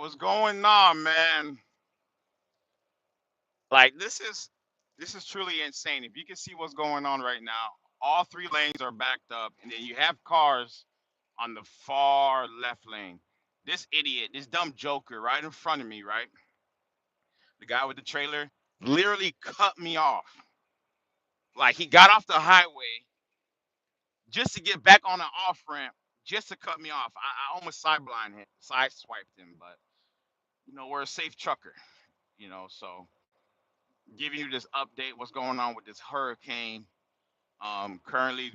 what's going on, man? Like this is truly insane. If you can see what's going on right now, all three lanes are backed up, and then you have cars on the far left lane. This idiot, this dumb joker, right in front of me, right? The guy with the trailer literally cut me off. Like he got off the highway just to get back on the off ramp, just to cut me off. I almost side swiped him, but we're a safe trucker, so giving you this update what's going on with this hurricane. Currently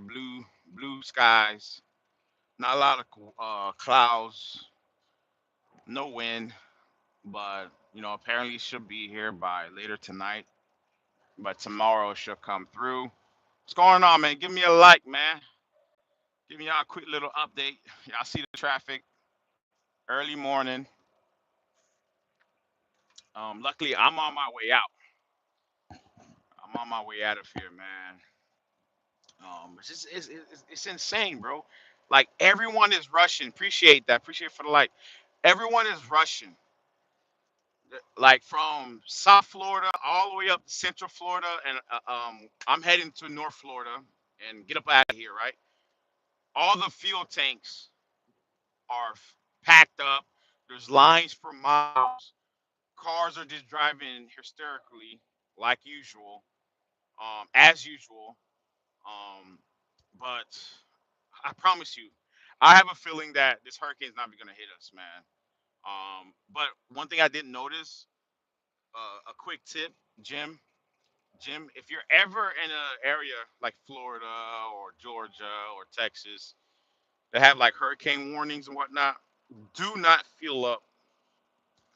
blue skies, not a lot of clouds, no wind, but apparently it should be here by later tonight. But tomorrow it should come through. What's going on, man? Give me a like, man. Give me y'all a quick little update. Y'all see the traffic early morning. Luckily I'm on my way out. I'm on my way out of here, man. It's insane, bro. Like everyone is rushing. Appreciate that. Appreciate for the like. Everyone is rushing. Like from South Florida all the way up to Central Florida, and I'm heading to North Florida and get up out of here. Right. All the fuel tanks are packed up. There's lines for miles. Cars are just driving hysterically, like usual, as usual. Um, but I promise you, I have a feeling that this hurricane is not going to hit us, man. But one thing I didn't notice, a quick tip, Jim, if you're ever in an area like Florida or Georgia or Texas that have like hurricane warnings and whatnot, do not fuel up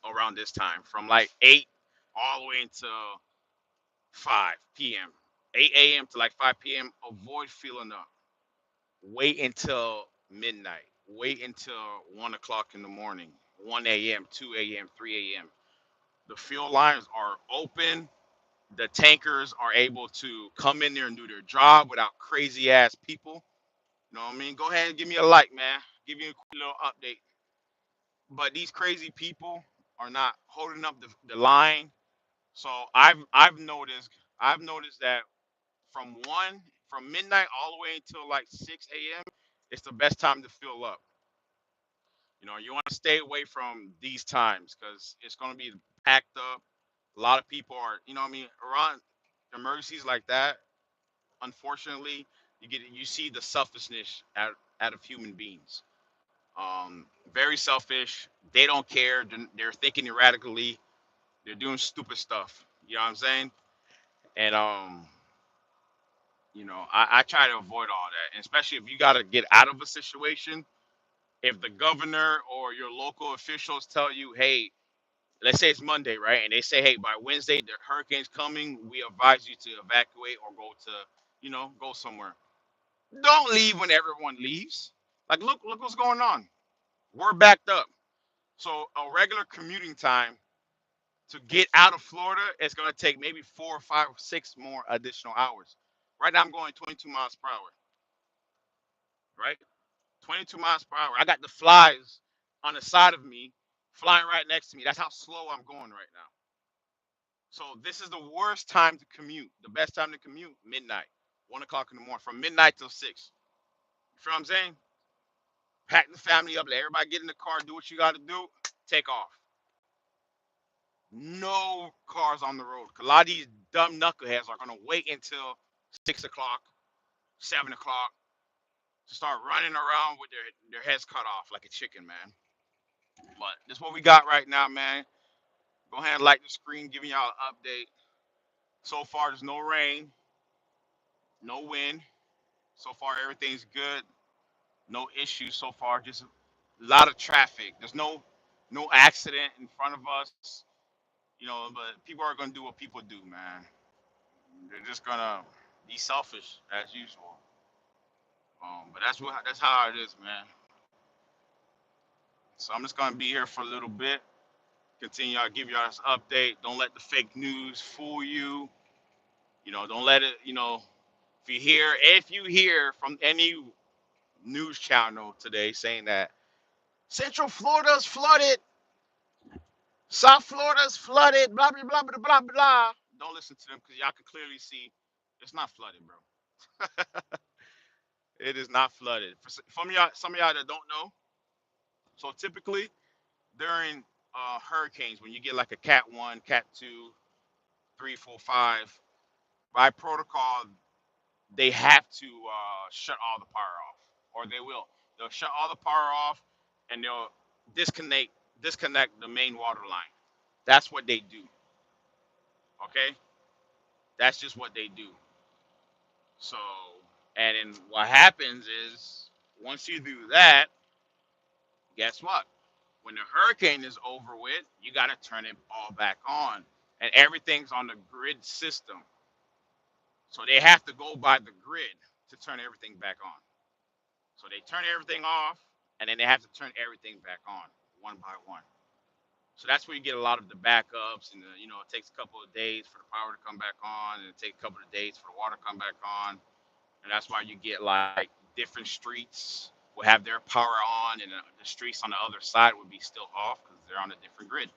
around this time from like 8 all the way until 5 p.m. 8 a.m. to like 5 p.m. Avoid fueling up. Wait until midnight. Wait until 1 o'clock in the morning, 1 a.m., 2 a.m., 3 a.m. The fuel lines are open. The tankers are able to come in there and do their job without crazy ass people. You know what I mean? Go ahead and give me a like, man. Give you a quick little update. But these crazy people are not holding up the line. So I've noticed that from midnight all the way until like 6 a.m. It's the best time to fill up. You want to stay away from these times because it's going to be packed up. A lot of people are, what I mean, around emergencies like that. Unfortunately, you see the selfishness out of human beings. Very selfish. They don't care. They're thinking erratically. They're doing stupid stuff. You know what I'm saying? And I try to avoid all that, and especially if you got to get out of a situation. If the governor or your local officials tell you, hey, let's say it's Monday, right? And they say, hey, by Wednesday, the hurricane's coming. We advise you to evacuate or go somewhere. Don't leave when everyone leaves. Like, look what's going on. We're backed up. So a regular commuting time to get out of Florida is going to take maybe 4 or 5 or 6 more additional hours. Right now, I'm going 22 miles per hour. Right, 22 miles per hour. I got the flies on the side of me, flying right next to me. That's how slow I'm going right now. So this is the worst time to commute. The best time to commute, midnight, 1 o'clock in the morning, from midnight till 6. You feel what I'm saying? Pack the family up, let everybody get in the car, do what you got to do, take off. No cars on the road. 'Cause a lot of these dumb knuckleheads are gonna wait until 6 o'clock, 7 o'clock to start running around with their heads cut off like a chicken, man. But this is what we got right now, man. Go ahead and like the screen, giving y'all an update. So far, there's no rain, no wind. So far, everything's good. No issues so far. Just a lot of traffic. There's no accident in front of us. But people are gonna do what people do, man. They're just gonna be selfish as usual. But that's how it is, man. So I'm just gonna be here for a little bit. Continue. I'll give y'all this update. Don't let the fake news fool you. Don't let it. If you hear from any news channel today saying that Central Florida's flooded, South Florida's flooded, blah, blah, blah, blah, blah, blah. Don't listen to them because y'all can clearly see it's not flooded, bro. It is not flooded. Some of y'all that don't know, so typically during hurricanes, when you get like a Cat 1, Cat 2, 3, 4, 5, by protocol, they have to shut all the power off, or they will. They'll shut all the power off, and they'll disconnect disconnect the main water line. That's what they do. Okay, that's just what they do. So, and then what happens is once you do that, guess what? When the hurricane is over with, you got to turn it all back on, and everything's on the grid system. So they have to go by the grid to turn everything back on. So they turn everything off, and then they have to turn everything back on one by one. So that's where you get a lot of the backups, and it takes a couple of days for the power to come back on, and it takes a couple of days for the water to come back on, and that's why you get like different streets will have their power on, and the streets on the other side would be still off because they're on a different grid.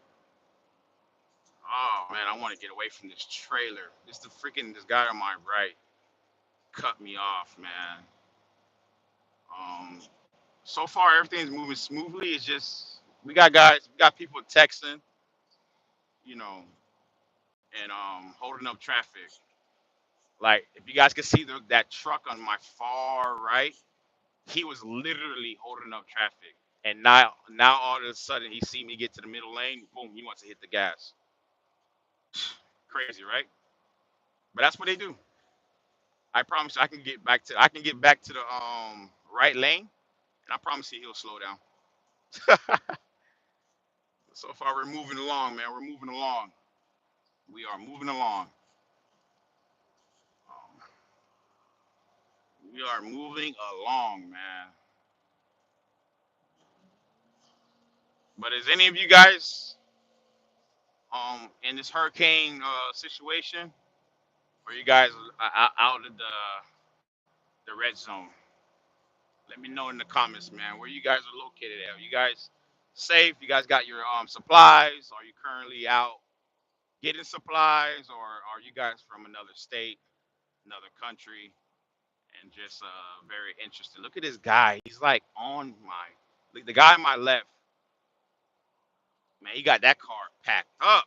Oh man, I want to get away from this trailer. This guy on my right cut me off, man. Um, so far everything's moving smoothly. It's just we got people texting, you know, and holding up traffic. Like if you guys can see that truck on my far right, he was literally holding up traffic. And now all of a sudden he see me get to the middle lane, boom, he wants to hit the gas. Crazy, right? But that's what they do. I promise you, I can get back to the right lane, and I promise you he'll slow down. So far we're moving along, man. We're moving along. We are moving along. Um, we are moving along, man. But is any of you guys in this hurricane situation, or you guys out of the red zone? Let me know in the comments, man, where you guys are located at. Are you guys safe? You guys got your supplies? Are you currently out getting supplies, or are you guys from another state, another country, and just very interested? Look at this guy. He's like on my like the guy on my left. Man, he got that car packed up.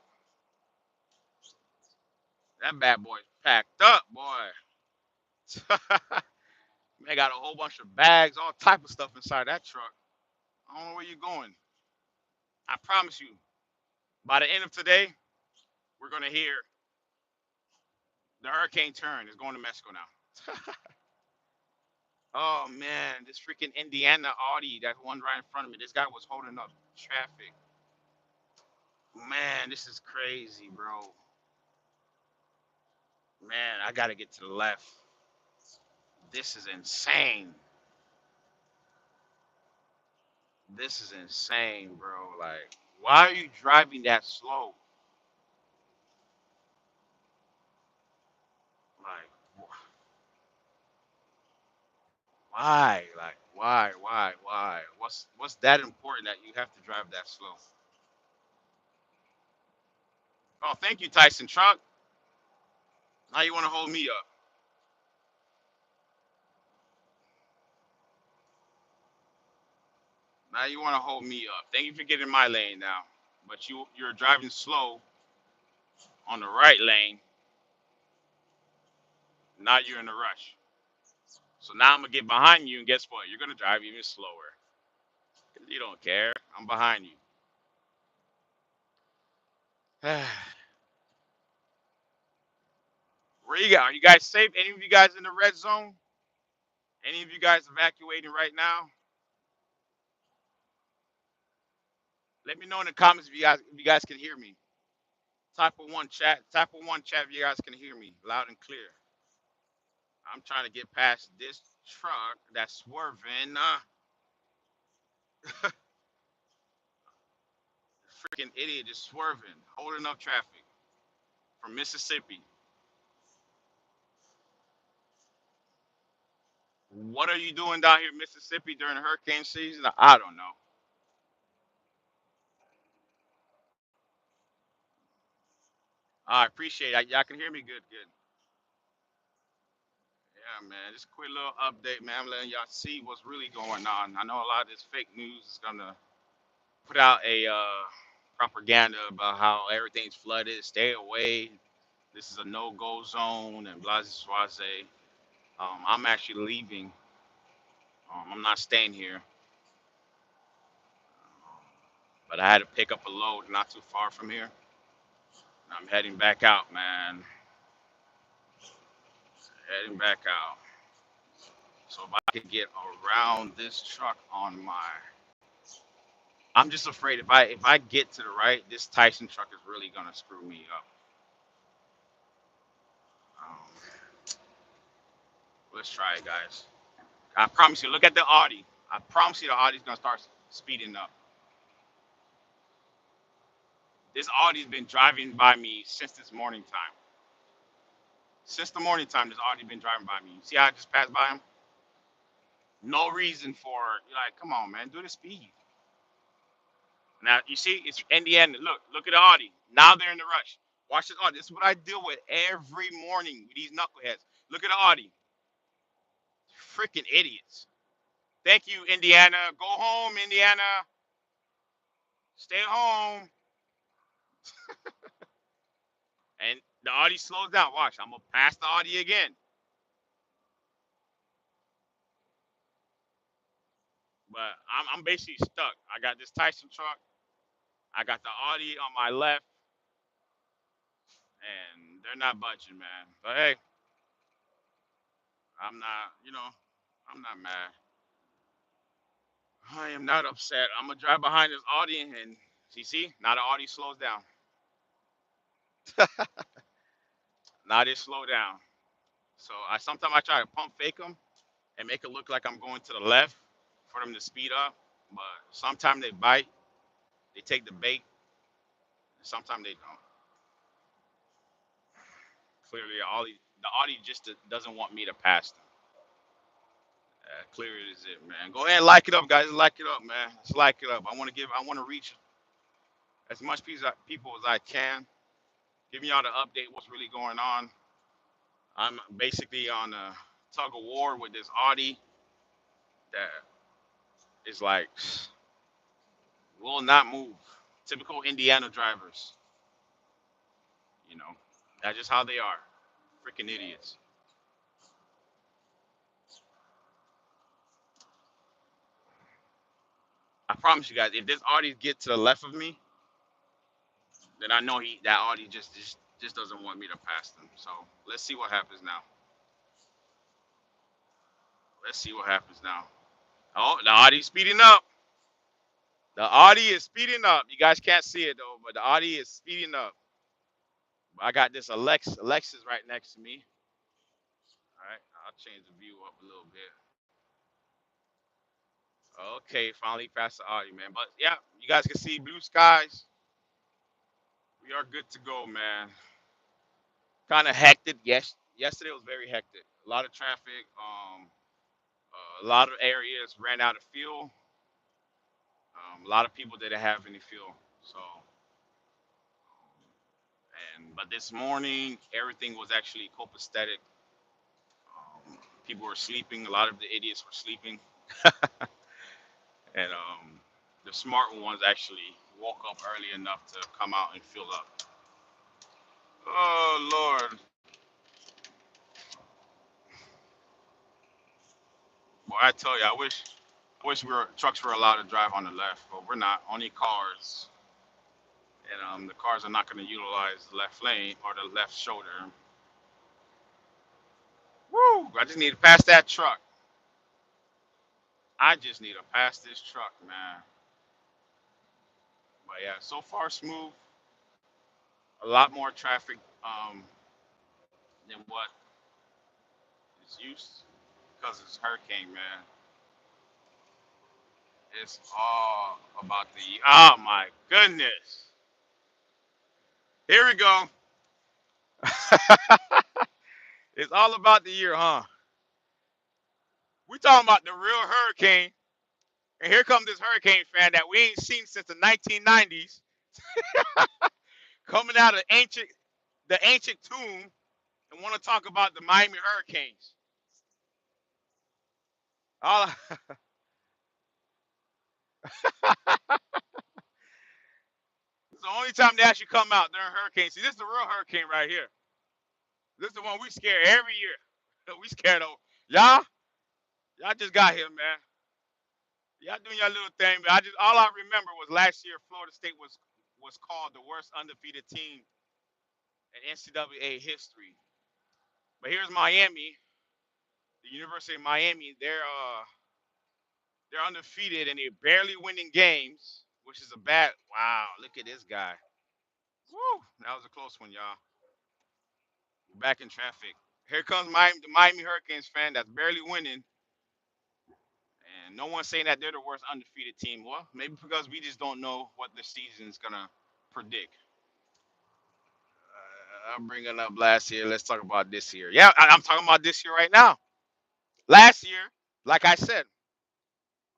That bad boy's packed up, boy. Man, got a whole bunch of bags, all type of stuff inside that truck. I don't know where you're going. I promise you, by the end of today, we're gonna hear the hurricane turn is going to Mexico now. Oh man, this freaking Indiana Audi, that one right in front of me. This guy was holding up traffic. Man, this is crazy, bro. Man, I gotta get to the left. This is insane. This is insane, bro. Like, why are you driving that slow? Like, why? Like, why? What's that important that you have to drive that slow? Oh, thank you, Tyson Truck. Now you want to hold me up. Now you want to hold me up. Thank you for getting my lane now. But you're driving slow on the right lane. Now you're in a rush. So now I'm gonna get behind you, and guess what? You're gonna drive even slower. 'Cause you don't care. I'm behind you. Where you got? Are you guys safe? Any of you guys in the red zone? Any of you guys evacuating right now? Let me know in the comments if you guys can hear me. Type of one chat. Type of one chat if you guys can hear me loud and clear. I'm trying to get past this truck that's swerving. Freaking idiot is swerving, holding up traffic from Mississippi. What are you doing down here in Mississippi during hurricane season? I don't know. I appreciate it. Y'all can hear me good, good. Yeah, man. Just a quick little update, man. I'm letting y'all see what's really going on. I know a lot of this fake news is gonna put out a propaganda about how everything's flooded, stay away. This is a no-go zone, and blah blah blah. I'm actually leaving. I'm not staying here, but I had to pick up a load not too far from here. I'm heading back out, man. Heading back out. So if I can get around this truck on my, I'm just afraid if I get to the right, this Tyson truck is really gonna screw me up. Um, let's try it, guys. I promise you. Look at the Audi. I promise you, the Audi's gonna start speeding up. This Audi's been driving by me since this morning time. Since the morning time, this Audi been driving by me. You see how I just passed by him? No reason for it. You're like, come on, man, do the speed. Now you see, it's Indiana. Look at the Audi. Now they're in the rush. Watch this Audi. This is what I deal with every morning with these knuckleheads. Look at the Audi. Freaking idiots. Thank you, Indiana. Go home, Indiana. Stay home. And the Audi slows down. Watch, I'm gonna pass the Audi again. But I'm basically stuck. I got this Tyson truck. I got the Audi on my left, and they're not budging, man. But hey, I'm not, I'm not mad. I am not upset. I'm gonna drive behind this Audi, and see, now the Audi slows down. Now they slow down. So sometimes I try to pump fake them and make it look like I'm going to the left for them to speed up. But sometimes they bite. They take the bait. Sometimes they don't. Clearly, the Audi just doesn't want me to pass them. Clear is it, man. Go ahead and like it up, guys. Like it up, man. Let's like it up. I want to reach as much people as I can. Giving y'all the update what's really going on. I'm basically on a tug of war with this Audi that is like will not move. Typical Indiana drivers, you know. That's just how they are. Freaking idiots. I promise you guys, if this Audi get to the left of me, then I know that Audi just doesn't want me to pass them. So let's see what happens now. Let's see what happens now. Oh, the Audi's speeding up. The Audi is speeding up. You guys can't see it though, but the Audi is speeding up. I got this Alexis right next to me. All right, I'll change the view up a little bit. Okay, finally past the Audi, man. But yeah, you guys can see blue skies. We are good to go, man. Kind of hectic. Yes, yesterday was very hectic. A lot of traffic. A lot of areas ran out of fuel. A lot of people didn't have any fuel. So, but this morning everything was actually copacetic. People were sleeping. A lot of the idiots were sleeping, and the smart ones actually woke up early enough to come out and fill up. Oh Lord, boy, I tell you, I wish trucks were allowed to drive on the left, but we're not. Only cars, and the cars are not going to utilize the left lane or the left shoulder. Woo! I just need to pass that truck. I just need to pass this truck, man. But yeah, so far smooth. A lot more traffic than what is used because it's hurricane, man. It's all about the. Oh my goodness! Here we go. It's all about the year, huh? We talking about the real hurricane, and here comes this hurricane fan that we ain't seen since the 1990s, coming out of ancient. the ancient tomb and want to talk about the Miami Hurricanes. All it's the only time they actually come out during hurricane season. This is the real hurricane right here. This is the one we scare every year. We scared of y'all just got here, man. Y'all doing your little thing, but all I remember was last year Florida State was called the worst undefeated team in NCAA history. But here's Miami, the University of Miami. They're undefeated and they're barely winning games, which is a bad. Wow, look at this guy. Woo, that was a close one, y'all. We're back in traffic. Here comes the Miami Hurricanes fan that's barely winning, and no one's saying that they're the worst undefeated team. Well, maybe because we just don't know what the season's gonna predict. I'm bringing up last year. Let's talk about this year. Yeah, I'm talking about this year right now. Last year, like I said,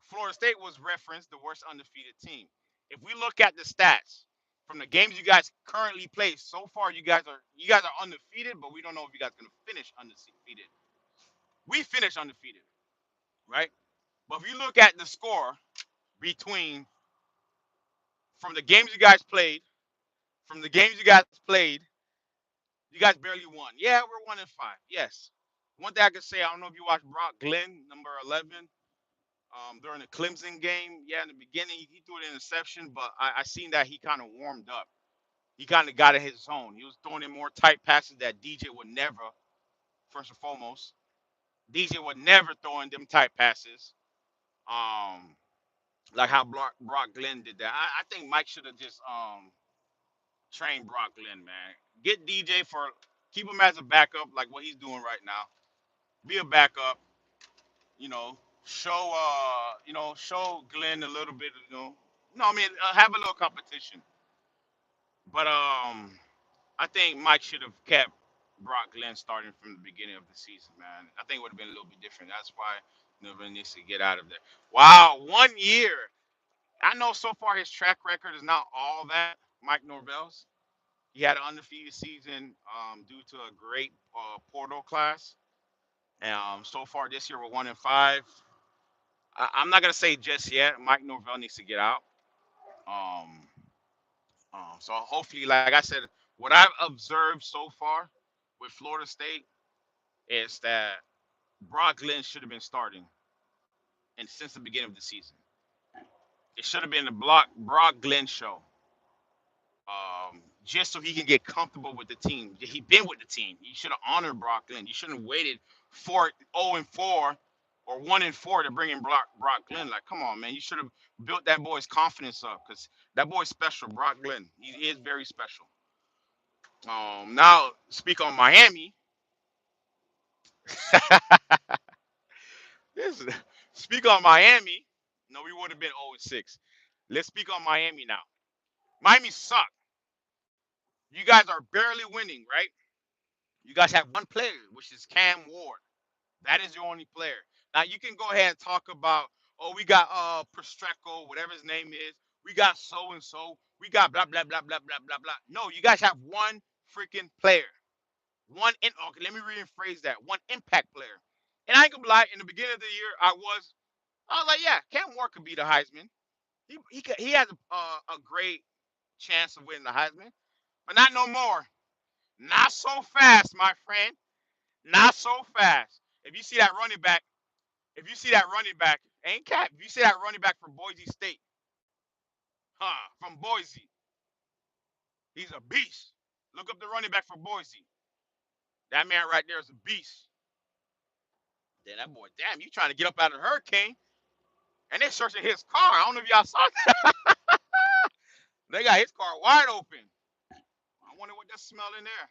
Florida State was referenced the worst undefeated team. If we look at the stats from the games you guys currently play so far, you guys are undefeated, but we don't know if you guys are gonna finish undefeated. We finished undefeated, right? But if you look at the score between from the games you guys played, from the games you guys played, you guys barely won. Yeah, we're 1-5. Yes. One thing I can say, I don't know if you watched Brock Glenn, number 11, during the Clemson game. Yeah, in the beginning he threw an interception, but I seen that he kind of warmed up. He kind of got in his zone. He was throwing in more tight passes that DJ would never. First and foremost, DJ would never throw in them tight passes. Um, like how Brock Glenn did that. I think Mike should have just trained Brock Glenn, man. Get DJ for keep him as a backup, like what he's doing right now. Be a backup, you know. Show Glenn a little bit, No, I mean, have a little competition. But I think Mike should have kept Brock Glenn starting from the beginning of the season, man. I think it would have been a little bit different. That's why Norvell needs to get out of there. Wow, 1 year. I know so far his track record is not all that. Mike Norvell's. He had an undefeated season due to a great portal class. So far this year we're 1-5. I'm not gonna say just yet. Mike Norvell needs to get out. Um, so hopefully, like I said, what I've observed so far with Florida State is that Brock Glenn should have been starting, and since the beginning of the season, it should have been the Brock Glenn show. Just so he can get comfortable with the team. He been with the team. You should have honored Brock Glenn. You shouldn't have waited for 0-4 or 1-4 to bring in Brock Glenn. Like, come on, man. You should have built that boy's confidence up because that boy's special, Brock Glenn. He is very special. Now speak on Miami. This is- Speak on Miami. No, we would have been 0-6. Let's speak on Miami now. Miami suck. You guys are barely winning, right? You guys have one player, which is Cam Ward. That is your only player. Now you can go ahead and talk about, oh, we got Prestreco, whatever his name is. We got so and so. We got blah blah blah blah blah blah blah. No, you guys have one freaking player. Okay, let me rephrase that. One impact player. And I ain't gonna lie, in the beginning of the year, I was like, yeah, Cam Ward could be the Heisman. He has a great chance of winning the Heisman, but not no more. Not so fast, my friend. Not so fast. If you see that running back, ain't cap. If you see that running back from Boise State, from Boise, he's a beast. Look up the running back for Boise. That man right there is a beast. Then that boy, damn, you trying to get up out of the hurricane, and they searching his car. I don't know if y'all saw that. They got his car wide open. I wonder what that's smelling there.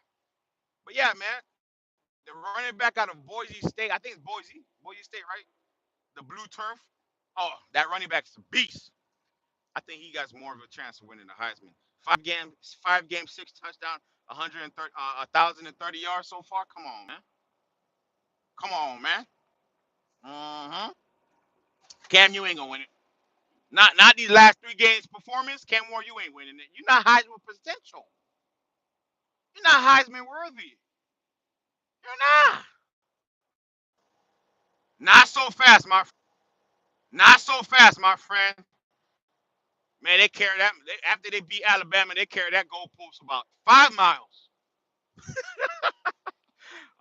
But yeah, man, the running back out of Boise State, I think it's Boise State, right? The blue turf. Oh, that running back's a beast. I think he got more of a chance of winning the Heisman. 5 games, 6 touchdowns, 1,030 yards so far. Come on, man. Come on, man. Uh-huh. Cam, you ain't gonna win it. Not these last 3 games performance. Cam Ward, you ain't winning it. You're not Heisman potential. You're not Heisman worthy. You're not. Not so fast, my not so fast, my friend. Man, they carry that. After they beat Alabama, they carry that goalpost about 5 miles.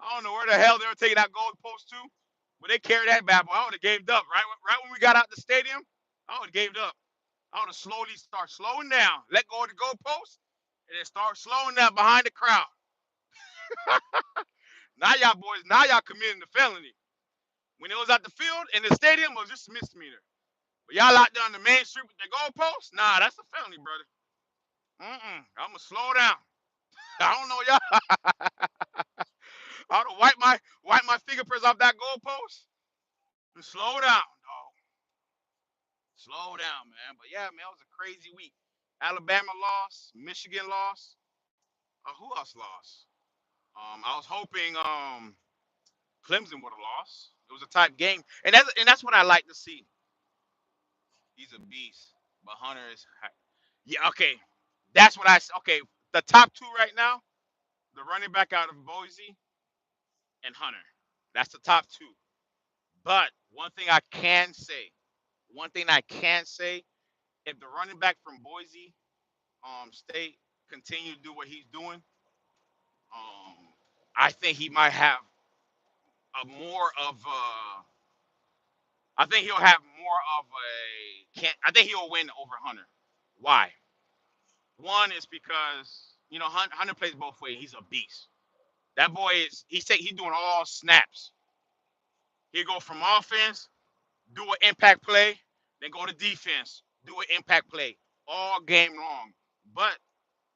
I don't know where the hell they were taking that goalpost to, but they carried that bad boy. I would have gave up right when we got out the stadium. I would have gave up. I would have slowly start slowing down, let go of the goalpost, and then start slowing down behind the crowd. Now y'all committing the felony. When it was at the field and the stadium, it was just a misdemeanor. But y'all out there on the main street with the goalpost, nah, that's a felony, brother. I'm gonna slow down. I don't know y'all. I would wipe my fingerprints off that goalpost and slow down, dog. Slow down, man. But yeah, man, it was a crazy week. Alabama lost, Michigan lost. Who else lost? I was hoping Clemson would have lost. It was a tight game, and that's what I like to see. He's a beast, but Hunter is. Yeah, okay. That's what okay. The top two right now, the running back out of Boise and Hunter. That's the top two. But one thing I can say, if the running back from Boise State continue to do what he's doing, um, I think he might have a more of a. I think he'll have more of a. Can't. I think he'll win over Hunter. Why? One is because Hunter plays both ways. He's a beast. That boy is. He's doing all snaps. He go from offense, do an impact play, then go to defense, do an impact play, all game long. But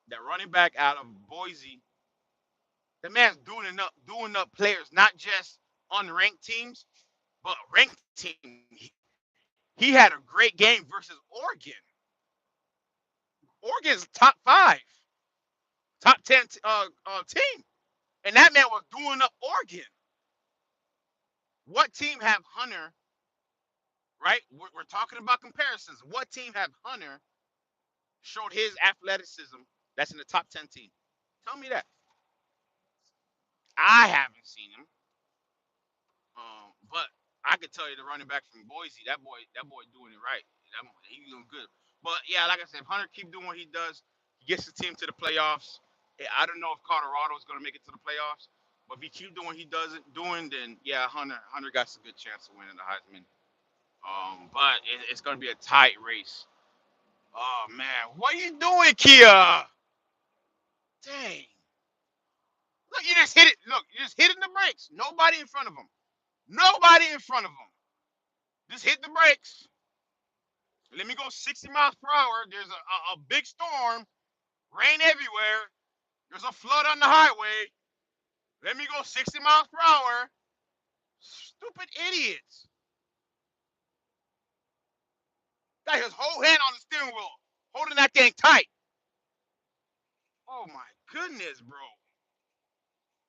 that running back out of Boise, the man's doing up players, not just unranked teams, but ranked teams. He had a great game versus Oregon. Oregon's top five, top 10 team, and that man was doing up Oregon. What team have Hunter? Right, we're talking about comparisons. What team have Hunter showed his athleticism that's in the top 10 team? Tell me that. I haven't seen him. But I could tell you the running back from Boise, that boy doing it right. He's doing good. But yeah, like I said, if Hunter keep doing what he does, he gets the team to the playoffs. I don't know if Colorado is going to make it to the playoffs, but if he keep doing what he does it doing, then yeah, Hunter got a good chance of winning the Heisman. But it's going to be a tight race. Oh man, what are you doing, Kia? Dang. Look, you just hit it. Look, you just hitting the brakes. Nobody in front of him. Nobody in front of him. Just hit the brakes. Let me go 60 miles per hour. There's a big storm, rain everywhere. There's a flood on the highway. Let me go 60 miles per hour. Stupid idiots. Got his whole hand on the steering wheel, holding that thing tight. Oh my goodness, bro.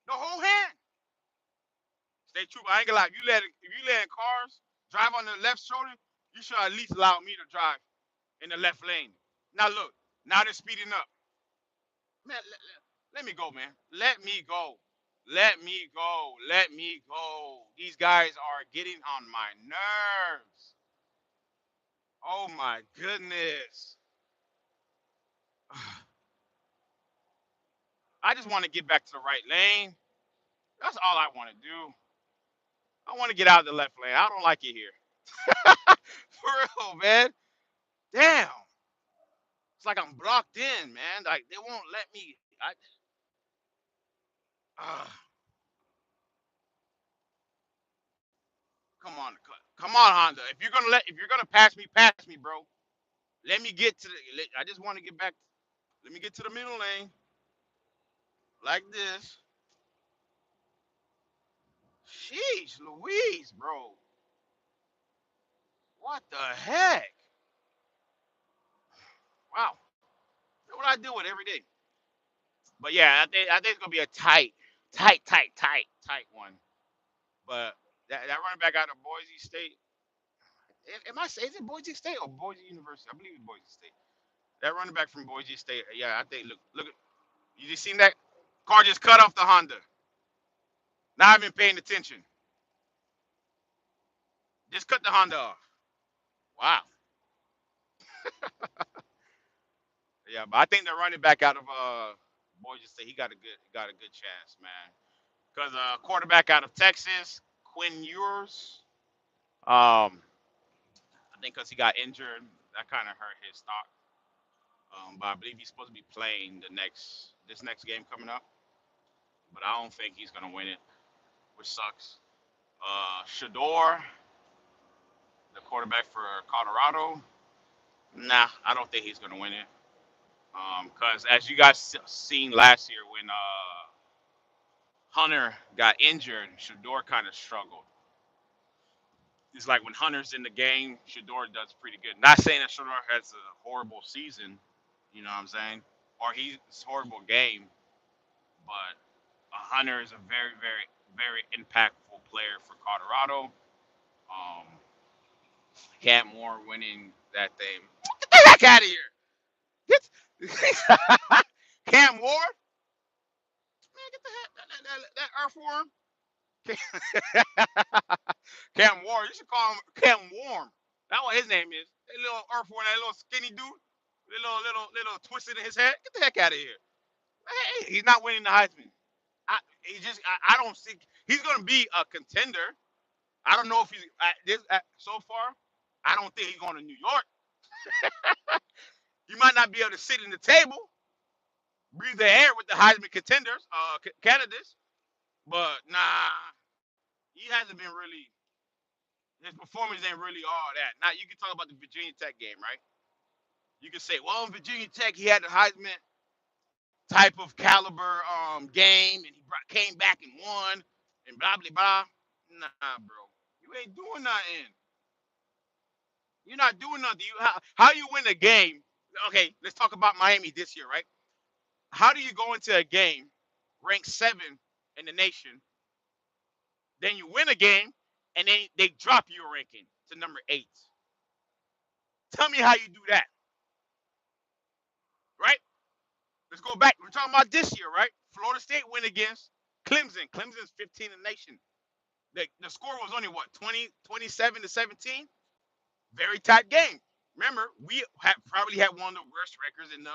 The whole hand. Stay true. I ain't gonna lie. If you let cars drive on the left shoulder, you should at least allow me to drive in the left lane. Now look, now they're speeding up. Man, let me go, man. Let me go. Let me go. Let me go. These guys are getting on my nerves. Oh my goodness. I just want to get back to the right lane. That's all I want to do. I want to get out of the left lane. I don't like it here. For real, man. Damn. It's like I'm blocked in, man. Like they won't let me. Uh, come on, come on, Honda. If you're gonna pass me, bro. Let me get to the. I just want to get back. Let me get to the middle lane, like this. Sheesh, Louise, bro. What the heck? Wow. That's what I deal with every day. But yeah, I think it's gonna be a tight one. But that running back out of Boise State. Am I saying is it Boise State or Boise University? I believe it's Boise State. That running back from Boise State. Yeah, I think. Look. You just seen that? Car just cut off the Honda. Not even paying attention. Just cut the Honda off. Wow. Yeah, but I think the running back out of Boise State, he got a good chance, man. Because quarterback out of Texas, Quinn Ewers, I think because he got injured, that kind of hurt his stock. But I believe he's supposed to be playing this next game coming up. But I don't think he's gonna win it, which sucks. Shador, the quarterback for Colorado, nah, I don't think he's gonna win it. Because as you guys seen last year when Hunter got injured, Shador kind of struggled. It's like when Hunter's in the game, Shador does pretty good. Not saying that Shador has a horrible season, you know what I'm saying, or he's horrible game, but Hunter is a very, very, very impactful player for Colorado. Um, Cam Moore winning that thing. Get the heck out of here! Get Cam Ward, man, get the heck that earthworm. Cam Ward, you should call him Cam Warm. That's what his name is. That little earthworm, that little skinny dude, little twisted in his head. Get the heck out of here. Hey, he's not winning the Heisman. I don't think he's gonna be a contender. I don't know if he's so far. I don't think he's going to New York. He might not be able to sit in the table, breathe the air with the Heisman contenders, candidates. But nah, he hasn't been really. His performance ain't really all that. Now you can talk about the Virginia Tech game, right? You can say, well, in Virginia Tech, he had the Heisman type of caliber game, and he came back and won, and blah blah blah. Nah, bro, you ain't doing nothing. You're not doing nothing. How you win a game? Okay, let's talk about Miami this year, right? How do you go into a game ranked 7 in the nation, then you win a game, and then they drop your ranking to number 8? Tell me how you do that, right? Let's go back. We're talking about this year, right? Florida State win against Clemson. Clemson's 15 in the nation. The score was only what, 27-17? Very tight game. Remember, we probably had one of the worst records in the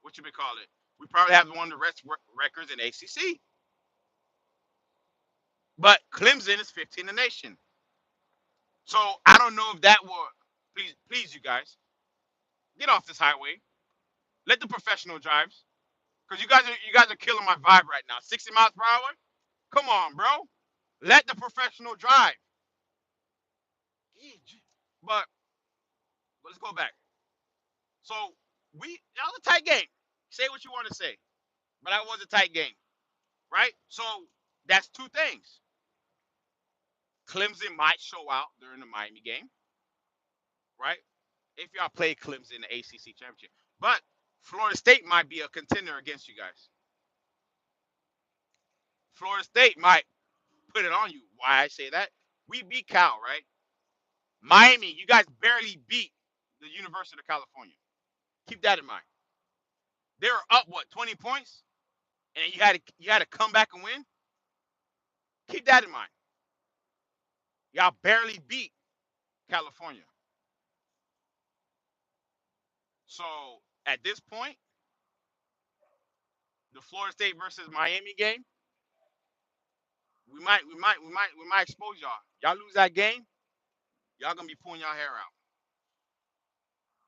what you may call it. We probably have one of the rest records in ACC. But Clemson is 15 in the nation. So I don't know if that will please you guys get off this highway. Let the professional drives, because you guys are killing my vibe right now. 60 miles per hour. Come on, bro. Let the professional drive. But let's go back. So that was a tight game. Say what you want to say, but that was a tight game, right? So that's two things. Clemson might show out during the Miami game, right? If y'all play Clemson in the ACC championship, but Florida State might be a contender against you guys. Florida State might put it on you. Why I say that? We beat Cal, right? Miami, you guys barely beat the University of California. Keep that in mind. They were up what, 20 points, and you had to come back and win. Keep that in mind. Y'all barely beat California. So at this point, the Florida State versus Miami game, we might expose y'all. Y'all lose that game, y'all gonna be pulling y'all hair out.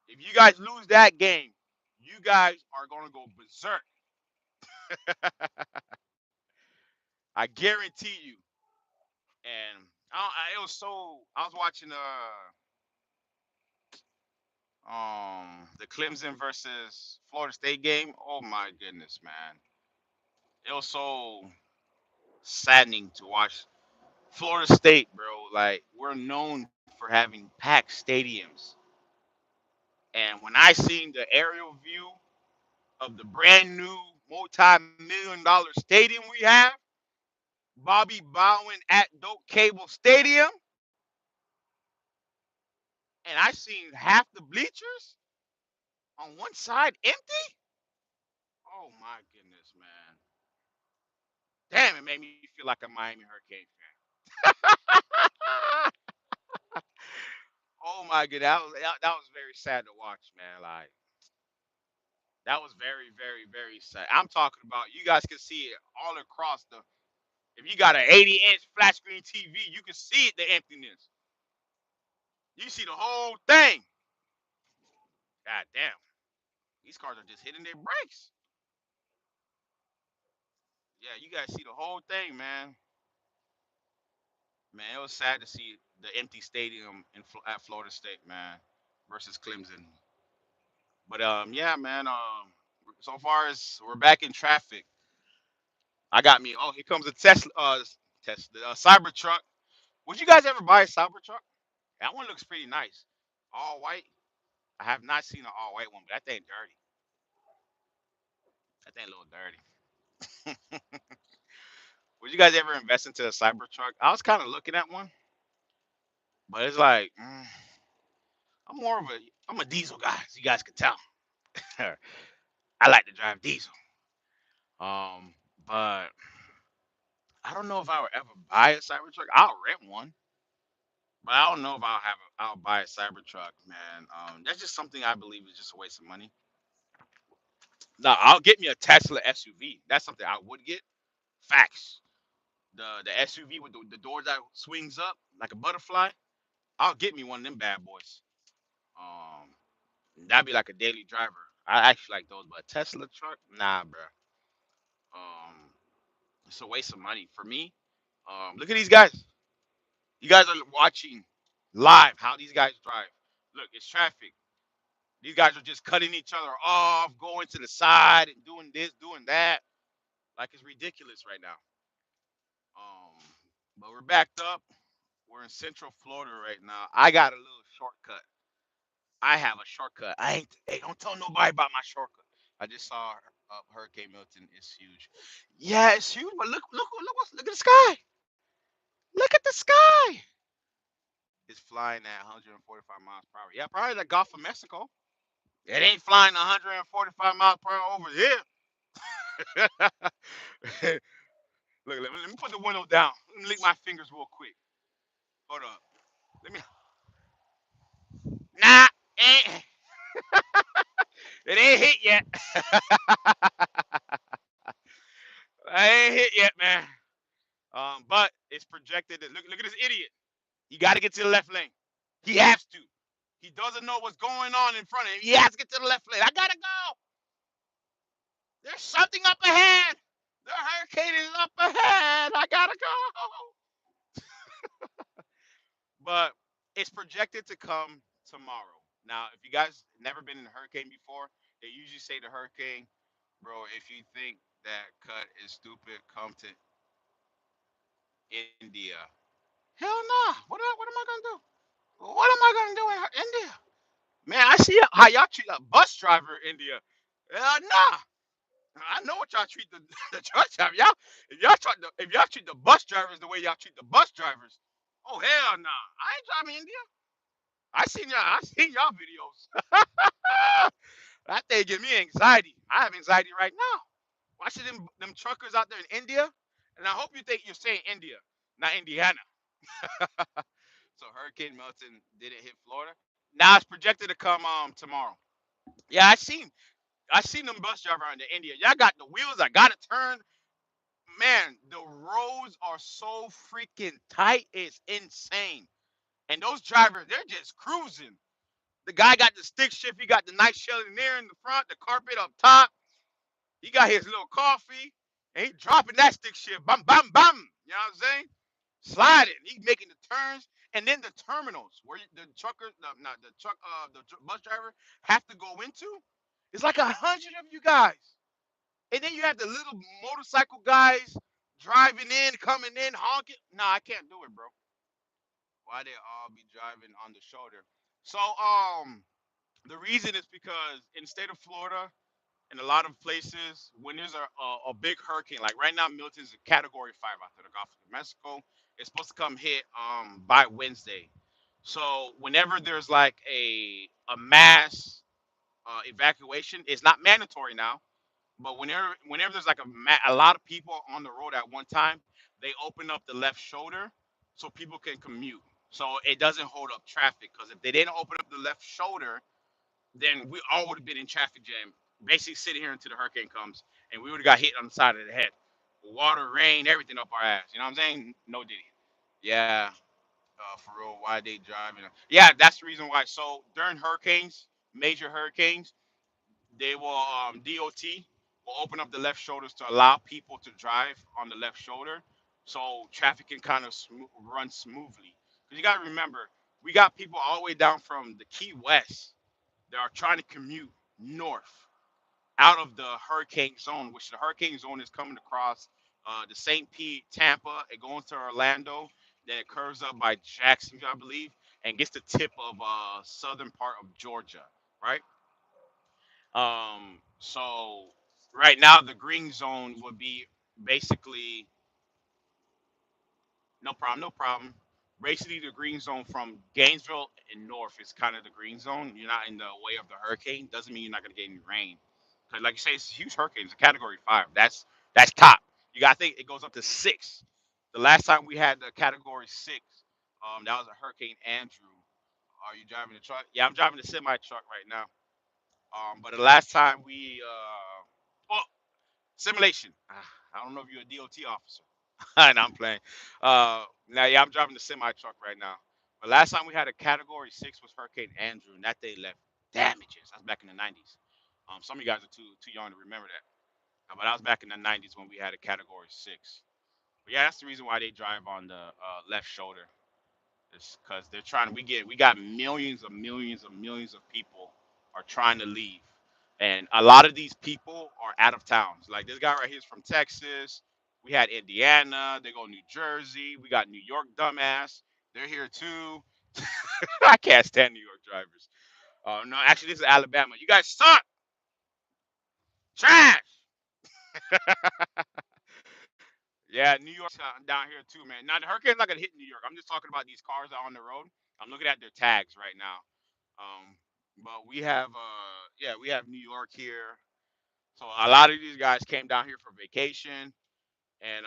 If you guys lose that game, you guys are gonna go berserk. I guarantee you. And it was so. I was watching the Clemson versus Florida State game. Oh my goodness, man! It was so saddening to watch Florida State, bro. Like, we're known for having packed stadiums, and when I seen the aerial view of the brand new multi-million-dollar stadium we have, Bobby Bowen at Doak Cable Stadium, and I seen half the bleachers on one side empty. Oh my goodness, man. Damn, it made me feel like a Miami Hurricane fan. Oh my goodness, that was very sad to watch, man. Like that was very, very, very sad. I'm talking about you guys can see it all across the. If you got an 80-inch flat screen TV, you can see it, the emptiness. You see the whole thing. God damn, these cars are just hitting their brakes. Yeah, you guys see the whole thing, man. Man, it was sad to see the empty stadium at Florida State, man, versus Clemson. But yeah, man. So far as we're back in traffic, I got me. Oh, here comes a Tesla, Cybertruck. Would you guys ever buy a Cybertruck? That one looks pretty nice. All white. I have not seen an all white one, but that thing dirty. That thing a little dirty. Would you guys ever invest into a Cybertruck? I was kind of looking at one, but it's like I'm more of a I'm a diesel guy, as you guys can tell. I like to drive diesel. Um, but I don't know if I would ever buy a Cybertruck. I'll rent one, but I don't know if I'll buy a Cybertruck, man. That's just something I believe is just a waste of money. No, I'll get me a Tesla SUV. That's something I would get. Facts. The SUV with the doors that swings up like a butterfly. I'll get me one of them bad boys. Um, that'd be like a daily driver. I actually like those, but a Tesla truck, nah, bro. Um, it's a waste of money for me. Look at these guys. You guys are watching live how these guys drive. Look, it's traffic. These guys are just cutting each other off, going to the side and doing this, doing that. Like it's ridiculous right now. Um, but we're backed up. We're in Central Florida right now. I got a little shortcut. I have a shortcut. I ain't. Hey, don't tell nobody about my shortcut. I just saw Hurricane Milton is huge. Yeah, it's huge. But look at the sky. Look at the sky. It's flying at 145 miles per hour. Yeah, probably the Gulf of Mexico. It ain't flying 145 miles per hour over here. Look, let me put the window down. Let me lick my fingers real quick. Hold up. Let me. Nah, ain't, it ain't hit yet. I ain't hit yet, man. But it's projected. Look at this idiot. He got to get to the left lane. He has to. He doesn't know what's going on in front of him. He has to get to the left lane. I gotta go. There's something up ahead. The hurricane is up ahead. I gotta go. But it's projected to come tomorrow. Now, if you guys never been in a hurricane before, they usually say the hurricane, bro. If you think that cut is stupid, come to India. Hell nah. What am I gonna do? What am I gonna do in India? Man, I see how y'all treat a bus driver in India. Nah. I know what y'all treat the truck driver. If y'all treat the bus drivers the way y'all treat the bus drivers, oh hell nah. I ain't driving India. I seen y'all videos. That thing give me anxiety. I have anxiety right now. Watching them truckers out there in India, and I hope you think you're saying India, not Indiana. So Hurricane Milton didn't hit Florida. Now it's projected to come tomorrow. Yeah, I seen them bus driver in India. Y'all got the wheels. I got to turn. Man, the roads are so freaking tight. It's insane. And those drivers, they're just cruising. The guy got the stick shift. He got the nice chandelier in the front, the carpet up top. He got his little coffee, and he dropping that stick shift. Bam, bam, bam. You know what I'm saying? Sliding. He making the turns, and then the terminals where the trucker, not the truck, bus driver have to go into. It's like 100 of you guys, and then you have the little motorcycle guys driving in, coming in, honking. Nah, I can't do it, bro. Why they all be driving on the shoulder? So the reason is because in the state of Florida, in a lot of places, when there's a big hurricane, like right now, Milton's a Category 5 out there, the Gulf of Mexico. It's supposed to come hit by Wednesday. So whenever there's like a mass evacuation, it's not mandatory now, But whenever there's like a lot of people on the road at one time, they open up the left shoulder so people can commute. So it doesn't hold up traffic. Because if they didn't open up the left shoulder, then we all would have been in traffic jam, basically sitting here until the hurricane comes, and we would have got hit on the side of the head. Water, rain, everything up our ass. You know what I'm saying? No diddy. Yeah, for real. Why they driving? Yeah, that's the reason why. So during hurricanes, major hurricanes, they will DOT will open up the left shoulders to allow people to drive on the left shoulder, so traffic can kind of run smoothly. Because you got to remember, we got people all the way down from the Key West that are trying to commute north out of the hurricane zone, which the hurricane zone is coming across the St. Pete, Tampa. It goes to Orlando, then it curves up by Jacksonville, I believe, and gets the tip of southern part of Georgia, right? So right now the green zone would be basically no problem, no problem. Basically, the green zone from Gainesville and north is kind of the green zone. You're not in the way of the hurricane. Doesn't mean you're not going to get any rain. Because, like you say, it's a huge hurricane. It's a Category 5. That's top. You got to think it goes up to 6. The last time we had the Category 6, that was a Hurricane Andrew. Are you driving the truck? Yeah, I'm driving the semi truck right now. But the last time well, simulation. I don't know if you're a DOT officer. And I'm playing. Now, yeah, I'm driving the semi truck right now. But last time we had a Category 6 was Hurricane Andrew, and that day left damages. That's back in the 90s. Some of you guys are too young to remember that. But that was back in the 90s when we had a Category 6. But yeah, that's the reason why they drive on the left shoulder. It's because they're trying. We got millions of people are trying to leave, and a lot of these people are out of towns. Like this guy right here is from Texas. We had Indiana. They go New Jersey. We got New York, dumbass. They're here too. I can't stand New York drivers. No, actually, this is Alabama. You guys suck. Trash. Yeah, New York's down here too, man. Now the hurricane's not gonna hit New York. I'm just talking about these cars out on the road. I'm looking at their tags right now. But we have yeah, we have New York here. So a lot of these guys came down here for vacation and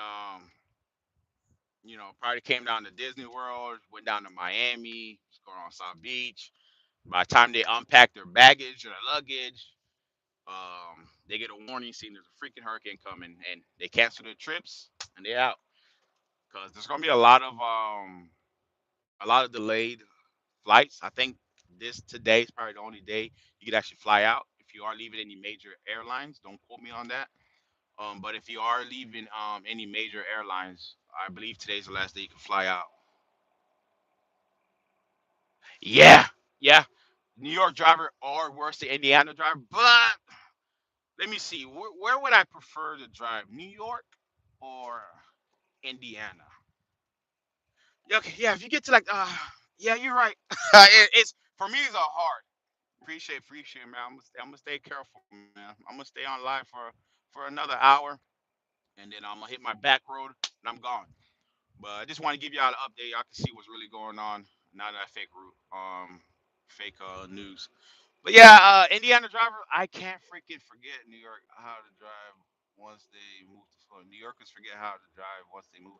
probably came down to Disney World, went down to Miami, going on South Beach. By the time they unpack their baggage or their luggage, they get a warning saying there's a freaking hurricane coming and they cancel their trips and they're out. Because there's gonna be a lot of delayed flights. I think this today is probably the only day you could actually fly out if you are leaving any major airlines. Don't quote me on that. But if you are leaving any major airlines, I believe today's the last day you can fly out. Yeah, yeah. New York driver or worse, the Indiana driver. But let me see, where would I prefer to drive? New York or Indiana? Yeah, okay, yeah. If you get to like, yeah, you're right. It's for me. It's a hard. Appreciate, man. I'm gonna stay careful, man. I'm gonna stay on live for another hour, and then I'm gonna hit my back road, and I'm gone. But I just want to give y'all an update. Y'all can see what's really going on. Not that fake route, fake news. But yeah, Indiana driver, I can't freaking forget New York how to drive once they move to Florida. New Yorkers forget how to drive once they move.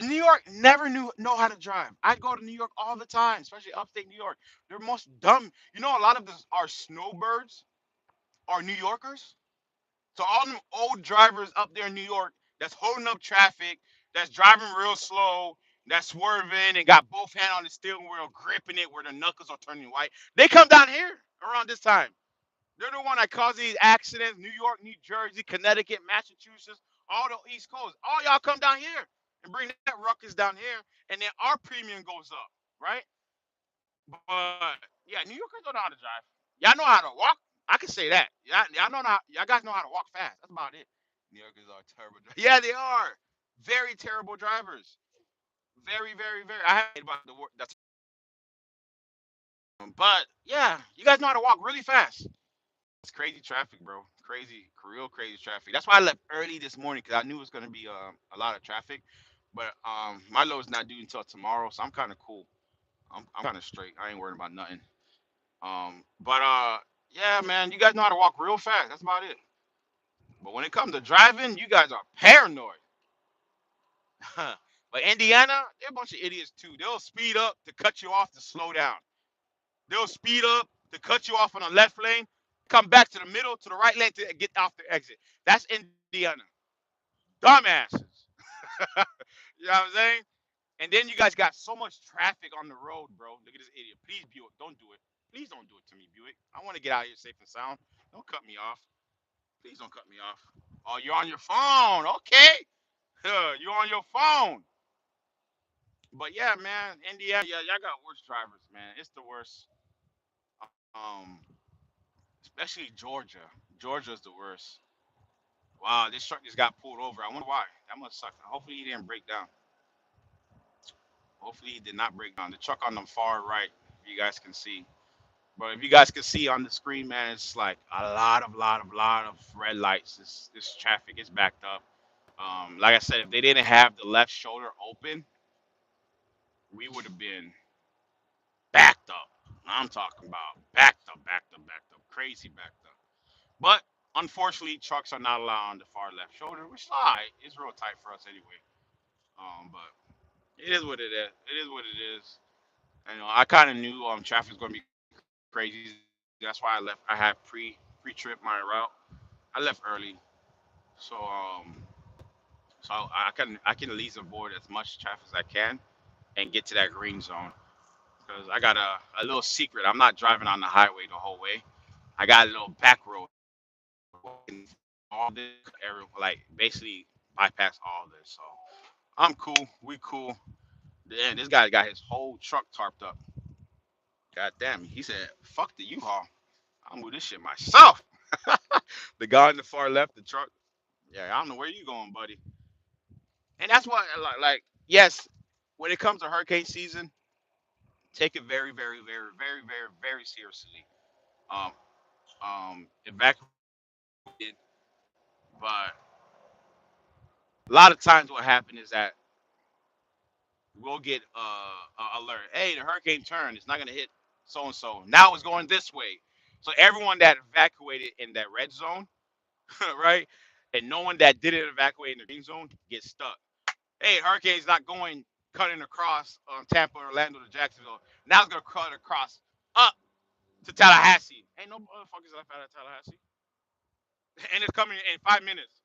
New York never knew know how to drive. I go to New York all the time, especially upstate New York. They're most dumb. You know, a lot of this our snowbirds are New Yorkers. So all them old drivers up there in New York that's holding up traffic, that's driving real slow, that's swerving and got both hands on the steering wheel, gripping it where their knuckles are turning white. They come down here around this time. They're the one that causes these accidents. New York, New Jersey, Connecticut, Massachusetts, all the East Coast. All y'all come down here and bring that ruckus down here, and then our premium goes up, right? But yeah, New Yorkers don't know how to drive. Y'all know how to walk. I can say that. Y'all know how. Y'all guys know how to walk fast. That's about it. New Yorkers are terrible. Yeah, they are. Very terrible drivers. Very. I have about the word. That's. But yeah, you guys know how to walk really fast. It's crazy traffic, bro. Crazy, real crazy traffic. That's why I left early this morning because I knew it was gonna be a lot of traffic. But my load's not due until tomorrow, so I'm kind of cool. I'm kind of straight. I ain't worried about nothing. But yeah, man, you guys know how to walk real fast. That's about it. But when it comes to driving, you guys are paranoid. But Indiana, they're a bunch of idiots too. They'll speed up to cut you off to slow down. They'll speed up to cut you off on the left lane, come back to the middle, to the right lane to get off the exit. That's Indiana. Dumbasses. You know what I'm saying? And then you guys got so much traffic on the road, bro. Look at this idiot. Please, Buick, don't do it. Please don't do it to me, Buick. I want to get out of here safe and sound. Don't cut me off. Please don't cut me off. Oh, you're on your phone. Okay. You're on your phone. But yeah, man, Indiana, yeah, y'all got worse drivers, man. It's the worst. Um, Especially Georgia. Georgia's the worst. Wow, this truck just got pulled over. I wonder why. That must suck. Hopefully he didn't break down. Hopefully he did not break down. The truck on the far right, if you guys can see. But if you guys can see on the screen, man, it's like a lot of red lights. This traffic is backed up. Like I said, if they didn't have the left shoulder open, we would have been backed up. I'm talking about crazy backed up. But unfortunately, trucks are not allowed on the far left shoulder, which is alright. It's real tight for us anyway. But it is what it is. It is what it is. I kind of knew traffic's gonna be crazy. That's why I left. I had pre-trip my route. I left early, so I can at least avoid as much traffic as I can and get to that green zone. Because I got a little secret. I'm not driving on the highway the whole way. I got a little back road all this, like basically bypass all this. So I'm cool. We cool. Then this guy got his whole truck tarped up. God damn. He said, "Fuck the U-Haul. I'm with this shit myself." The guy in the far left, the truck. Yeah, I don't know where you going, buddy. And that's why, yes, when it comes to hurricane season, take it very, very, very, very, very, very seriously. Um, Evacuated, but a lot of times what happens is that we'll get a alert. Hey, the hurricane turned. It's not gonna hit so and so. Now it's going this way. So everyone that evacuated in that red zone, right, and no one that didn't evacuate in the green zone gets stuck. Hey, hurricane's not going cutting across Tampa, Orlando to Jacksonville. Now it's gonna cut across up to Tallahassee. Ain't no motherfuckers left out of Tallahassee, and it's coming in 5 minutes.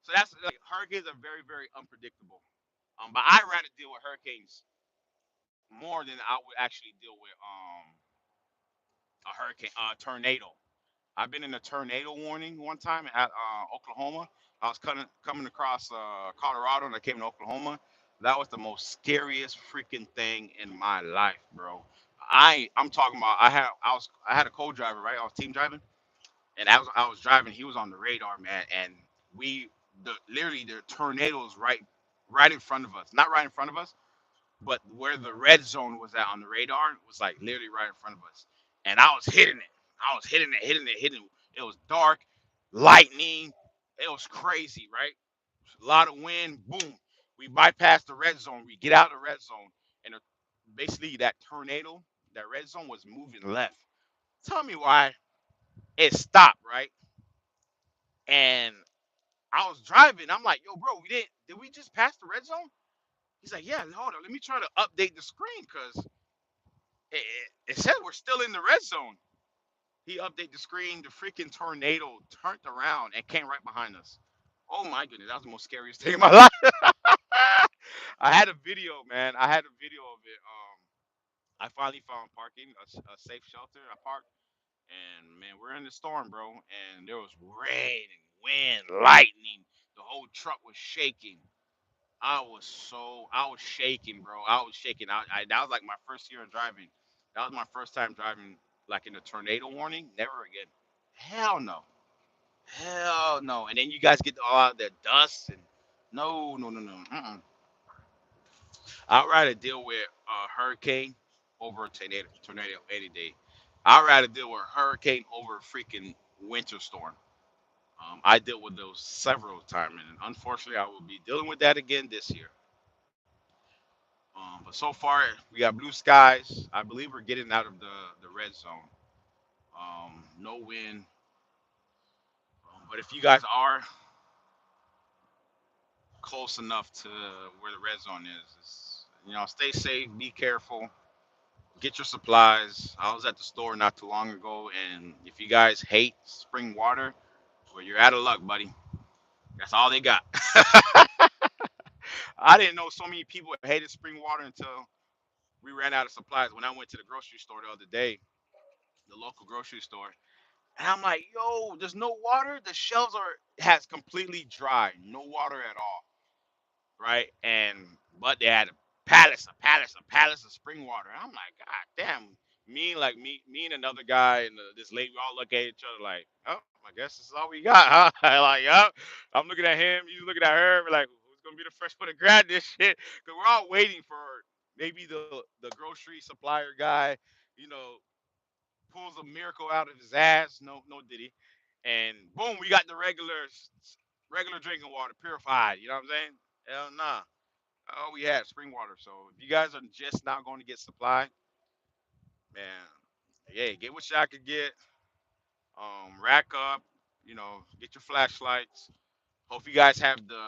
So that's like hurricanes are very, very unpredictable. But I'd rather deal with hurricanes more than I would actually deal with a hurricane, tornado. I've been in a tornado warning one time at Oklahoma. I was coming across Colorado and I came to Oklahoma. That was the most scariest freaking thing in my life, bro. I'm talking about I had a co-driver, right? I was team driving, and I was driving. He was on the radar, man, and we literally the tornadoes right in front of us, not right in front of us, but where the red zone was at on the radar was like literally right in front of us, and I was hitting it. I was hitting it. It was dark, lightning. It was crazy, right? A lot of wind. Boom. We bypassed the red zone. We get out of the red zone, and basically that tornado, that red zone was moving left. Tell me why it stopped, right? And I was driving. I'm like, yo, bro, we did we just pass the red zone? He's like, yeah, hold on. Let me try to update the screen because it said we're still in the red zone. He updated the screen. The freaking tornado turned around and came right behind us. Oh my goodness, that was the most scariest thing in my life. I had a video, man. I had a video of it. I finally found parking, a safe shelter. I parked, and man, we're in the storm, bro. And there was rain and wind, lightning. The whole truck was shaking. I was shaking, bro. I was shaking. That was like my first year of driving. That was my first time driving like in a tornado warning. Never again. Hell no. Hell no. And then you guys get all that dust and no, no, no, no. I'd rather deal with a hurricane over a tornado any day. I'd rather deal with a hurricane over a freaking winter storm. I dealt with those several times, and unfortunately, I will be dealing with that again this year. But so far, we got blue skies. I believe we're getting out of the red zone. No wind. But if you guys are close enough to where the red zone is, stay safe, be careful, get your supplies. I was at the store not too long ago, and if you guys hate spring water, well, you're out of luck, buddy. That's all they got. I didn't know so many people hated spring water until we ran out of supplies. When I went to the grocery store the other day, the local grocery store, and I'm like, yo, there's no water. The shelves has completely dry, no water at all, right? And but they had a palace of spring water. And I'm like, God damn. Me and another guy and this lady, we all look at each other like, oh, I guess this is all we got, huh? Like, yeah. I'm looking at him, you looking at her, we're like, who's gonna be the first one to grab this shit? Because we're all waiting for maybe the grocery supplier guy, you know, pulls a miracle out of his ass. No, no, did he? And boom, we got the regular drinking water, purified. You know what I'm saying? Hell nah. All we had spring water. So if you guys are just now going to get supply, man, yeah, get what y'all could get. Rack up. Get your flashlights. Hope you guys have the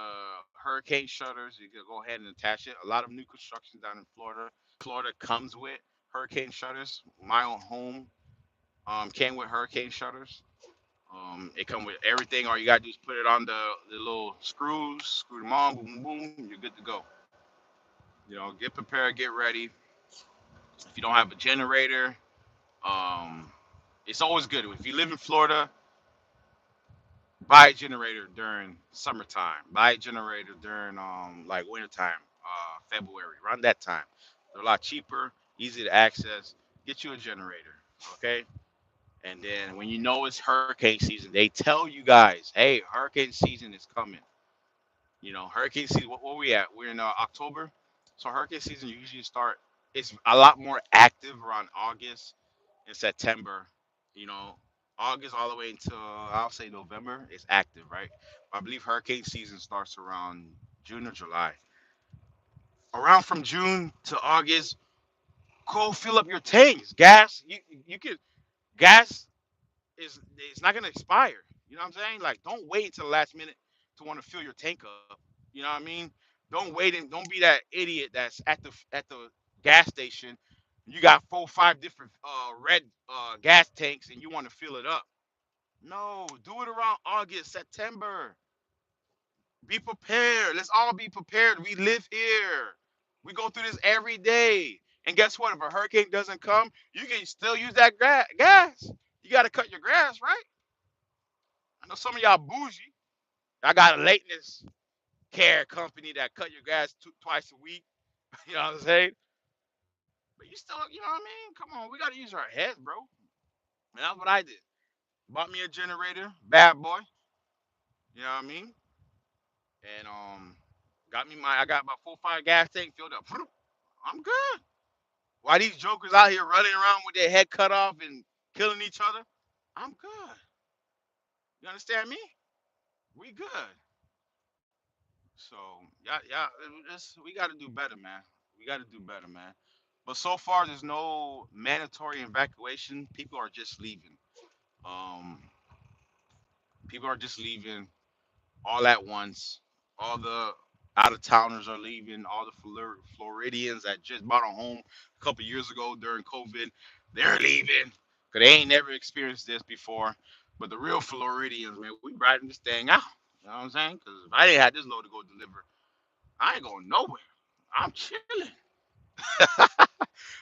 hurricane shutters. You can go ahead and attach it. A lot of new construction down in Florida comes with hurricane shutters. My own home came with hurricane shutters. It come with everything. All you gotta do is put it on the little screws, screw them on, boom, boom, boom. You're good to go. Get prepared, get ready. If you don't have a generator, um, it's always good. If you live in Florida, buy a generator during summertime. Buy a generator during like wintertime, February, around that time. They're a lot cheaper, easy to access. Get you a generator, okay? And then when you know it's hurricane season, they tell you guys, hey, hurricane season is coming. Hurricane season, what we at? We're in October. So hurricane season usually start, it's a lot more active around August and September. You know, August all the way until I'll say November is active, right? I believe hurricane season starts around June or July. Around from June to August, go fill up your tanks. Gas, you can gas is it's not gonna expire. You know what I'm saying? Like, don't wait until the last minute to want to fill your tank up. You know what I mean? Don't wait and don't be that idiot that's at the gas station. You got 4, 5 different red gas tanks and you want to fill it up. No, do it around August, September. Be prepared. Let's all be prepared. We live here. We go through this every day. And guess what? If a hurricane doesn't come, you can still use that gas. You got to cut your grass, right? I know some of y'all bougie. I got a lateness care company that cut your grass twice a week. You know what I'm saying? But you still, you know what I mean? Come on, we got to use our heads, bro. And that's what I did. Bought me a generator, bad boy. You know what I mean? And I got about 4, 5 gas tank filled up. I'm good. Why these jokers out here running around with their head cut off and killing each other? I'm good. You understand me? We good. So yeah, we got to do better, man. We got to do better, man. But so far, there's no mandatory evacuation. Um, People are just leaving all at once. All the out of towners are leaving. All the Floridians that just bought a home a couple years ago during COVID, they're leaving because they ain't never experienced this before. But the real Floridians, man, we riding this thing out. You know what I'm saying? Because if I didn't have this load to go deliver, I ain't going nowhere. I'm chilling.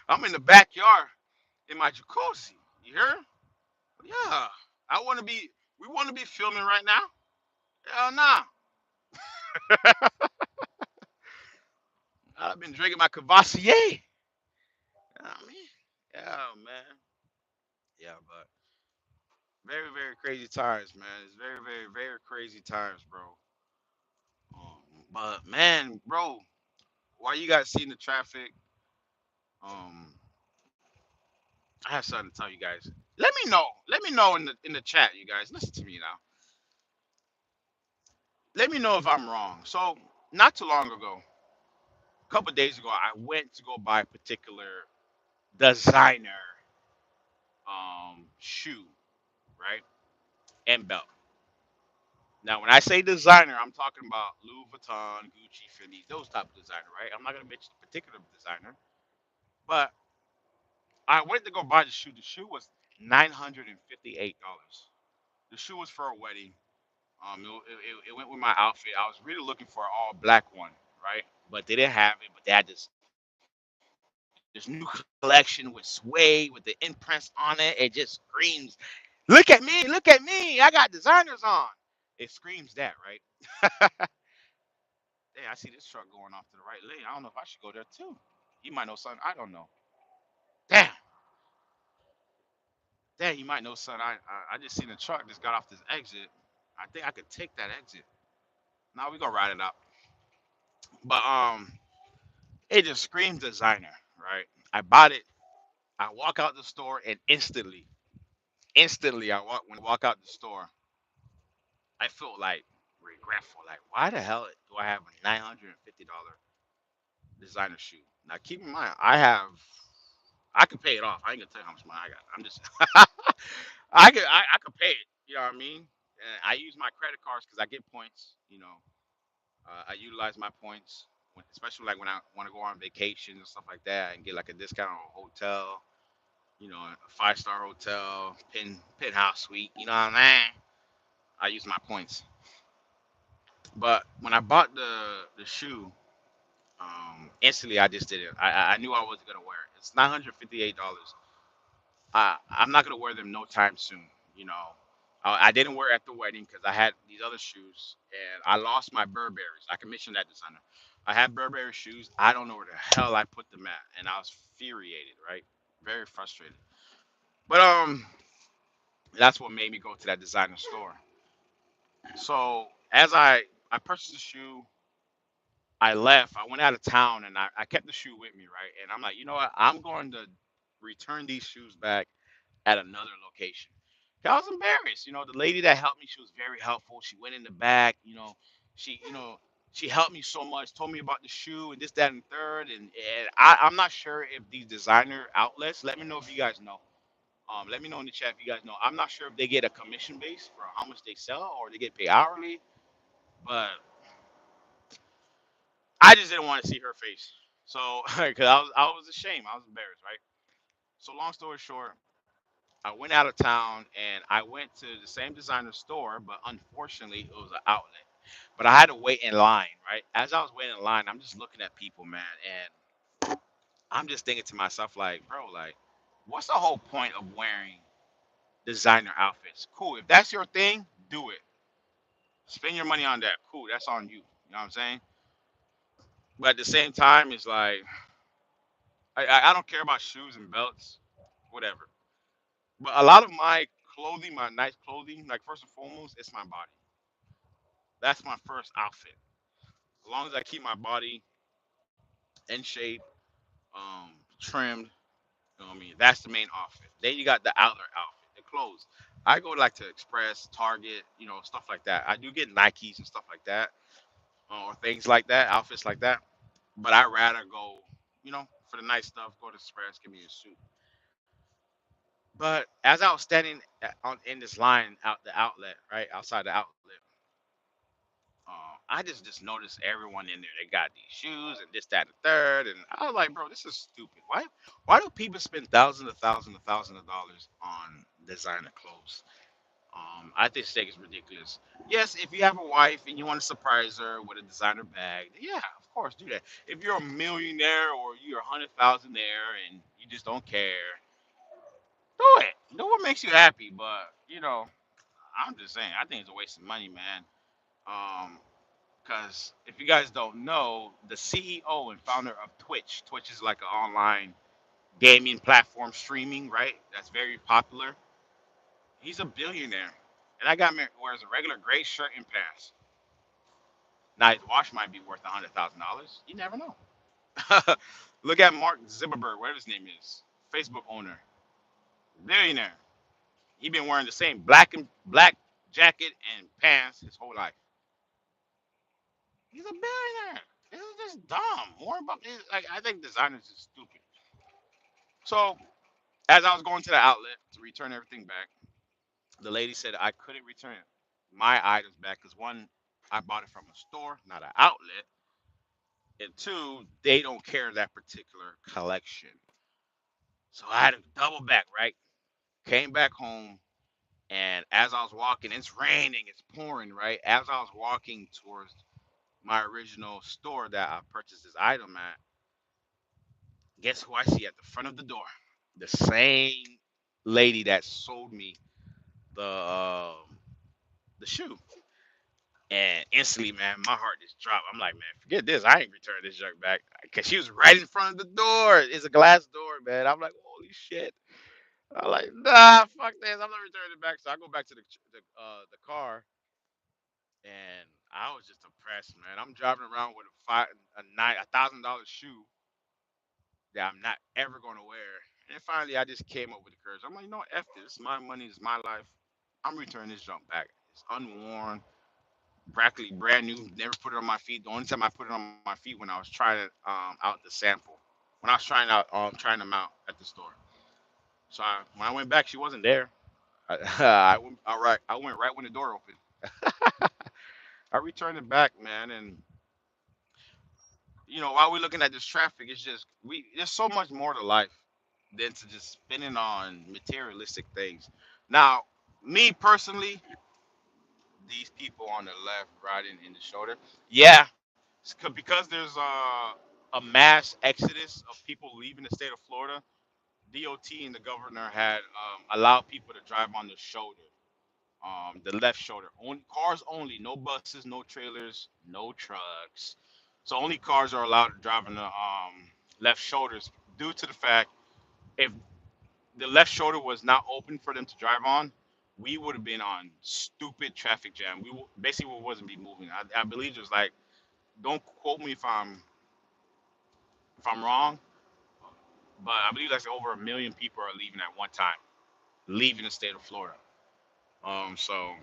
I'm in the backyard in my jacuzzi. You hear? Yeah. I want to be. We want to be filming right now. Hell nah. I've been drinking my Cavassier. You know what I mean? Yeah, man. Yeah, but very, very crazy times, man. It's very, very, very crazy times, bro. But man, bro, while you guys seeing the traffic, um, I have something to tell you guys. Let me know. Let me know in the chat, you guys. Listen to me now. Let me know if I'm wrong. So, not too long ago, a couple days ago, I went to go buy a particular designer shoe, right? And belt. Now, when I say designer, I'm talking about Louis Vuitton, Gucci, Fendi, those type of designer, right? I'm not gonna mention a particular designer, but I went to go buy the shoe. The shoe was $958. The shoe was for a wedding. It went with my outfit. I was really looking for an all black one, right? But they didn't have it. But they had this new collection with suede with the imprints on it. It just screams, "Look at me! Look at me! I got designers on." It screams that, right? Hey, I see this truck going off to the right lane. I don't know if I should go there too. You might know something I don't know. Damn, damn, you might know something. I just seen a truck just got off this exit. I think I could take that exit. Now we gonna ride it out. But it just screams designer, right? I bought it. I walk out the store and instantly, when I walk out the store, I felt like regretful. Like, why the hell do I have a $950 designer shoe? Now, keep in mind, I could pay it off. I ain't gonna tell you how much money I got. I'm just, I could pay it. You know what I mean? And I use my credit cards because I get points. I utilize my points, especially like when I want to go on vacation and stuff like that, and get like a discount on a hotel. A 5-star hotel, penthouse suite. You know what I mean? I use my points. But when I bought the shoe, instantly I just did it. I knew I wasn't gonna wear it. It's $958. I'm not gonna wear them no time soon. You know, I didn't wear it at the wedding because I had these other shoes, and I lost my Burberrys. I commissioned that designer. I had Burberry shoes. I don't know where the hell I put them at, and I was infuriated, right? Very frustrated. But that's what made me go to that designer store. So as I purchased the shoe, I left. I went out of town, and I kept the shoe with me, right? And I'm like, you know what? I'm going to return these shoes back at another location. I was embarrassed. The lady that helped me, she was very helpful. She went in the back. She she helped me so much. Told me about the shoe and this, that, and third. And I'm not sure if these designer outlets. Let me know if you guys know. Let me know in the chat if you guys know. I'm not sure if they get a commission base for how much they sell or they get paid hourly, but I just didn't want to see her face. So, because I was ashamed, I was embarrassed, right? So, long story short, I went out of town and I went to the same designer store, but unfortunately, it was an outlet. But I had to wait in line, right? As I was waiting in line, I'm just looking at people, man, and I'm just thinking to myself, like, bro, like, what's the whole point of wearing designer outfits? Cool, if that's your thing, do it. Spend your money on that. Cool, that's on you. You know what I'm saying? But at the same time, it's like I don't care about shoes and belts, whatever. But a lot of my clothing, my nice clothing, like first and foremost, it's my body. That's my first outfit. As long as I keep my body in shape, trimmed, you know what I mean? That's the main outfit. Then you got the outlet outfit, the clothes. I go like to Express, Target, stuff like that. I do get Nikes and stuff like that, or things like that, outfits like that. But I rather go, for the nice stuff, go to Express, give me a suit. But as I was standing in this line out the outlet, right outside the outlet, I just noticed everyone in there. They got these shoes and this, that, and the third, and I was like, bro, this is stupid. Why do people spend thousands of dollars on designer clothes? I just think it's ridiculous. Yes, if you have a wife and you want to surprise her with a designer bag, yeah, of course, do that. If you're a millionaire or you're a 100,000aire and you just don't care, do it. Do what makes you happy. But I'm just saying, I think it's a waste of money, man. Um, because if you guys don't know, the CEO and founder of Twitch is like an online gaming platform streaming, right? That's very popular. He's a billionaire. And I got me wears a regular gray shirt and pants. Now his watch might be worth $100,000. You never know. Look at Mark Zuckerberg, whatever his name is, Facebook owner, billionaire. He been wearing the same black jacket and pants his whole life. He's a billionaire. This is just dumb. Warren Buffett, like I think designers is stupid. So as I was going to the outlet to return everything back, the lady said I couldn't return it. my items back because one, I bought it from a store, not an outlet, and two, they don't carry that particular collection. So I had to double back, right? Came back home, and as I was walking, it's raining, it's pouring, right? As I was walking towards my original store that I purchased this item at, guess who I see at the front of the door? The same lady that sold me the the shoe. And instantly, man, my heart just dropped. I'm like, man, forget this. I ain't returning this junk back. Cause she was right in front of the door. It's a glass door, man. I'm like, holy shit. I'm like, nah, fuck this. I'm not returning it back. So I go back to the car, and I was just depressed, man. I'm driving around with $1,000 shoe that I'm not ever gonna wear. And finally, I just came up with the courage. I'm like, you know what? F this. It's my money. It's my life. I'm returning this junk back. It's unworn, practically brand new. Never put it on my feet. The only time I put it on my feet when I was trying it out the sample. When I was trying them out at the store. So when I went back, she wasn't there. I went right when the door opened. I returned it back, man, and while we're looking at this traffic, it's just there's so much more to life than to just spending on materialistic things. Now, me personally, these people on the left riding in the shoulder, yeah, because there's a mass exodus of people leaving the state of Florida. DOT and the governor had allowed people to drive on the shoulder, the left shoulder. Only cars only, no buses, no trailers, no trucks. So only cars are allowed to drive on the left shoulders due to the fact if the left shoulder was not open for them to drive on, we would have been on stupid traffic jam. Basically we wasn't be moving. I believe there's like, don't quote me if I'm wrong, but I believe that's over 1 million people are leaving at one time, leaving the state of Florida. So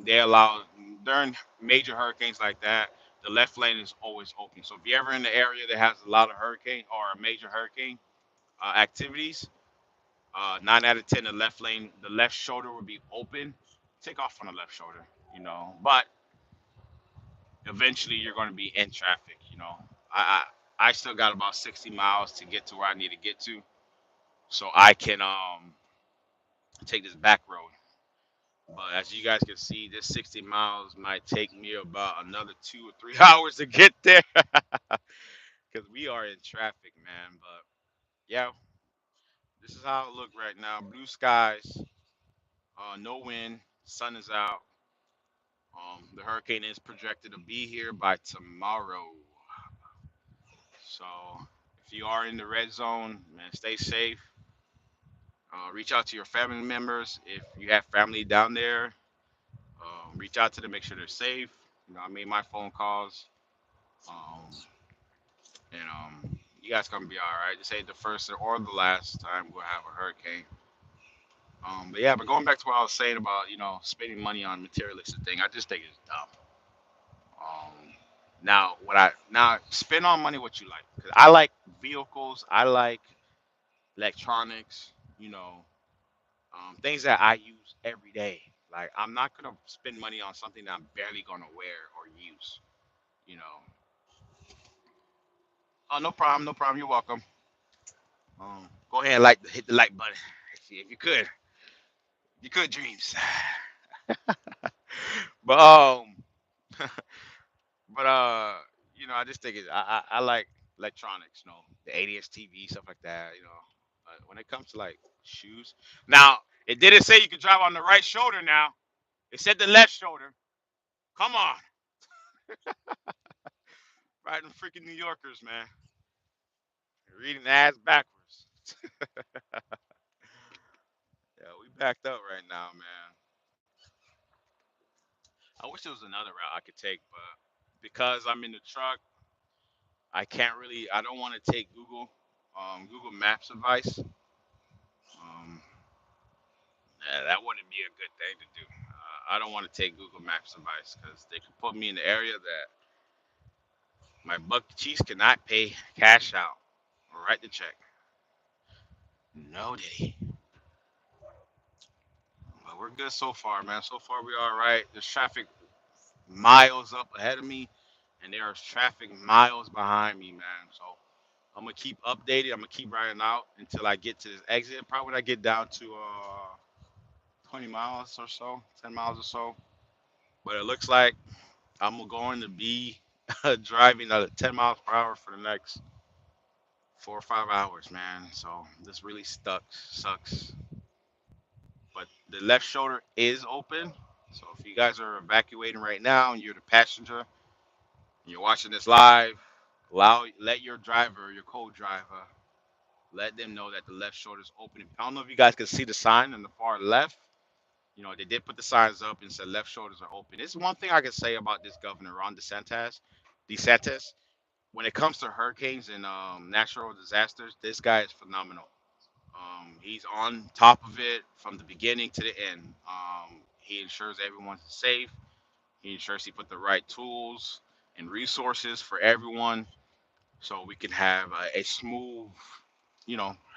they allow during major hurricanes like that, the left lane is always open. So if you're ever in the area that has a lot of hurricane or a major hurricane activities, 9 out of 10, the left lane, the left shoulder will be open. Take off on the left shoulder, but eventually you're going to be in traffic. I still got about 60 miles to get to where I need to get to, so I can take this back road. But as you guys can see, this 60 miles might take me about another 2 or 3 hours to get there because we are in traffic, man. But yeah, this is how it look right now. Blue skies, no wind, sun is out. The hurricane is projected to be here by tomorrow. So if you are in the red zone, man, stay safe. Reach out to your family members if you have family down there. Reach out to them, make sure they're safe. I made my phone calls. Um, and you guys gonna be all right. This ain't the first or the last time we'll have a hurricane. But yeah, but going back to what I was saying about spending money on materialistic thing, I just think it's dumb. Now spend on money what you like. 'Cause I like vehicles. I like electronics. You know, things that I use every day. Like I'm not gonna spend money on something that I'm barely gonna wear or use. You know. Oh, no problem. No problem. You're welcome. Go ahead and hit the like button if you could. You could dreams. But but I just think I like electronics. The ADS TV stuff like that. When it comes to like shoes, now it didn't say you could drive on the right shoulder. Now it said the left shoulder. Come on, riding freaking New Yorkers, man, reading the ass backwards. Yeah, we backed up right now, man. I wish there was another route I could take, but because I'm in the truck, I don't want to take Google Maps advice. That wouldn't be a good thing to do. I don't want to take Google Maps advice because they could put me in the area that my buck cheese cannot pay cash out or write the check. No, did he? we're good so far, man. So far we all right. There's traffic miles up ahead of me, and there's traffic miles behind me, man. So I'm gonna keep updated. I'm gonna keep riding out until I get to this exit. Probably when I get down to 20 miles or so, 10 miles or so. But it looks like I'm going to be driving at 10 miles per hour for the next 4 or 5 hours, man. So this really stuck sucks. But the left shoulder is open. So if you guys are evacuating right now and you're the passenger and you're watching this live, let your driver, your co-driver, let them know that the left shoulder is open. I don't know if you guys can see the sign on the far left. You know, they did put the signs up and said left shoulders are open. It's one thing I can say about this governor, Ron DeSantis. When it comes to hurricanes and natural disasters, this guy is phenomenal. He's on top of it from the beginning to the end. He ensures everyone's safe. He ensures he put the right tools and resources for everyone, so we can have a smooth,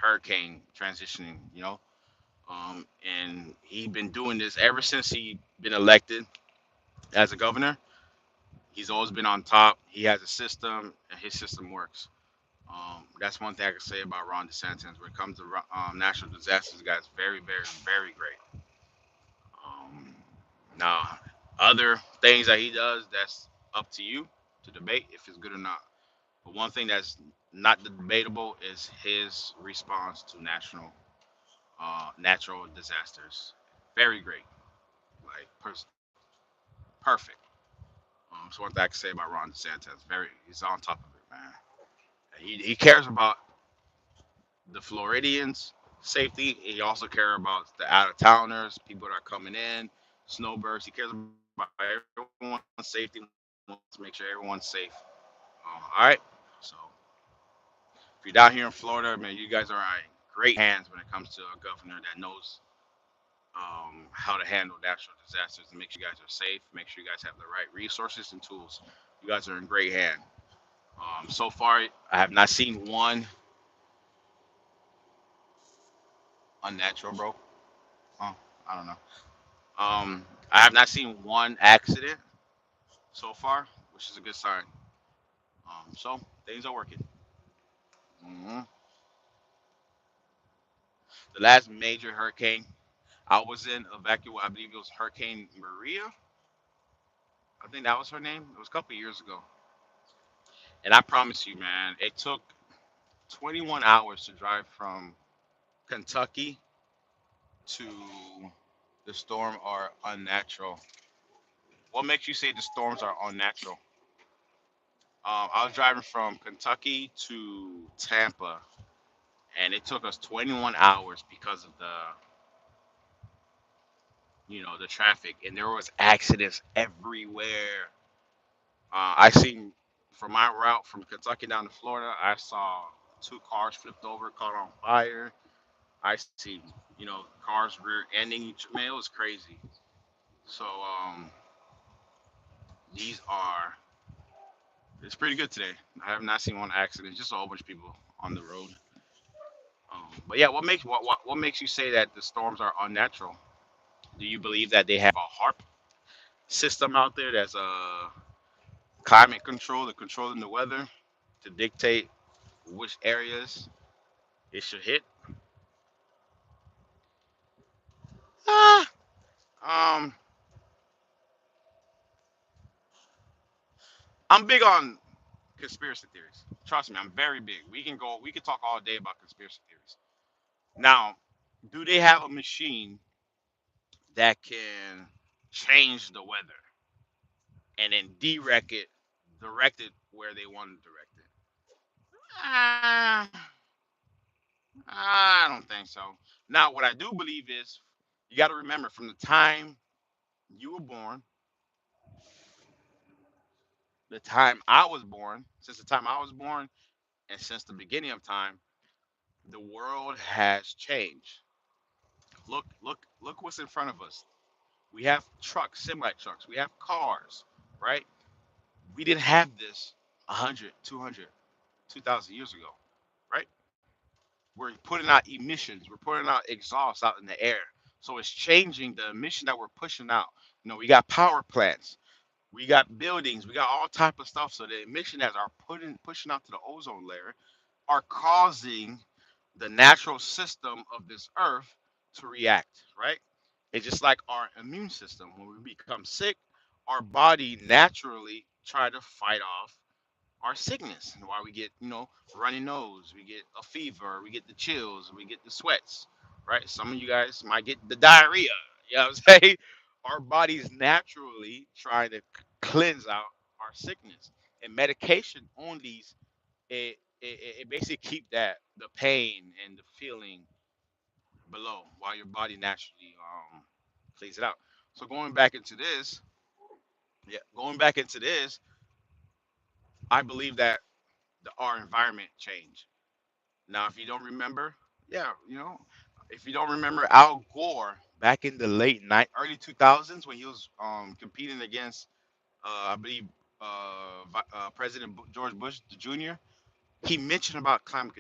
hurricane transitioning. And he's been doing this ever since he been elected as a governor. He's always been on top. He has a system, and his system works. That's one thing I can say about Ron DeSantis. When it comes to natural disasters, guys, very, very, very great. Um, Now, other things that he does, that's up to you to debate if it's good or not. But one thing that's not debatable is his response to natural disasters. Very great, like perfect. So one thing I can say about Ron DeSantis, he's on top of it, man. He cares about the Floridians' safety. He also cares about the out of towners, people that are coming in, snowbirds. He cares about everyone's safety. Wants to make sure everyone's safe. All right. So if you're down here in Florida, man, you guys are in great hands when it comes to a governor that knows how to handle natural disasters and make sure you guys are safe. Make sure you guys have the right resources and tools. You guys are in great hand. So far, I have not seen one unnatural, bro. Oh, I don't know. I have not seen one accident so far, which is a good sign. So things are working. hmm The last major hurricane I was in evacuate, I believe it was Hurricane Maria. I think that was her name. It was a couple of years ago. And I promise you, man, it took 21 hours to drive from Kentucky to the storm are unnatural. What makes you say the storms are unnatural? I was driving from Kentucky to Tampa, and it took us 21 hours because of the traffic, and there was accidents everywhere. I seen from my route from Kentucky down to Florida, I saw two cars flipped over, caught on fire. I see, cars rear-ending each. Man, it was crazy. So these are. It's pretty good today. I have not seen one accident. Just a whole bunch of people on the road. But yeah, what makes you say that the storms are unnatural? Do you believe that they have a HARP system out there that's climate control, the controlling the weather to dictate which areas it should hit? Ah, um, I'm big on conspiracy theories. Trust me, I'm very big. We can talk all day about conspiracy theories. Now, do they have a machine that can change the weather and then direct it where they want to direct it? Ah, I don't think so. Now, what I do believe is you got to remember from the time you were born, the time I was born, since the time I was born, and since the beginning of time, the world has changed. Look what's in front of us. We have trucks, semi trucks, we have cars, right? We didn't have this 100, 200, 2,000 years ago, right? We're putting out emissions, we're putting out exhaust out in the air. So it's changing the emission that we're pushing out. We got power plants, we got buildings, we got all type of stuff. So the emission that are pushing out to the ozone layer are causing the natural system of this earth to react, right? It's just like our immune system. When we become sick, our body naturally try to fight off our sickness. And why we get, runny nose, we get a fever, we get the chills, we get the sweats, right? Some of you guys might get the diarrhea. You know what I'm saying? Our body's naturally trying to cleanse out our sickness. And medication on these, it basically keep that the pain and the feeling below while your body naturally cleans it out. So going back into this, I believe that our environment changed. Now, if you don't remember, yeah, if you don't remember Al Gore back in the early 2000s when he was competing against, I believe, President George Bush Jr., he mentioned about climate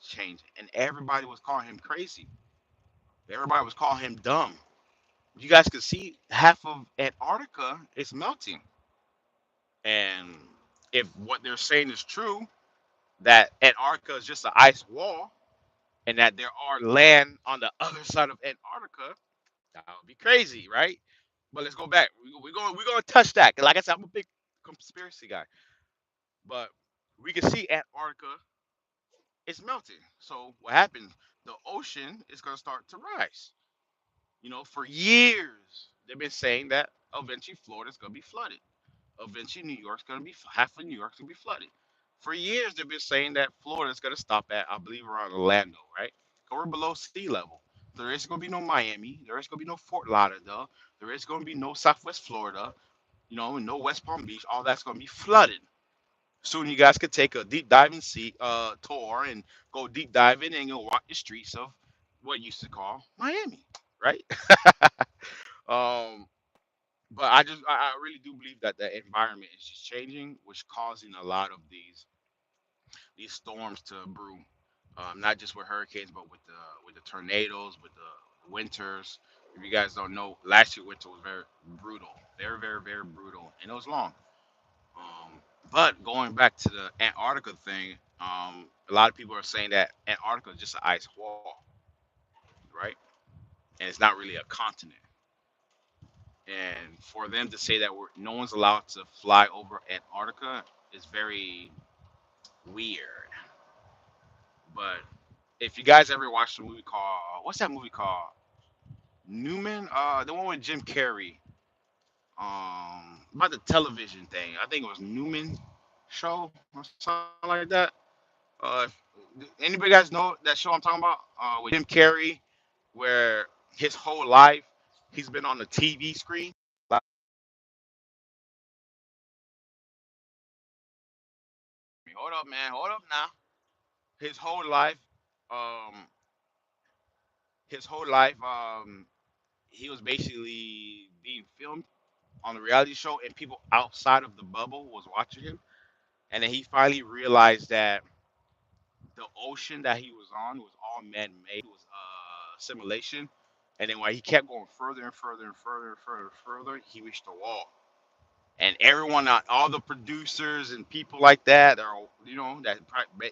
change, and everybody was calling him crazy. Everybody was calling him dumb. You guys can see half of Antarctica is melting, and if what they're saying is true, that Antarctica is just an ice wall, and that there are land on the other side of Antarctica, that would be crazy, right? But let's go back. We're going to touch that. 'Cause like I said, I'm a big conspiracy guy, but we can see Antarctica is melting. So what happens? The ocean is going to start to rise. For years they've been saying that eventually Florida's going to be flooded. Eventually New York's going to be half of New York's going to be flooded. For years they've been saying that Florida's going to stop at, I believe, around Orlando, right? 'Cause we're below sea level. There is going to be no Miami. There is going to be no Fort Lauderdale. There is going to be no Southwest Florida. No West Palm Beach. All that's going to be flooded. Soon you guys could take a deep diving tour and go deep diving and go walk the streets of what used to call Miami, right? um, but I really do believe that the environment is just changing, which causing a lot of these storms to brew. Not just with hurricanes, but with the tornadoes, with the winters. If you guys don't know, last year winter was very brutal, very very very brutal, and it was long. Um, but going back to the Antarctica thing, a lot of people are saying that Antarctica is just an ice wall, right? And it's not really a continent. And for them to say that no one's allowed to fly over Antarctica is very weird. But if you guys ever watched a movie called, what's that movie called? Newman, the one with Jim Carrey, about the television thing. I think it was Newman show or something like that. Anybody guys know that show I'm talking about? With Jim Carrey, where his whole life he's been on the TV screen. Like, hold up, man, hold up now. His whole life, um, his whole life, he was basically being filmed on the reality show, and people outside of the bubble was watching him. And then he finally realized that the ocean that he was on was all man-made. It was simulation. And then while he kept going further and further and further and further and further, he reached a wall. And everyone, all the producers and people like that, or that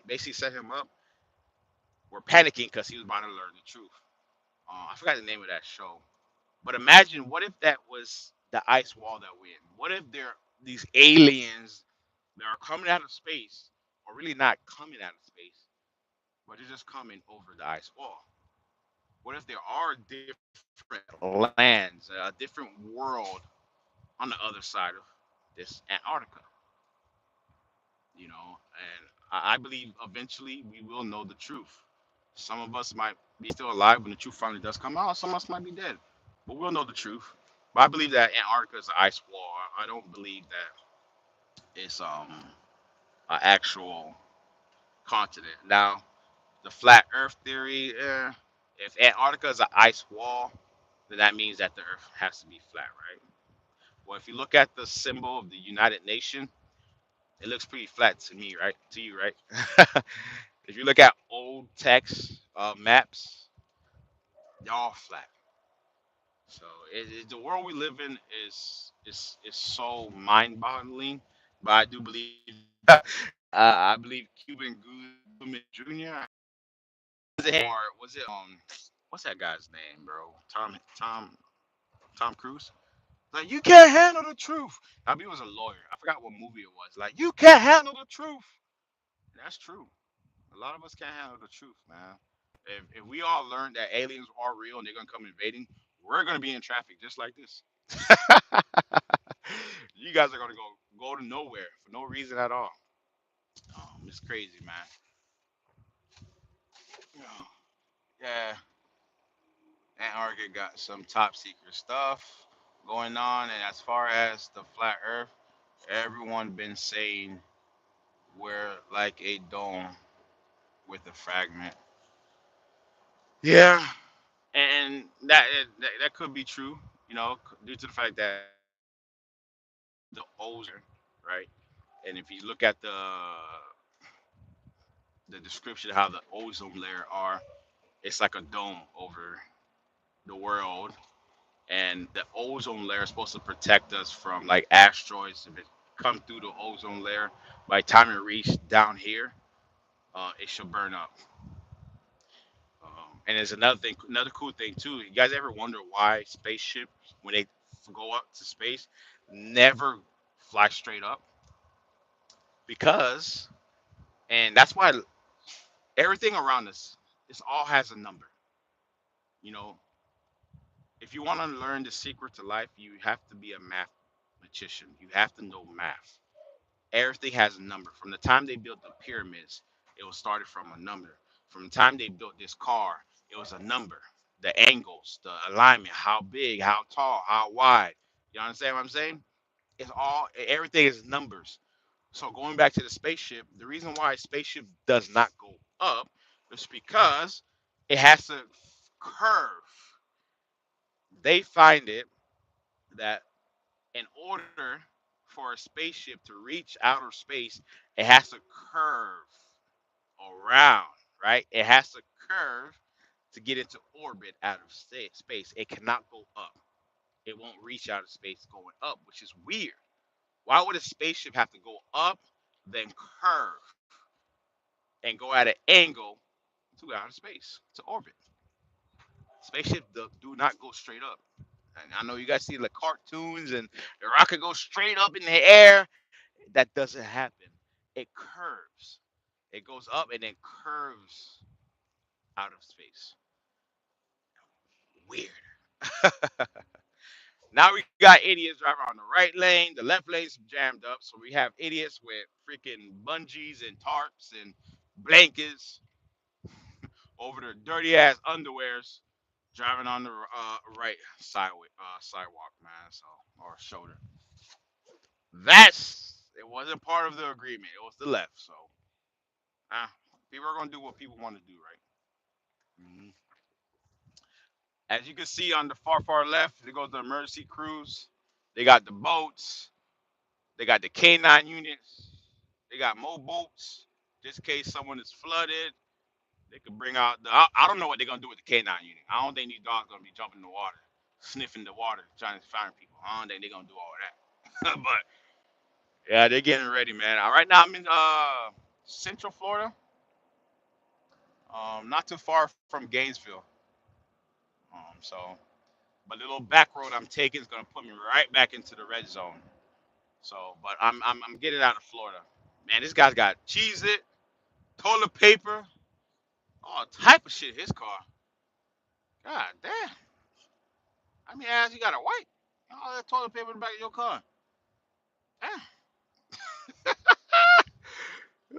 basically set him up, were panicking because he was about to learn the truth. I forgot the name of that show. But imagine, what if that was the ice wall that we're in? What if there these aliens that are coming out of space, or really not coming out of space, but they're just coming over the ice wall? What if there are different lands, a different world on the other side of this Antarctica? And I believe eventually we will know the truth. Some of us might be still alive when the truth finally does come out. Some of us might be dead, but we'll know the truth. But I believe that Antarctica is an ice wall. I don't believe that it's an actual continent. Now, the flat Earth theory, if Antarctica is an ice wall, then that means that the Earth has to be flat, right? Well, if you look at the symbol of the United Nations, it looks pretty flat to me, right? To you, right? If you look at old text maps, they're all flat. So the world we live in is so mind-boggling. But I do believe I believe Cuban Goodman Jr. Or was it what's that guy's name, bro? Tom Cruise. Like you can't handle the truth. I mean, he was a lawyer. I forgot what movie it was. Like you can't handle the truth. That's true. A lot of us can't handle the truth, man. If we all learn that aliens are real and they're gonna come invading, we're gonna be in traffic just like this. You guys are gonna go to nowhere for no reason at all. It's crazy, man. Oh, yeah, Antarctica got some top secret stuff going on, and as far as the flat Earth, everyone been saying we're like a dome with a fragment. Yeah, and that could be true, due to the fact that the ozone, right? And if you look at the description of how the ozone layer are, it's like a dome over the world, and the ozone layer is supposed to protect us from like asteroids. If it come through the ozone layer, by the time it reach down here, it should burn up. And there's another cool thing too. You guys ever wonder why spaceships, when they go up to space, never fly straight up? Because, and that's why everything around us, this all has a number. You know, if you want to learn the secret to life, you have to be a mathematician. You have to know math. Everything has a number. From the time they built the pyramids, it was started from a number. From the time they built this car, it was a number. The angles, the alignment, how big, how tall, how wide. You understand what I'm saying? It's all everything is numbers. So going back to the spaceship, the reason why a spaceship does not go up is because it has to curve. They find it that in order for a spaceship to reach outer space, it has to curve around, right? It has to curve to get into orbit out of space. It cannot go up. It won't reach outer space going up, which is weird. Why would a spaceship have to go up, then curve, and go at an angle to outer space, to orbit? Spaceships do not go straight up. And I know you guys see the cartoons and the rocket goes straight up in the air. That doesn't happen. It curves. It goes up and then curves out of space. Weird. Now we got idiots driving on the right lane. The left lane's jammed up. So we have idiots with freaking bungees and tarps and blankets over their dirty ass underwears driving on the right sidewalk, man. So, or shoulder. It wasn't part of the agreement. It was the left. So, uh, people are gonna do what people want to do, right? Mhm. As you can see on the far left, there goes the emergency crews. They got the boats. They got the K9 units. They got more boats. Just in case someone is flooded, they could bring out the. I don't know what they're gonna do with the K9 unit. I don't think these dogs gonna be jumping in the water, sniffing the water, trying to find people. I don't think they're gonna do all that. But yeah, they're getting ready, man. Right now I'm in Central Florida, not too far from Gainesville. So, but the little back road I'm taking is gonna put me right back into the red zone. So, but I'm getting out of Florida. Man, this guy's got cheese it, toilet paper, all type of shit in his car. God damn. I mean, ass, you got a wipe. All that toilet paper in the back of your car. Damn.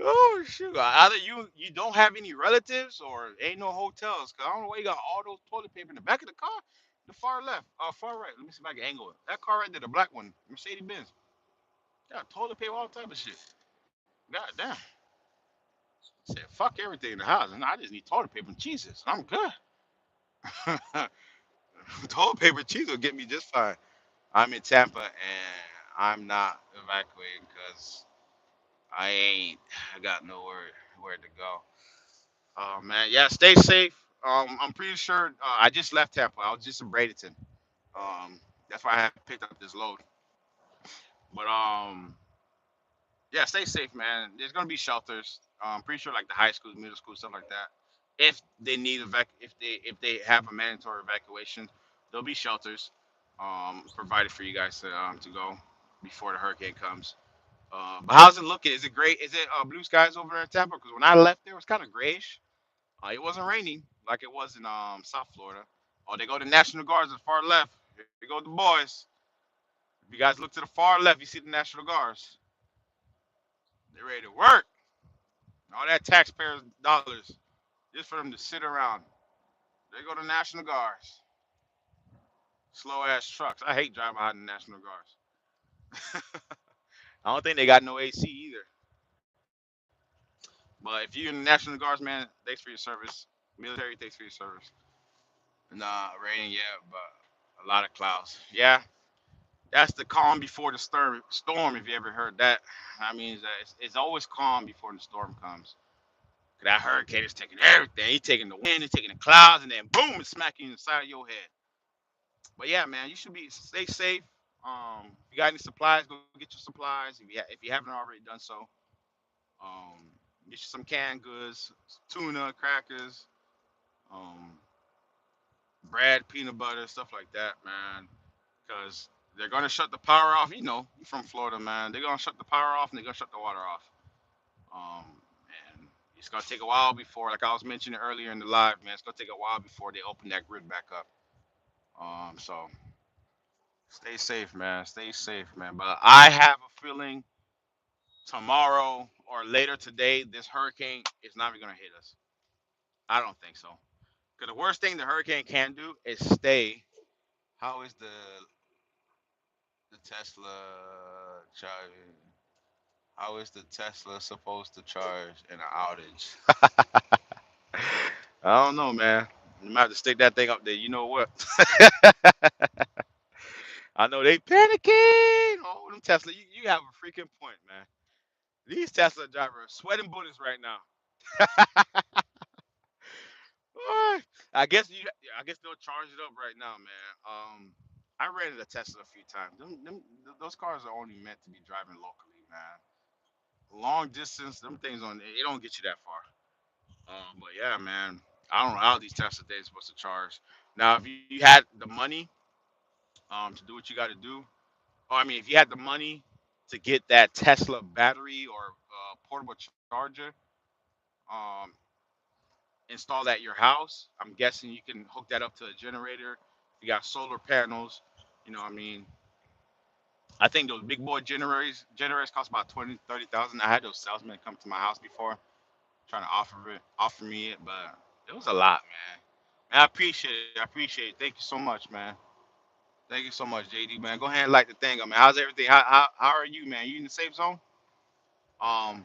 Oh shoot! Either you don't have any relatives or ain't no hotels. Cause I don't know why you got all those toilet paper in the back of the car. The far left, far right. Let me see if I can angle it. That car right there, the black one, Mercedes Benz. Got toilet paper, all type of shit. God damn. Said fuck everything in the house, and I just need toilet paper and cheeses. I'm good. Toilet paper and cheese will get me just fine. I'm in Tampa and I'm not evacuating because I ain't. I got nowhere where to go. Oh man, yeah. Stay safe. I'm pretty sure I just left Tampa. I was just in Bradenton. That's why I have picked up this load. But yeah, stay safe, man. There's gonna be shelters. Pretty sure like the high schools, middle schools, stuff like that. If they need if they have a mandatory evacuation, there'll be shelters provided for you guys to go before the hurricane comes. But how's it looking? Is it great? Is it blue skies over there in Tampa? Because when I left there, it was kind of grayish. It wasn't raining like it was in South Florida. Oh, they go to National Guards at the far left. Here go the boys. If you guys look to the far left, you see the National Guards. They're ready to work. All that taxpayers' dollars just for them to sit around. They go to National Guards. Slow ass trucks. I hate driving behind the National Guards. I don't think they got no AC either. But if you're in the National Guards, man, thanks for your service. Military, thanks for your service. Nah, rain, yeah, but a lot of clouds. Yeah, that's the calm before the storm. If you ever heard that, I mean, it's always calm before the storm comes. That hurricane is taking everything. He's taking the wind, he's taking the clouds, and then boom, it's smacking you in the side of your head. But yeah, man, you should be stay safe. If you got any supplies, go get your supplies. If you haven't already done so, um, get you some canned goods, tuna, crackers, um, bread, peanut butter, stuff like that, man. Because they're gonna shut the power off. You know, you're from Florida, man. They're gonna shut the power off and they're gonna shut the water off. Um, and it's gonna take a while before, like I was mentioning earlier in the live, man. It's gonna take a while before they open that grid back up. So stay safe, man. Stay safe, man. But I have a feeling tomorrow or later today, this hurricane is not even gonna hit us. I don't think so. Because the worst thing the hurricane can do is stay. How is the Tesla charging? How is the Tesla supposed to charge in an outage? I don't know, man. You might have to stick that thing up there. You know what? I know they panicking. Oh, them Tesla. You have a freaking point, man. These Tesla drivers are sweating bullets right now. Boy, I guess they'll charge it up right now, man. I rented a Tesla a few times. Those cars are only meant to be driving locally, man. Long distance, them things on it don't get you that far. But yeah, man, I don't know how these Tesla things supposed to charge. Now, if you had the money, to do what you got to do, or I mean, if you had the money to get that Tesla battery or portable charger, um, installed at your house, I'm guessing you can hook that up to a generator. You got solar panels. You know, what I mean, I think those big boy generators cost about 20, 30,000. I had those salesmen come to my house before trying to offer me it, but it was a lot, man. Man, I appreciate it. I appreciate it. Thank you so much, man. Thank you so much, JD, man. Go ahead and light the thing up, man. How's everything? How are you, man? You in the safe zone? Um,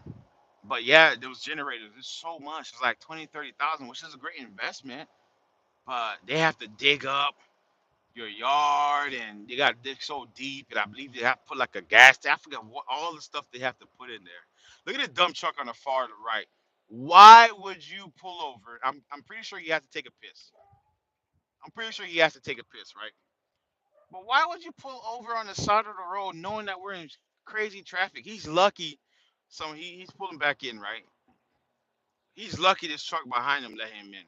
but yeah, those generators, it's so much. It's like 20, 30,000, which is a great investment. But they have to dig up your yard and they got to dig so deep. And I believe they have to put like a gas tank. I forgot what all the stuff they have to put in there. Look at the dump truck on the far right. Why would you pull over? I'm pretty sure he has to take a piss. I'm pretty sure he has to take a piss, right? But why would you pull over on the side of the road knowing that we're in crazy traffic? He's lucky. So he's pulling back in, right? He's lucky this truck behind him let him in.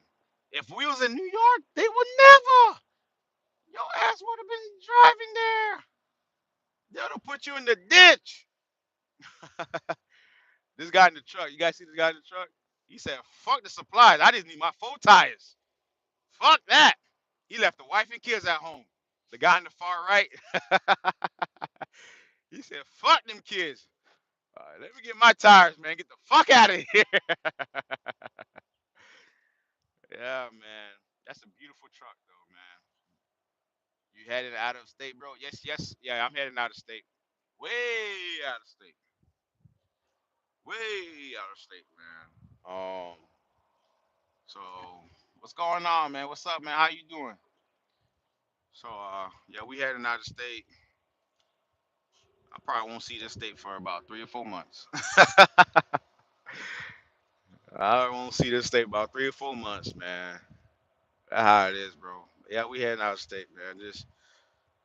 If we was in New York, they would never. Your ass would have been driving there. They would have put you in the ditch. This guy in the truck. You guys see this guy in the truck? He said, "Fuck the supplies. I just need my 4 tires. Fuck that." He left the wife and kids at home. The guy in the far right, he said, "Fuck them kids. All right, let me get my tires, man. Get the fuck out of here." Yeah, man. That's a beautiful truck, though, man. You headed out of state, bro? Yes, yes. Yeah, I'm heading out of state. Way out of state. Way out of state, man. So what's going on, man? What's up, man? How you doing? So, yeah, we heading out of state. I probably won't see this state for about 3 or 4 months. I won't see this state about 3 or 4 months, man. That's how it is, bro. Yeah, we heading out of state, man. Just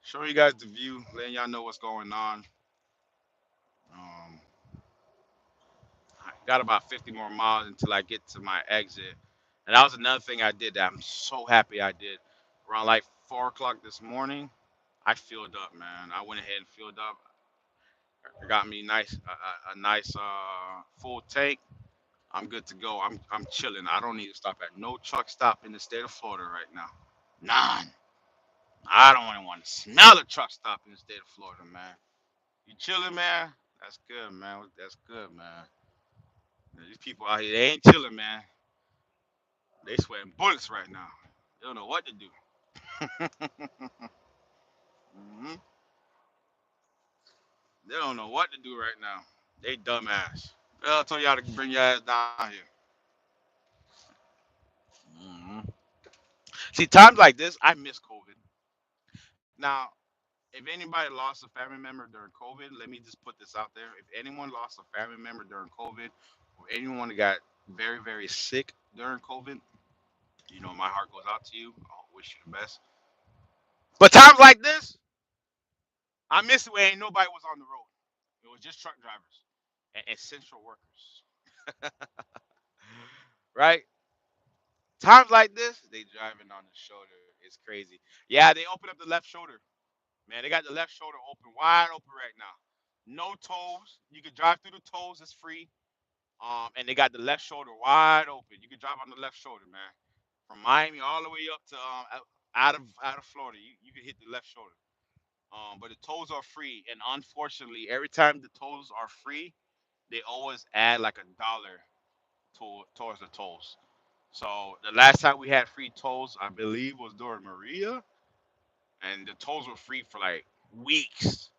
Showing you guys the view, letting y'all know what's going on. Um, I got about 50 more miles until I get to my exit. And that was another thing I did that I'm so happy I did. Around like 4 o'clock this morning, I filled up, man. I went ahead and filled up. I got me a nice full tank. I'm good to go. I'm chilling. I don't need to stop at no truck stop in the state of Florida right now. None. I don't even want to smell a truck stop in the state of Florida, man. You chilling, man? That's good, man. That's good, man. These people out here, they ain't chilling, man. They sweating bullets right now. They don't know what to do. Hmm. They don't know what to do right now. They dumbass. I told y'all to bring your ass down here. Hmm. See, times like this, I miss COVID. Now, if anybody lost a family member during COVID, let me just put this out there. If anyone lost a family member during COVID, or anyone that got very, very sick during COVID, my heart goes out to you. I wish you the best. But times like this, I miss it when ain't nobody was on the road. It was just truck drivers and essential workers. Right? Times like this, they driving on the shoulder. It's crazy. Yeah, they open up the left shoulder. Man, they got the left shoulder open, wide open right now. No tolls. You can drive through the tolls. It's free. And they got the left shoulder wide open. You can drive on the left shoulder, man. From Miami all the way up to out of Florida, you can hit the left shoulder. But the tolls are free, and unfortunately, every time the tolls are free, they always add like $1 towards the tolls. So the last time we had free tolls, I believe, was during Maria, and the tolls were free for like weeks.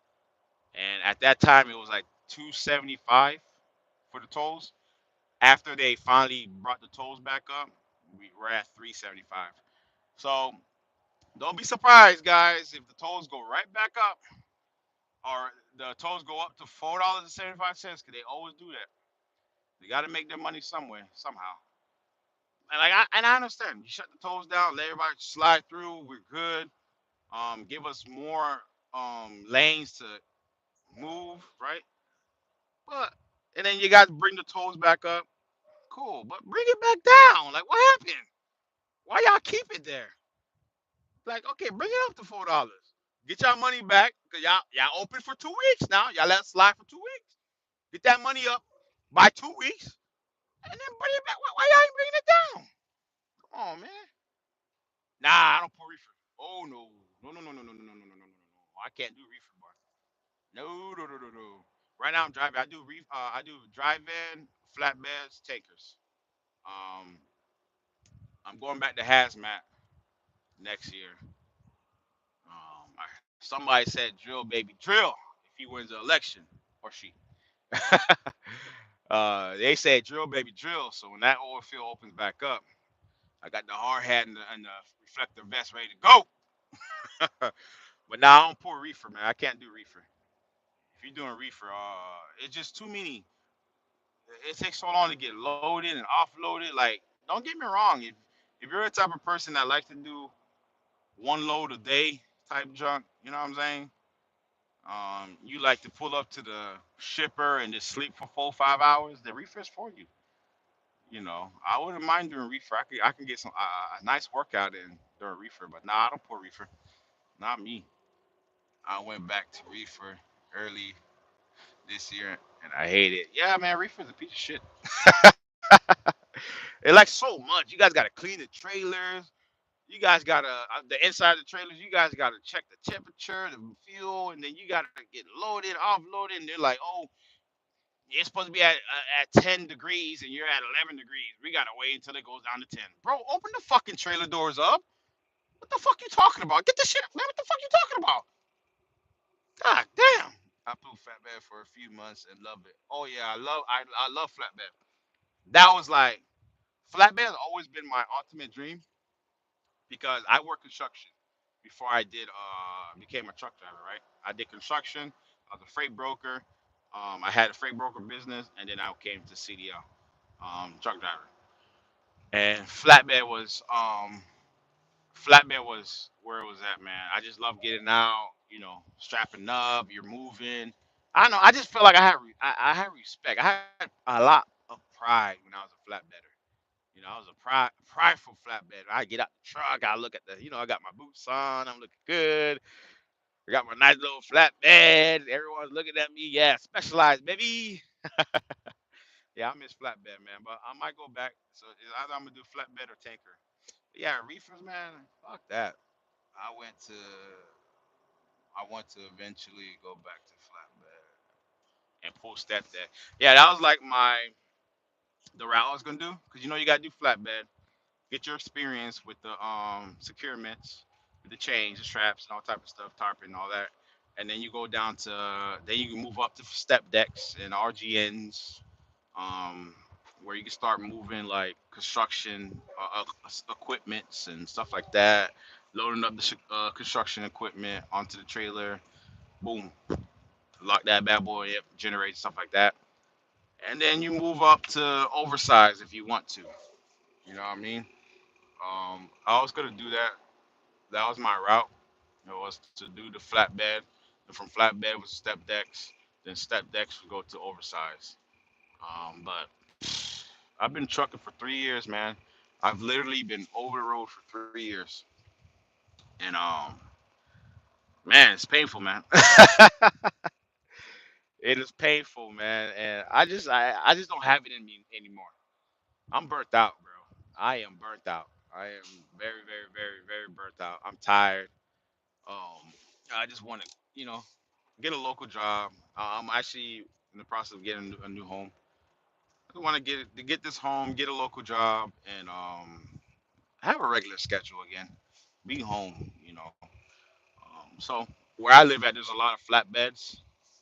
And at that time, it was like 275 for the tolls. After they finally brought the tolls back up, we're at 375. So don't be surprised, guys, if the tolls go right back up, or the tolls go up to $4.75, because they always do that. They got to make their money somewhere, somehow. And I understand. You shut the tolls down, let everybody slide through. We're good. Give us more lanes to move, right? But and then you got to bring the tolls back up. Cool, but bring it back down. Like, what happened? Why y'all keep it there? Like, okay, bring it up to $4. Get y'all money back, cause y'all open for 2 weeks now. Y'all let it slide for 2 weeks. Get that money up by 2 weeks, and then bring it back. Why y'all ain't bringing it down? Come on, man. Nah, I don't pour reefer. Oh no, no, no, no, no, no, no, no, no, no, no, no, no. I can't do reefer, boy. No, no, no, no, no. Right now I'm driving. I do drive-in, flatbeds, takers. Um, I'm going back to hazmat next year. Somebody said drill, baby, drill. If he wins the election, or she. They said drill, baby, drill. So when that oil field opens back up, I got the hard hat and the reflector vest ready to go. But now I don't pour reefer, man. I can't do reefer. If you're doing reefer, it's just too many. It takes so long to get loaded and offloaded. Like, don't get me wrong. If you're the type of person that likes to do one load a day type junk, you know what I'm saying? You like to pull up to the shipper and just sleep for 4 5 hours. The reefer's for you. I wouldn't mind doing reefer. I can get some a nice workout in during reefer, but nah, I don't pour reefer. Not me. I went back to reefer early this year, and I hate it. Yeah, man, reefer's a piece of shit. It like so much. You guys gotta clean the trailers. You guys gotta the inside of the trailers. You guys gotta check the temperature, the fuel, and then you gotta get loaded, offloaded. And they're like, "Oh, it's supposed to be at 10 degrees, and you're at 11 degrees. We gotta wait until it goes down to 10." Bro, open the fucking trailer doors up. What the fuck you talking about? Get this shit, man. What the fuck you talking about? God damn. I flew flatbed for a few months and loved it. Oh yeah, I love flatbed. That was like flatbed has always been my ultimate dream because I worked construction before I did became a truck driver. Right, I did construction. I was a freight broker. I had a freight broker business, and then I came to CDL, truck driver. And flatbed was where it was at, man. I just love getting out. strapping up, you're moving. I don't know. I just felt like I had respect. I had a lot of pride when I was a flatbedder. I was a prideful flatbed. I get out the truck, I look at I got my boots on, I'm looking good. I got my nice little flatbed. Everyone's looking at me. Yeah, specialized, baby. Yeah, I miss flatbed, man. But I might go back. So it's either I'm gonna do flatbed or tanker. But yeah, reefers, man. Fuck that. I went to I want to eventually go back to flatbed and pull step that. Yeah, that was like the route I was gonna do. Cause you gotta do flatbed. Get your experience with the securements, with the chains, the straps, and all type of stuff, tarping, and all that. And then you go down to then you can move up to step decks and RGNs, um, where you can start moving like construction equipments and stuff like that. Loading up the construction equipment onto the trailer. Boom, lock that bad boy up, generate stuff like that. And then you move up to oversize if you want to. You know what I mean? I was gonna do that. That was my route. It was to do the flatbed, and from flatbed was step decks. Then step decks would go to oversize. But I've been trucking for 3 years, man. I've literally been over the road for 3 years, and man, it's painful, man. It is painful, man, and I just don't have it in me anymore. I'm burnt out, bro. I am burnt out. I am very, very, very, very burnt out. I'm tired. Um, I just want to, get a local job. I'm actually in the process of getting a new home. I want to get this home, get a local job, and have a regular schedule again. Be home, So where I live at, there's a lot of flatbeds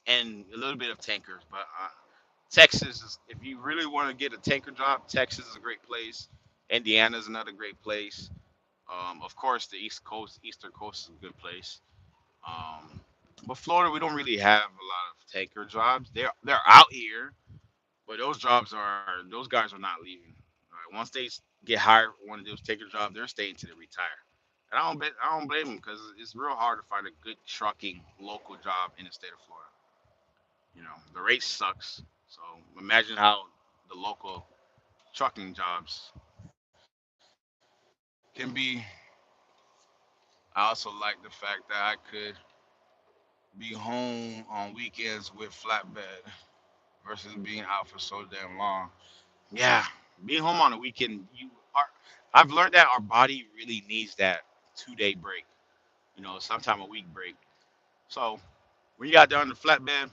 and a little bit of tankers. But Texas is, if you really want to get a tanker job, Texas is a great place. Indiana is another great place. Of course, the East Coast, Eastern Coast is a good place. Um, but Florida, we don't really have a lot of tanker jobs. They're out here, but those guys are not leaving. All right, once they get hired for one of those tanker jobs, they're staying till they retire. And I don't blame them because it's real hard to find a good trucking local job in the state of Florida. The rate sucks. So imagine how the local trucking jobs can be. I also like the fact that I could be home on weekends with flatbed versus being out for so damn long. Yeah, being home on a weekend, you are. I've learned that our body really needs that 2 day break. Sometime a week break. So when you got done the flatbed,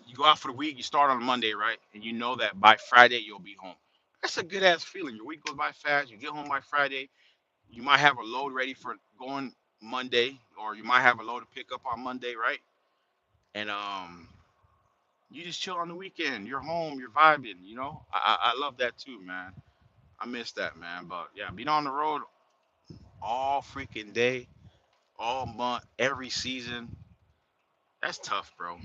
you go out for the week. You start on Monday, right? And you know that by Friday you'll be home. That's a good ass feeling. Your week goes by fast. You get home by Friday. You might have a load ready for going Monday, or you might have a load to pick up on Monday, right? And you just chill on the weekend. You're home. You're vibing. I love that too, man. I miss that, man. But yeah, being on the road all freaking day, all month, every season, that's tough, bro.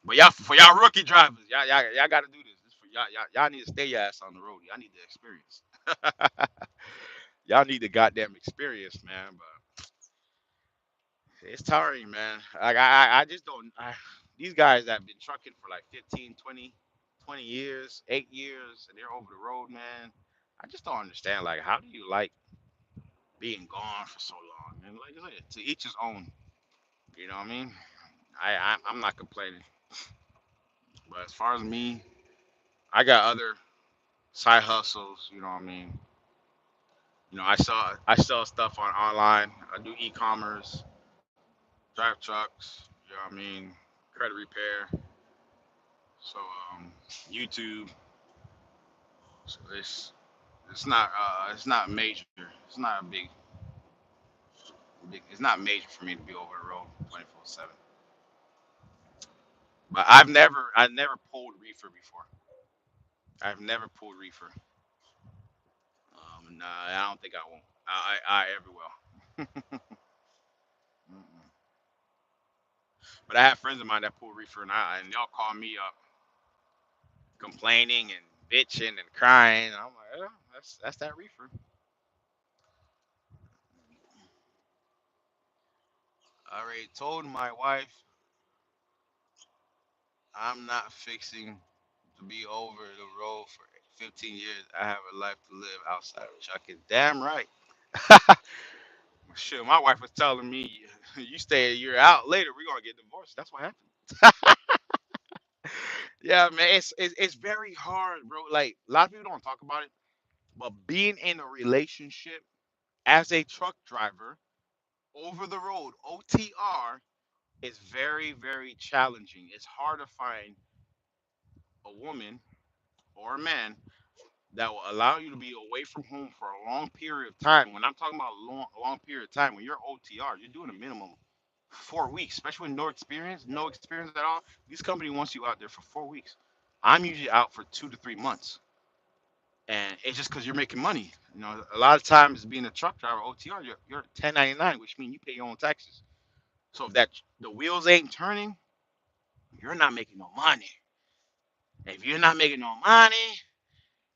But y'all, for y'all rookie drivers, y'all got to do this. This for y'all need to stay your ass on the road. Y'all need the experience. Y'all need the goddamn experience, man. But it's tiring, man. Like I just don't. These guys that have been trucking for like 15, 20 years, 8 years, and they're over the road, man. I just don't understand. Like, how do you like being gone for so long? And like I said, to each his own. You know what I mean? I'm not complaining. But as far as me, I got other side hustles. You know what I mean? I sell stuff on online. I do e-commerce, drive trucks. You know what I mean? Credit repair. So YouTube. So it's not major. It's not a big. It's not major for me to be over the road 24/7. But I've never pulled reefer before. I've never pulled reefer. Nah, I don't think I won't. I ever will. Mm-mm. But I have friends of mine that pull reefer, and they'll call me up complaining and bitching and crying. I'm like, that's that reefer. I already told my wife I'm not fixing to be over the road for 15 years. I have a life to live outside of trucking. Damn right. Shit, my wife was telling me, you stay a year out later, we're gonna get divorced. That's what happened. Yeah, man, it's very hard, bro. Like a lot of people don't talk about it, but being in a relationship as a truck driver over the road, OTR, is very, very challenging. It's hard to find a woman or a man that will allow you to be away from home for a long period of time. When I'm talking about long period of time, when you're OTR, you're doing a minimum 4 weeks, especially with no experience at all. This company wants you out there for 4 weeks. I'm usually out for 2 to 3 months, and it's just because you're making money. You know, a lot of times being a truck driver, OTR, you're 1099, which means you pay your own taxes. So if that the wheels ain't turning, you're not making no money. If you're not making no money,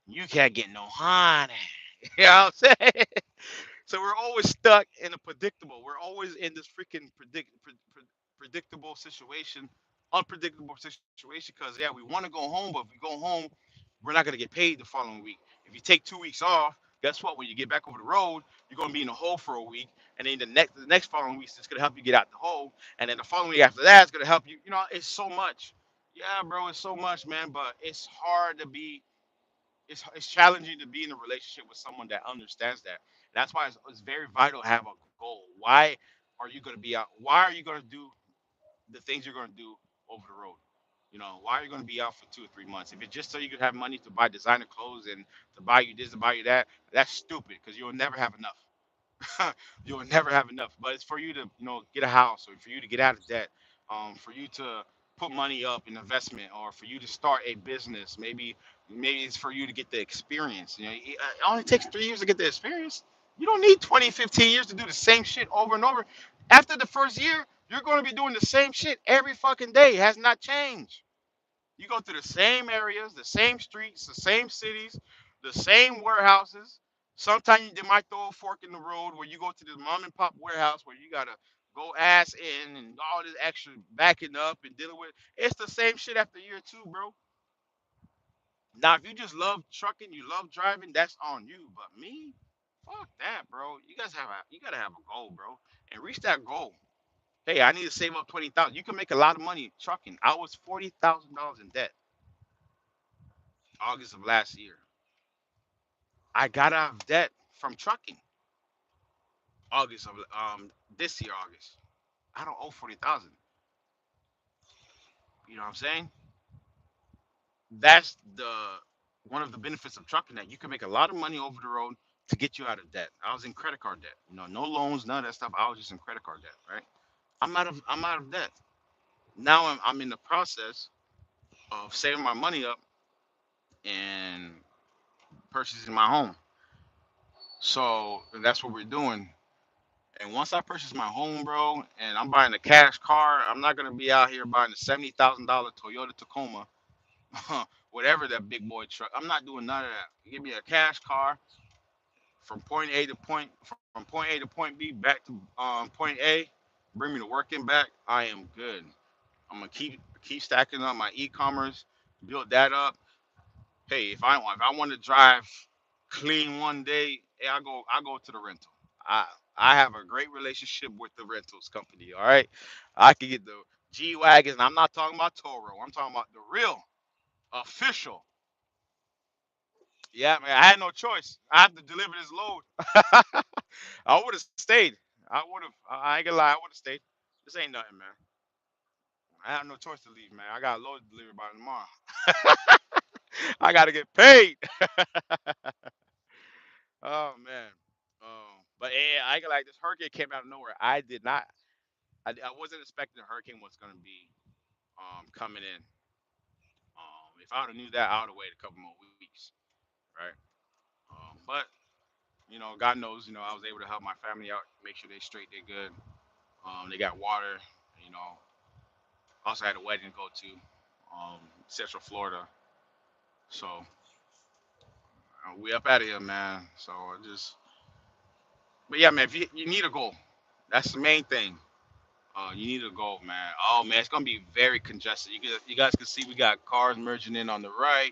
you can't get no honey. You know what I'm saying? So we're always stuck in a predictable. We're always in this freaking predictable situation, unpredictable situation. Because yeah, we want to go home, but if we go home, we're not gonna get paid the following week. If you take 2 weeks off, guess what? When you get back over the road, you're gonna be in the hole for a week, and then the next following week is gonna help you get out the hole, and then the following week after that is gonna help you. You know, it's so much. Yeah, bro, it's so much, man. But it's hard to be it's challenging to be in a relationship with someone that understands that. That's why it's very vital to have a goal. Why are you going to be out? Why are you going to do the things you're going to do over the road? You know, why are you going to be out for 2 or 3 months? If it's just so you could have money to buy designer clothes and to buy you this, to buy you that, that's stupid because you'll never have enough. You'll never have enough. But it's for you to, get a house or for you to get out of debt, for you to put money up in investment or for you to start a business. Maybe it's for you to get the experience. You know, it only takes 3 years to get the experience. You don't need 20, 15 years to do the same shit over and over. After the first year, you're going to be doing the same shit every fucking day. It has not changed. You go through the same areas, the same streets, the same cities, the same warehouses. Sometimes they might throw a fork in the road where you go to this mom and pop warehouse where you gotta go ass in and all this extra backing up and dealing with. It's the same shit after year two, bro. Now, if you just love trucking, you love driving, that's on you. But me, fuck that, bro. You gotta have a goal, bro, and reach that goal. Hey, I need to save up 20,000. You can make a lot of money trucking. I was $40,000 in debt August of last year. I got out of debt from trucking August of this year August. I don't owe 40,000. You know what I'm saying? That's the one of the benefits of trucking that you can make a lot of money over the road to get you out of debt. I was in credit card debt. You know, no loans, none of that stuff. I was just in credit card debt, right? I'm out of debt. Now I'm in the process of saving my money up and purchasing my home. So that's what we're doing. And once I purchase my home, bro, and I'm buying a cash car, I'm not gonna be out here buying a $70,000 Toyota Tacoma, whatever that big boy truck. I'm not doing none of that. Give me a cash car from point A to point B back to point A. Bring me to work and back. I am good. I'm gonna keep stacking up my e-commerce, build that up. Hey, if I want to drive clean one day, hey, I go to the rental. I I have a great relationship with the rentals company. All right, I can get the G wagons. I'm not talking about Toro. I'm talking about the real official. Yeah, man. I had no choice. I have to deliver this load. I would have stayed. I would have. I ain't gonna lie. I would have stayed. This ain't nothing, man. I have no choice to leave, man. I got a load to deliver by tomorrow. I gotta get paid. Oh man. But yeah, I like this hurricane came out of nowhere. I did not. I wasn't expecting the hurricane was gonna be coming in. If I would have knew that, I would have waited a couple more weeks, right? But God knows, I was able to help my family out, make sure they straight, they good. They got water. You know, also had a wedding to go to, Central Florida. So we up out of here, man. So but yeah, man, if you need a goal, that's the main thing. You need to go, man. Oh man, it's gonna be very congested. You guys can see we got cars merging in on the right.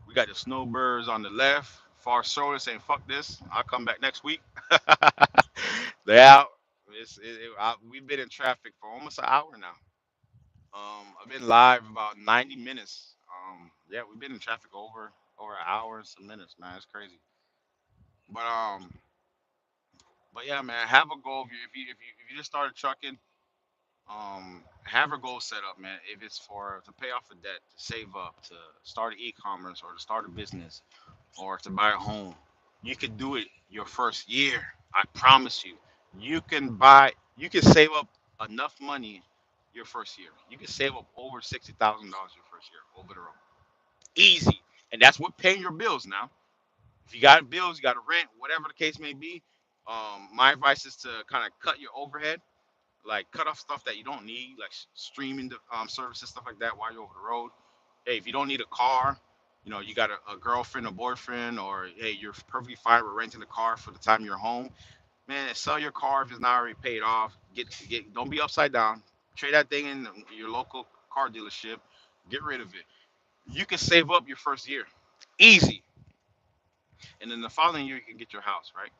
We got the snowbirds on the left. Far shoulder saying "fuck this." I'll come back next week. They out. We've been in traffic for almost an hour now. I've been live about 90 minutes. Yeah, we've been in traffic over an hour and some minutes, man. It's crazy. But yeah, man, have a goal. If you just started trucking, have a goal set up, man. If it's for to pay off a debt, to save up, to start an e-commerce, or to start a business, or to buy a home, you can do it your first year. I promise you. You can save up enough money your first year. You can save up over $60,000 your first year over the road. Easy. And that's what paying your bills now. If you got bills, you got to rent, whatever the case may be. My advice is to kind of cut your overhead, like cut off stuff that you don't need, like streaming services, stuff like that while you're over the road. Hey, if you don't need a car, you got a girlfriend or boyfriend, or hey, you're perfectly fine with renting a car for the time you're home. Man, sell your car if it's not already paid off. Don't be upside down. Trade that thing in your local car dealership. Get rid of it. You can save up your first year, easy, and then the following year you can get your house, right?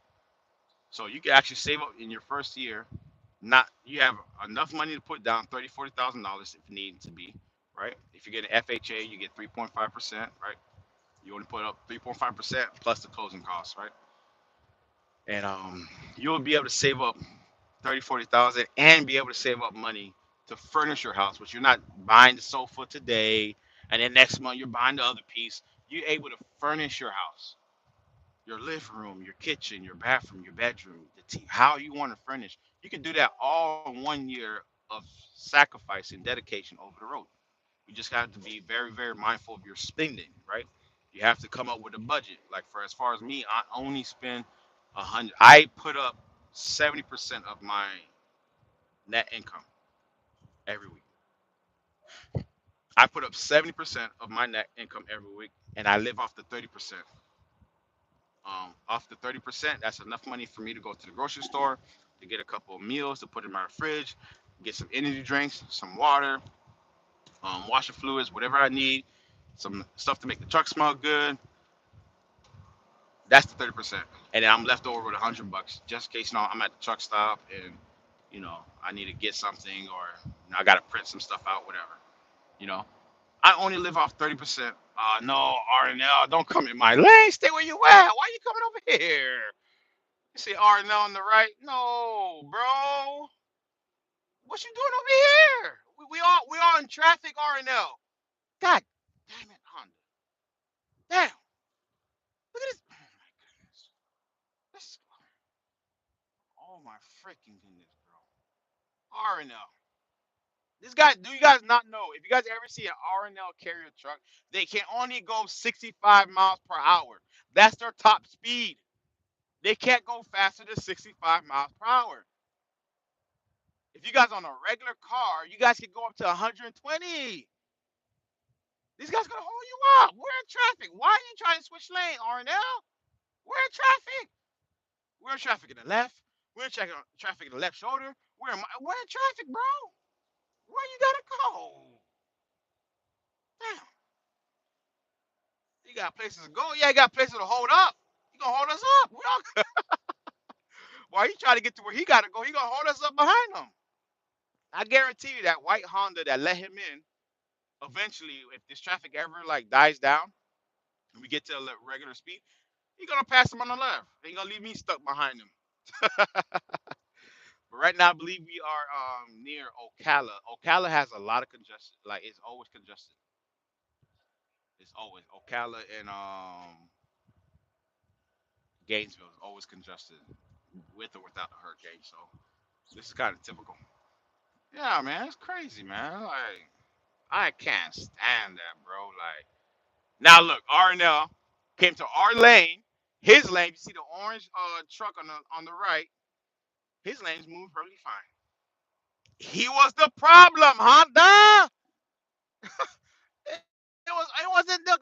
So you can actually save up in your first year. Not you have enough money to put down $30,000, $40,000 if need to be, right? If you get an FHA, you get 3.5%, right? You only put up 3.5% plus the closing costs, right? And you'll be able to save up 30, 40,000 and be able to save up money to furnish your house, which you're not buying the sofa today and then next month you're buying the other piece. You're able to furnish your house, your living room, your kitchen, your bathroom, your bedroom, how you want to furnish. You can do that all in 1 year of sacrifice and dedication over the road. You just have to be very, very mindful of your spending, right? You have to come up with a budget. Like for as far as me, I only spend 100. I put up 70% of my net income every week. I put up 70% of my net income every week, and I live off the 30%. Off the 30%, that's enough money for me to go to the grocery store, to get a couple of meals to put in my fridge, get some energy drinks, some water, washer fluids, whatever I need, some stuff to make the truck smell good. That's the 30%, and then I'm left over with $100, just in case I'm at the truck stop and I need to get something, or I got to print some stuff out, whatever. You know, I only live off 30%. No, RNL, don't come in my lane. Stay where you at. Why you coming over here? You see RNL on the right? No, bro. What you doing over here? We all in traffic, RNL. God damn it, Honda. Damn. Look at this. Oh my goodness. This. Oh my freaking goodness, bro. RNL. This guy, do you guys not know? If you guys ever see an RNL carrier truck, they can only go 65 miles per hour. That's their top speed. They can't go faster than 65 miles per hour. If you guys on a regular car, you guys can go up to 120. These guys gonna hold you up. We're in traffic. Why are you trying to switch lane, RNL? We're in traffic. We're in traffic in the left. We're in traffic in the left shoulder. We're in traffic, bro. Where you gotta go? Damn. You got places to go. Yeah, you got places to hold up. You gonna hold us up? We all, while he trying to get to where he gotta go, he gonna hold us up behind him. I guarantee you that white Honda that let him in, eventually, if this traffic ever like dies down and we get to a regular speed, he gonna pass him on the left. He gonna leave me stuck behind him. But right now, I believe we are near Ocala. Ocala has a lot of congestion. Like it's always congested. It's always Ocala and Gainesville is always congested, with or without the hurricane. So this is kind of typical. Yeah, man, it's crazy, man. Like I can't stand that, bro. Like now, look, RNL came to our lane. His lane, you see the orange truck on the right. His lane's moving perfectly fine. He was the problem, Honda. It wasn't the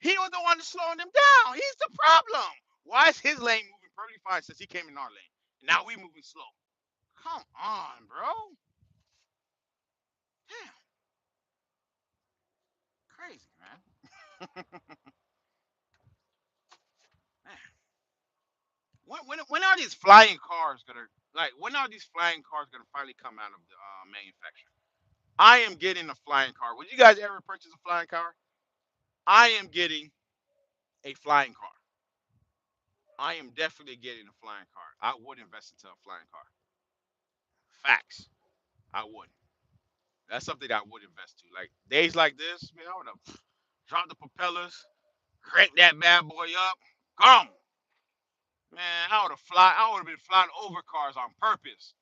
he was the one slowing them down. He's the problem. Why is his lane moving perfectly fine since he came in our lane? Now we moving slow. Come on, bro. Damn, crazy, man. When are these flying cars gonna like? When are these flying cars gonna finally come out of the manufacturer? I am getting a flying car. Would you guys ever purchase a flying car? I am getting a flying car. I am definitely getting a flying car. I would invest into a flying car. Facts. I would. That's something that I would invest to. Like days like this, man, I would have dropped the propellers, crank that bad boy up, gone. Man, I would have fly. I would have been flying over cars on purpose.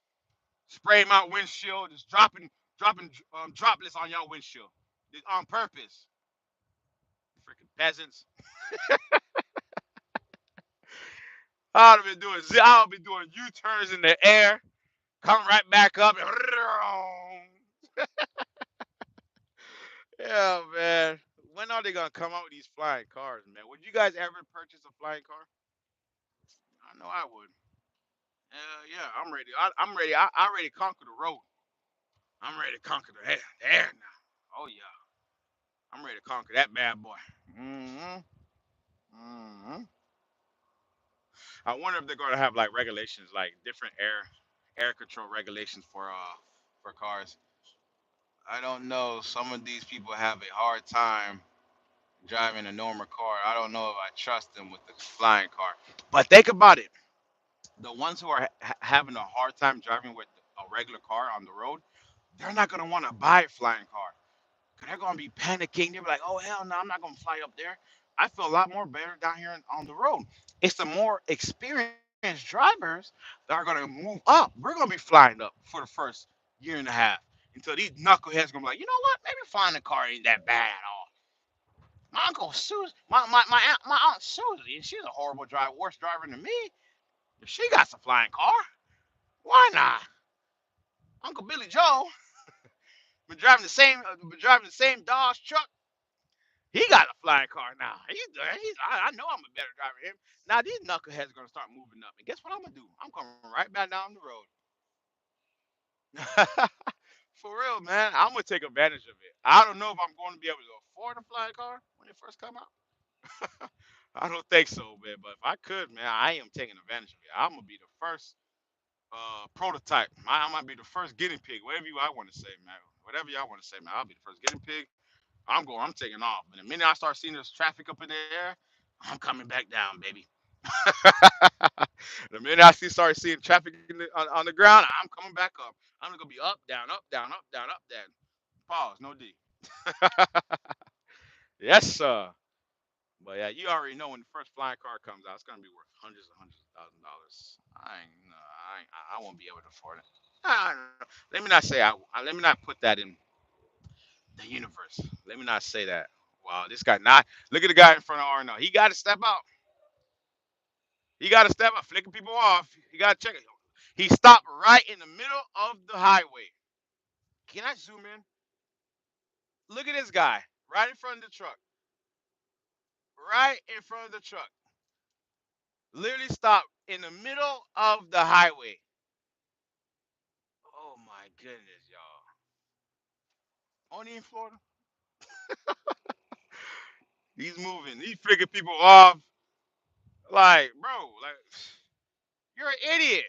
Spraying my windshield, just dropping droplets on your windshield, just on purpose. Freaking peasants. I would have been doing. I would be doing U-turns in the air, come right back up, and yeah, man. When are they gonna come out with these flying cars, man? Would you guys ever purchase a flying car? I know I would. Yeah, I'm ready. I'm ready. I already conquered the road. I'm ready to conquer the air now. Oh yeah, I'm ready to conquer that bad boy. Hmm. Hmm. I wonder if they're gonna have like regulations, like different air control regulations for cars. I don't know. Some of these people have a hard time driving a normal car. I don't know if I trust them with the flying car. But think about it. The ones who are having a hard time driving with a regular car on the road, they're not gonna want to buy a flying car. Cause they're gonna be panicking. They're like, "Oh hell no, I'm not gonna fly up there." I feel a lot more better down here on the road. It's the more experienced drivers that are gonna move up. We're gonna be flying up for the first year and a half until these knuckleheads gonna be like, you know what? Maybe flying a car ain't that bad at all. My uncle Susie, my aunt Susie, and she's a horrible driver, worse driver than me. If she got a flying car, why not? Uncle Billy Joe been driving the same Dodge truck. He got a flying car now. I know I'm a better driver than him. Now these knuckleheads are gonna start moving up, and guess what I'm gonna do? I'm coming right back down the road. For real, man. I'm gonna take advantage of it. I don't know if I'm going to be able to afford a flying car when it first come out. I don't think so, man. But if I could, man, I am taking advantage of it. I'm gonna be the first prototype. I might be the first guinea pig, whatever I want to say, man. Whatever y'all want to say, man. I'll be the first guinea pig. I'm going. I'm taking off. And the minute I start seeing this traffic up in the air, I'm coming back down, baby. The minute start seeing traffic on the ground, I'm coming back up. I'm gonna be up, down, up, down, up, down, up, down. Pause. No D. Yes, sir. But yeah, you already know when the first flying car comes out, it's gonna be worth hundreds of $1,000s. I ain't, no, I won't be able to afford it. I don't know. Let me not say let me not put that in the universe. Let me not say that. Wow, this guy not look at the guy in front of RNO. He got to step out. He got to step out, flicking people off. He got to check it. He stopped right in the middle of the highway. Can I zoom in? Look at this guy right in front of the truck. Right in front of the truck. Literally stopped in the middle of the highway. Oh my goodness, y'all. Only in Florida. He's moving. He's flicking people off. Like, bro, like you're an idiot.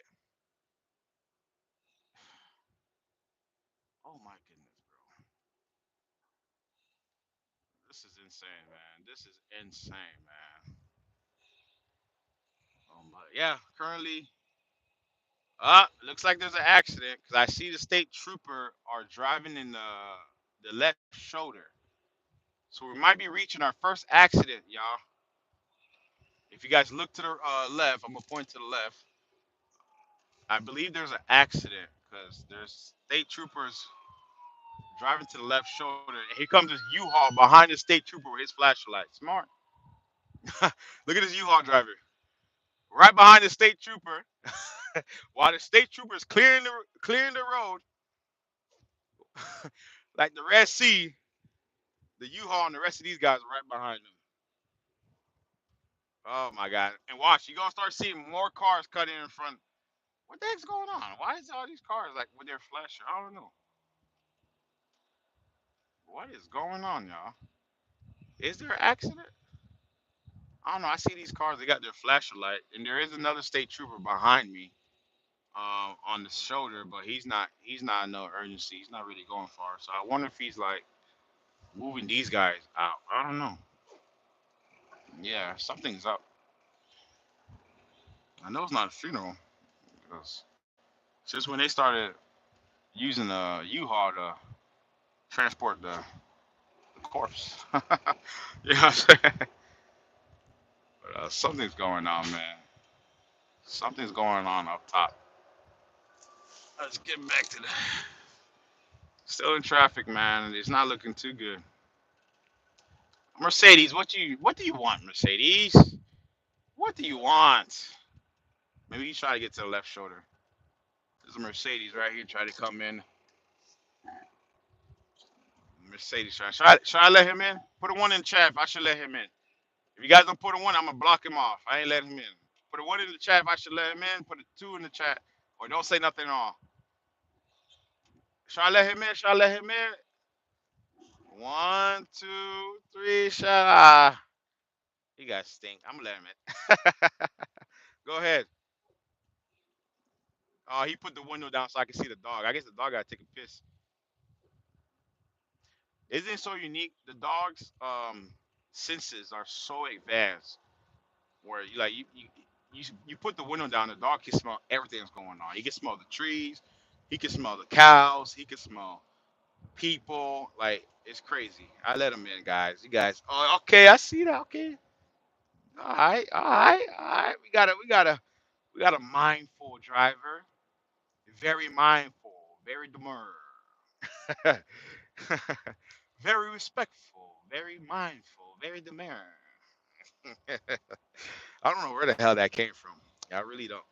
Oh my goodness, bro. This is insane, man. This is insane, man. Oh my, yeah. Currently, looks like there's an accident because I see the state trooper are driving in the left shoulder. So we might be reaching our first accident, y'all. If you guys look to the left, I'm gonna point to the left. I believe there's an accident because there's state troopers driving to the left shoulder. And here comes this U-Haul behind the state trooper with his flashlight. Smart. Look at this U-Haul driver right behind the state trooper, while the state trooper is clearing the road, like the Red Sea. The U-Haul and the rest of these guys are right behind them. Oh my God! And watch, you're gonna start seeing more cars cutting in front. What the heck's going on? Why is all these cars like with their flasher? I don't know. What is going on, y'all? Is there an accident? I don't know. I see these cars. They got their flasher light, and there is another state trooper behind me, on the shoulder, but he's not. He's not in no urgency. He's not really going far. So I wonder if he's like moving these guys out. I don't know. Yeah, something's up. I know it's not a funeral because since when they started using a U-Haul to transport the corpse, you know what I'm saying? But something's going on, man. Something's going on up top. Let's get back to the. Still in traffic, man. It's not looking too good. Mercedes, what do you want, Mercedes? What do you want? Maybe he's trying to get to the left shoulder. There's a Mercedes right here trying to come in. Mercedes trying. Should I let him in? Put a one in the chat if I should let him in. If you guys don't put a one, I'm gonna block him off. I ain't letting him in. Put a one in the chat if I should let him in. Put a two in the chat, or don't say nothing at all. Should I let him in? Should I let him in? One, two, three. Shut. You guys stink. I'm gonna let him in. Go ahead. Oh, he put the window down so I can see the dog. I guess the dog gotta take a piss. Isn't it so unique? The dog's senses are so advanced where you put the window down, the dog can smell everything that's going on. He can smell the trees, he can smell the cows, he can smell people. Like it's crazy. I let him in, guys. You guys, oh, okay, I see that. Okay, all right, all right, all right. We got a mindful driver, very mindful, very demure, very respectful, very mindful, very demure. I don't know where the hell that came from. I really don't.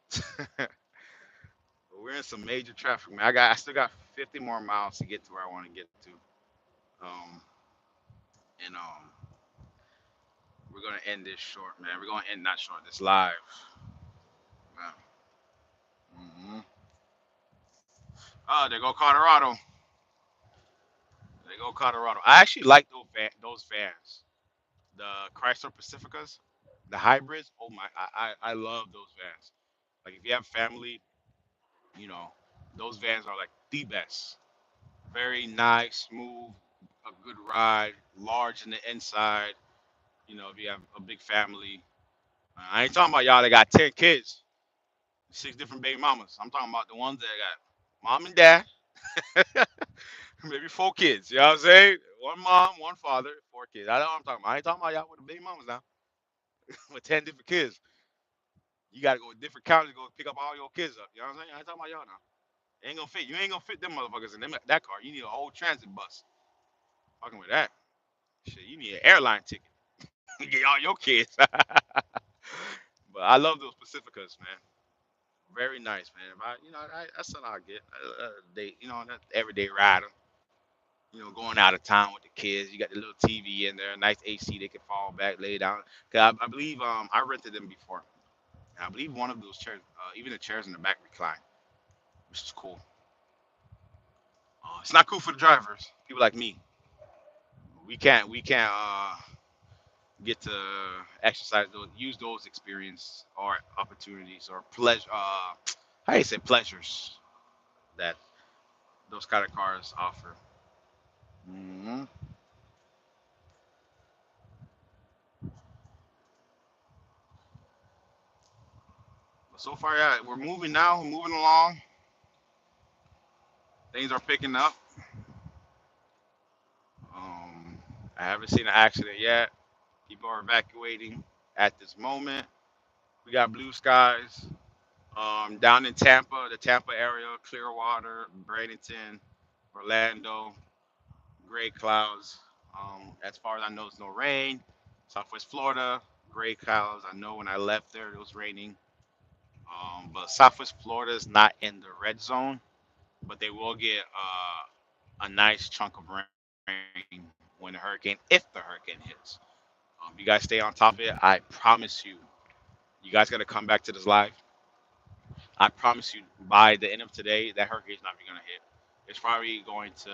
But we're in some major traffic, man. I still got 50 more miles to get to where I want to get to. Um, and we're gonna end this short, man. We're gonna end not short, this live. Man. Oh, there go Colorado. There go Colorado. I actually like those vans, the Chrysler Pacificas, the hybrids. Oh my, I love those vans. Like if you have family, you know, those vans are like the best. Very nice, smooth, a good ride, large in the inside. You know, if you have a big family. I ain't talking about y'all that got 10 kids, six different baby mamas. I'm talking about the ones that got mom and dad, maybe four kids. You know what I'm saying? One mom, one father, four kids. I know what I'm talking about. I ain't talking about y'all with the baby mamas now, with 10 different kids. You got to go to different counties to go pick up all your kids up. You know what I'm saying? I ain't talking about y'all now. Ain't gonna fit. You ain't gonna fit them motherfuckers in that car. You need a whole transit bus. Fucking with that. Shit, you need an airline ticket. Get all your kids. But I love those Pacificas, man. Very nice, man. That's something I get. That everyday rider. Going out of town with the kids. You got the little TV in there, nice AC. They can fall back, lay down. Cause I believe I rented them before. And I believe one of those chairs, even the chairs in the back recline, which is cool. It's not cool for the drivers. People like me. We can't get to exercise those, use those experience or opportunities or pleasure. How do you say pleasures that those kind of cars offer? hmm But so far, yeah, we're moving now. We're moving along. Things are picking up. Um, I haven't seen an accident yet. People are evacuating at this moment. We got blue skies. Down in Tampa, the Tampa area, Clearwater, Bradenton, Orlando, gray clouds. As far as I know, it's no rain. Southwest Florida, gray clouds. I know when I left there, it was raining. But Southwest Florida is not in the red zone, but they will get a nice chunk of rain when the hurricane, if the hurricane hits. You guys stay on top of it. I promise you, you guys got to come back to this live. I promise you, by the end of today, that hurricane's not even gonna hit. It's probably going to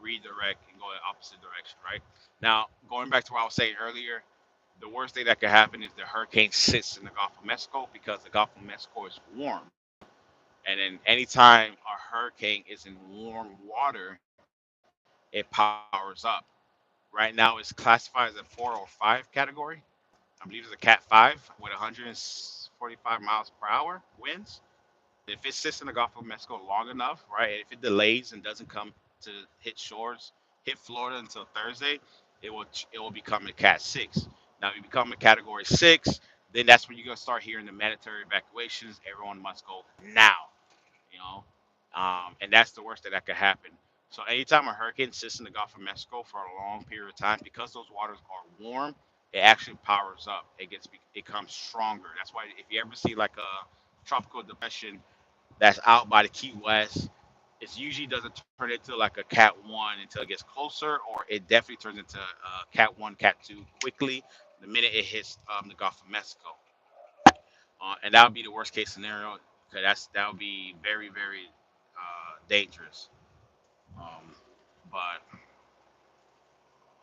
redirect and go the opposite direction, right? Now, going back to what I was saying earlier, the worst thing that could happen is the hurricane sits in the Gulf of Mexico because the Gulf of Mexico is warm. And then anytime a hurricane is in warm water, it powers up. Right now, it's classified as a 4 or 5 category. I believe it's a Cat 5 with 145 miles per hour winds. If it sits in the Gulf of Mexico long enough, right, if it delays and doesn't come to hit shores, hit Florida until Thursday, it will become a Cat 6. Now, if you become a Category 6, then that's when you're gonna start hearing the mandatory evacuations. Everyone must go now. You know, and that's the worst that could happen. So anytime a hurricane sits in the Gulf of Mexico for a long period of time, because those waters are warm, it actually powers up. It becomes stronger. That's why if you ever see like a tropical depression that's out by the Key West, it usually doesn't turn into like a Cat 1 until it gets closer, or it definitely turns into Cat 1, Cat 2 quickly the minute it hits the Gulf of Mexico. And that would be the worst case scenario because that would be very, very dangerous. Um, but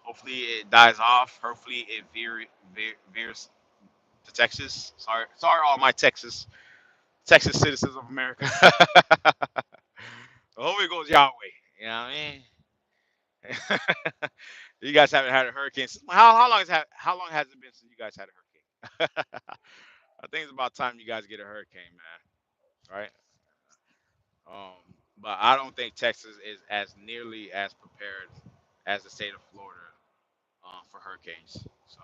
hopefully it dies off. Hopefully it veers to Texas. Sorry, all my Texas citizens of America. Hope it goes your way. You know what I mean? You guys haven't had a hurricane. How long has it been since you guys had a hurricane? I think it's about time you guys get a hurricane, man. Right? But I don't think Texas is as nearly as prepared as the state of Florida for hurricanes. So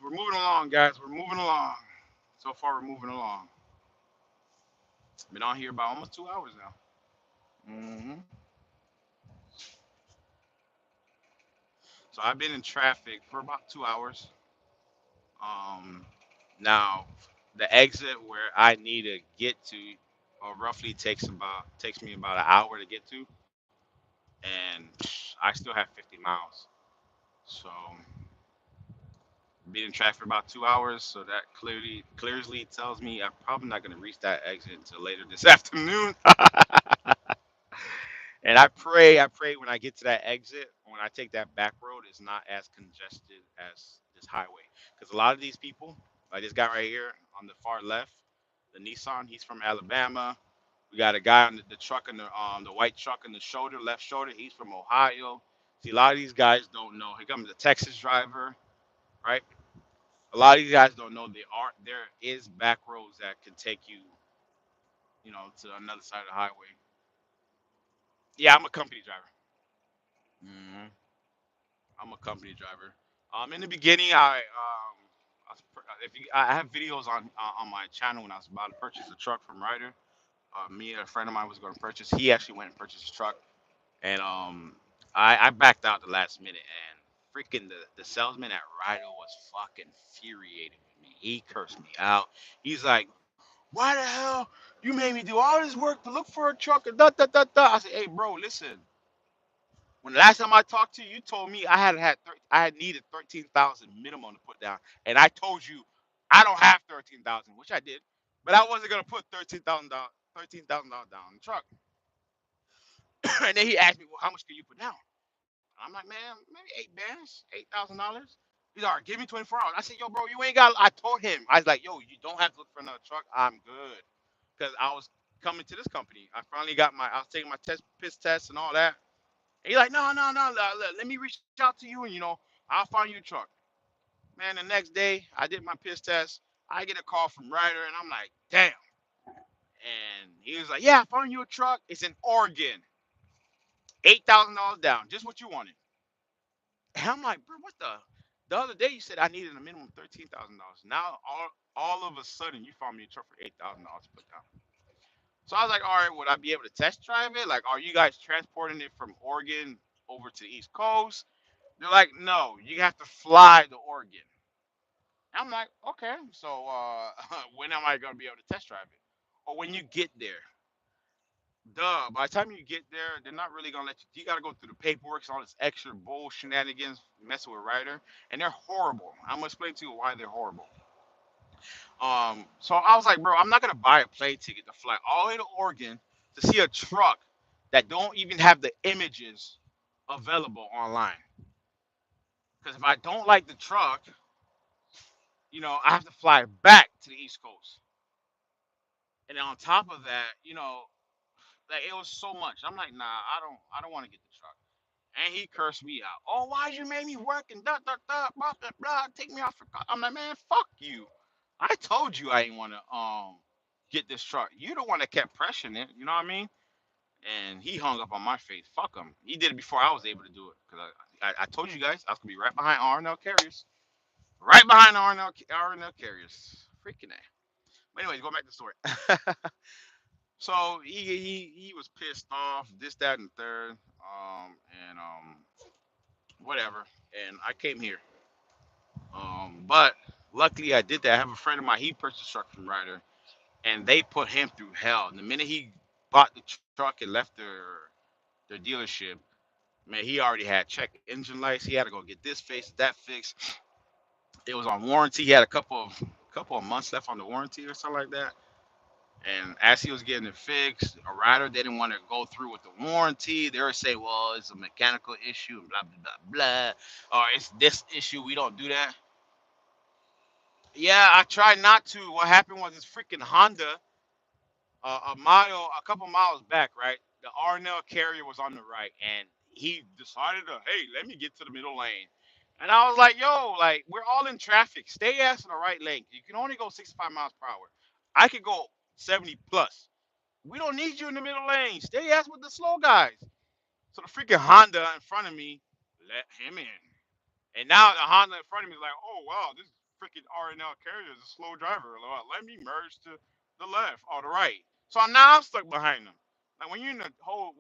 we're moving along, guys. We're moving along. So far, we're moving along. Been on here about almost 2 hours now. So I've been in traffic for about 2 hours. Um, Now the exit where I need to get to, roughly takes me about an hour to get to, and I still have 50 miles. So been in traffic for about 2 hours, so that clearly tells me I'm probably not gonna reach that exit until later this afternoon. And I pray when I get to that exit, when I take that back road, it's not as congested as this highway. Because a lot of these people, like this guy right here on the far left, the Nissan, he's from Alabama. We got a guy on the truck in the white truck in the shoulder, left shoulder. He's from Ohio. See, a lot of these guys don't know. Here comes the Texas driver, right? A lot of these guys don't know there is back roads that can take you, to another side of the highway. Yeah, I'm a company driver. hmm I'm a company driver. In the beginning, I have videos on my channel when I was about to purchase a truck from Ryder. Me and a friend of mine was going to purchase. He actually went and purchased a truck, and I backed out the last minute, and freaking the salesman at Ryder was fucking infuriated with me. He cursed me out. He's like, "Why the hell you made me do all this work to look for a truck?" And da da da da. I said, "Hey, bro, listen. When the last time I talked to you, you told me I had needed 13,000 minimum to put down, and I told you I don't have 13,000, which I did, but I wasn't gonna put $13,000 down on the truck." And then he asked me, "Well, how much can you put down?" I'm like, "Man, maybe 8 bands, $8,000." He's like, "Give me 24 hours." I said, "Yo, bro, you ain't got." I told him, I was like, "Yo, you don't have to look for another truck. I'm good," because I was coming to this company. I was taking my piss test and all that. And he's like, "No, no, no, let me reach out to you, and I'll find you a truck." Man, the next day I did my piss test. I get a call from Ryder, and I'm like, "Damn." And he was like, "Yeah, I found you a truck. It's in Oregon, $8,000 down, just what you wanted." And I'm like, "Bro, what the?" The other day you said I needed a minimum of $13,000. Now all of a sudden you found me a truck for $8,000 to put down. So I was like, "All right, would I be able to test drive it? Like, are you guys transporting it from Oregon over to the East Coast?" They're like, "No, you have to fly to Oregon." I'm like, "Okay, so when am I gonna be able to test drive it?" Or when you get there. Duh. By the time you get there, they're not really gonna let you. You gotta go through the paperwork, all this extra bull shenanigans, messing with Ryder, and they're horrible. I'm gonna explain to you why they're horrible. So I was like, bro, I'm not gonna buy a plane ticket to fly all the way to Oregon to see a truck that don't even have the images available online. Because if I don't like the truck, I have to fly back to the East Coast. And then on top of that, like it was so much. I'm like, nah, I don't want to get the truck. And he cursed me out. Oh, why'd you make me work and da da da blah blah blah? Take me off. I'm like, man, fuck you. I told you I didn't want to get this truck. You the one that kept pressuring it. You know what I mean? And he hung up on my face. Fuck him. He did it before I was able to do it. Cause I told you guys I was gonna be right behind R&L carriers. Right behind R&L carriers. Freaking a. But anyways, go back to the story. So he was pissed off, this, that, and third, and whatever. And I came here. But luckily I did that. I have a friend of mine. He purchased a truck from Ryder, and they put him through hell. And the minute he bought the truck and left their dealership, man, he already had check engine lights. He had to go get this fixed, that fixed. It was on warranty. He had a couple of months left on the warranty or something like that. And as he was getting it fixed, a rider didn't want to go through with the warranty. They were saying, well, it's a mechanical issue and blah, blah, blah, blah. Or it's this issue. We don't do that. Yeah, I tried not to. What happened was this freaking Honda, a couple miles back, right? The R&L carrier was on the right, and he decided to, hey, let me get to the middle lane. And I was like, yo, like, we're all in traffic. Stay ass in the right lane. You can only go 65 miles per hour. I could go 70 plus. We don't need you in the middle lane. Stay ass with the slow guys. So the freaking Honda in front of me let him in. And now the Honda in front of me is like, oh wow, this freaking R&L carrier is a slow driver. Let me merge to the left or the right. So now I'm stuck behind them. Like when you're in the whole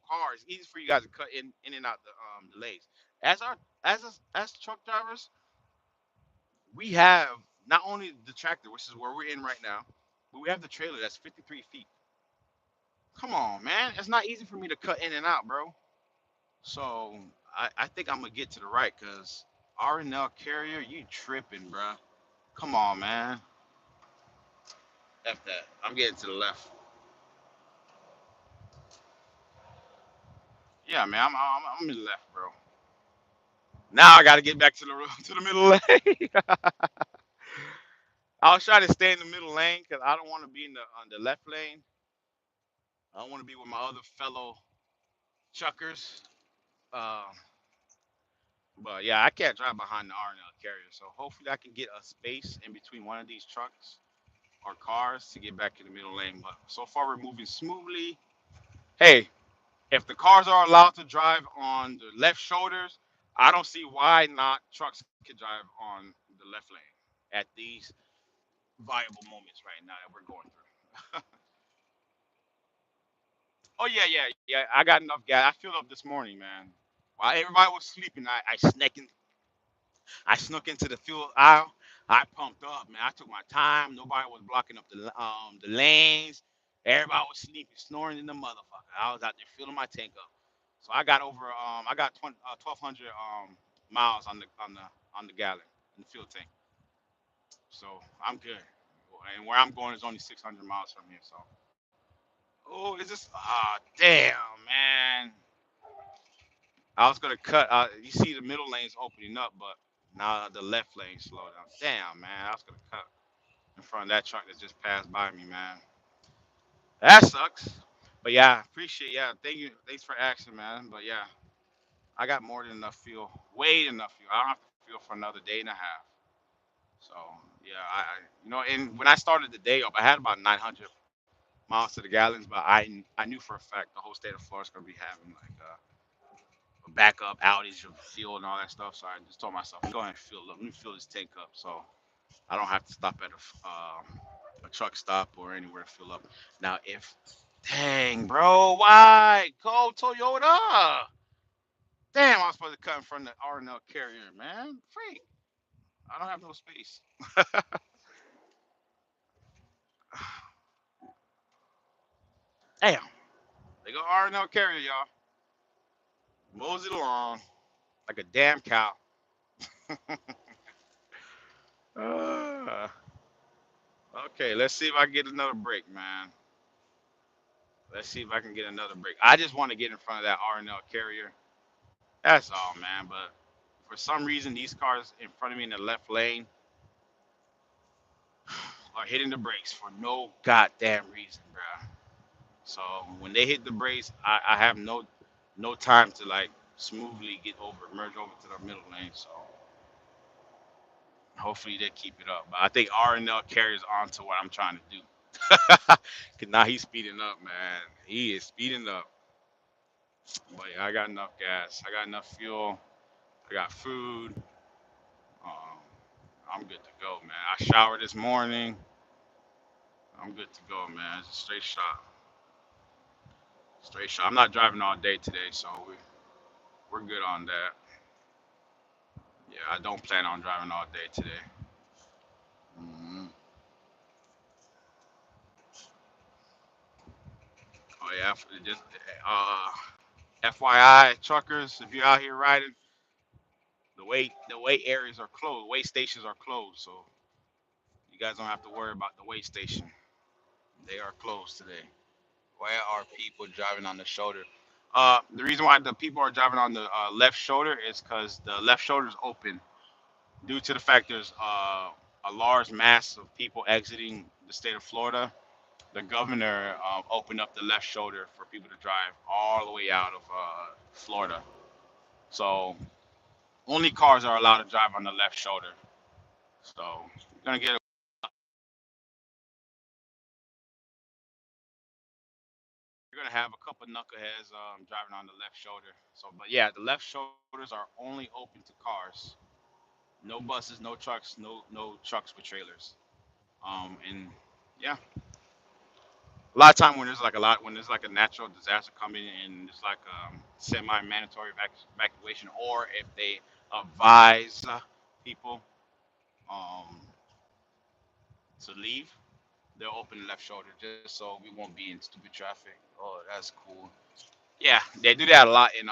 car, it's easy for you guys to cut in and out the lanes. As our as truck drivers, we have not only the tractor, which is where we're in right now, but we have the trailer that's 53 feet. Come on, man. It's not easy for me to cut in and out, bro. So I think I'm gonna get to the right because R&L carrier, you tripping, bro. Come on, man. F that. I'm getting to the left. Yeah, man. I'm in the left, bro. Now I gotta get back to the to the middle lane. I was trying to stay in the middle lane because I don't want to be in the left lane. I want to be with my other fellow truckers. Uh, but yeah, I can't drive behind the R&L carrier. So hopefully I can get a space in between one of these trucks or cars to get back in the middle lane. But so far we're moving smoothly. Hey, if the cars are allowed to drive on the left shoulders, I don't see why not trucks could drive on the left lane at these viable moments right now that we're going through. Oh yeah. I got enough gas. I filled up this morning, man. While everybody was sleeping, I snuck into the fuel aisle. I pumped up, man. I took my time. Nobody was blocking up the lanes. Everybody was sleeping, snoring in the motherfucker. I was out there filling my tank up. So I got 1,200 miles on the gallon in the fuel tank. So I'm good. And where I'm going is only 600 miles from here. So oh, is this damn man. I was gonna cut. You see the middle lane's opening up, but now the left lane slowed down. Damn, man. I was gonna cut in front of that truck that just passed by me, man. That sucks. But yeah, appreciate. Yeah, thank you. Thanks for asking, man. But yeah, I got more than enough fuel. Way enough fuel. I don't have to fuel for another day and a half. So yeah, and when I started the day up, I had about 900 miles to the gallons, but I knew for a fact the whole state of Florida is gonna be having like a backup outage of fuel and all that stuff. So I just told myself, go ahead and fill up. Let me fill this tank up, so I don't have to stop at a truck stop or anywhere to fill up. Now, if dang, bro, why go Toyota? Damn, I was supposed to cut in front of the R&L carrier, man. Freak, I don't have no space. Damn, they go R&L carrier, y'all. Mows it along like a damn cow. Ah. Okay, let's see if I can get another break, man. Let's see if I can get another break. I just want to get in front of that R&L carrier. That's all, man. But for some reason, these cars in front of me in the left lane are hitting the brakes for no goddamn reason, bro. So when they hit the brakes, I have no time to like smoothly get over, merge over to the middle lane. So hopefully they keep it up. But I think R&L carries on to what I'm trying to do. Cause now he's speeding up, man. He is speeding up. But yeah, I got enough gas. I got enough fuel. I got food. Um, I'm good to go, man. I showered this morning. I'm good to go, man. It's a straight shot. Straight shot. I'm not driving all day today, so we're good on that. Yeah, I don't plan on driving all day today. hmm Oh yeah, just FYI, truckers, if you're out here riding, the weight areas are closed. Weight stations are closed, so you guys don't have to worry about the weight station. They are closed today. Why are people driving on the shoulder? The reason why the people are driving on the left shoulder is because the left shoulder is open due to the fact there's a large mass of people exiting the state of Florida. The governor opened up the left shoulder for people to drive all the way out of Florida. So only cars are allowed to drive on the left shoulder. So you're gonna get you're gonna have a couple knuckleheads driving on the left shoulder. So, but yeah, the left shoulders are only open to cars. No buses, no trucks, no trucks with trailers. And yeah, a lot of time when there's like a natural disaster coming and it's like semi-mandatory evacuation, or if they advise people um, to leave, they'll open the left shoulder just so we won't be in stupid traffic. Oh, that's cool. Yeah, they do that a lot in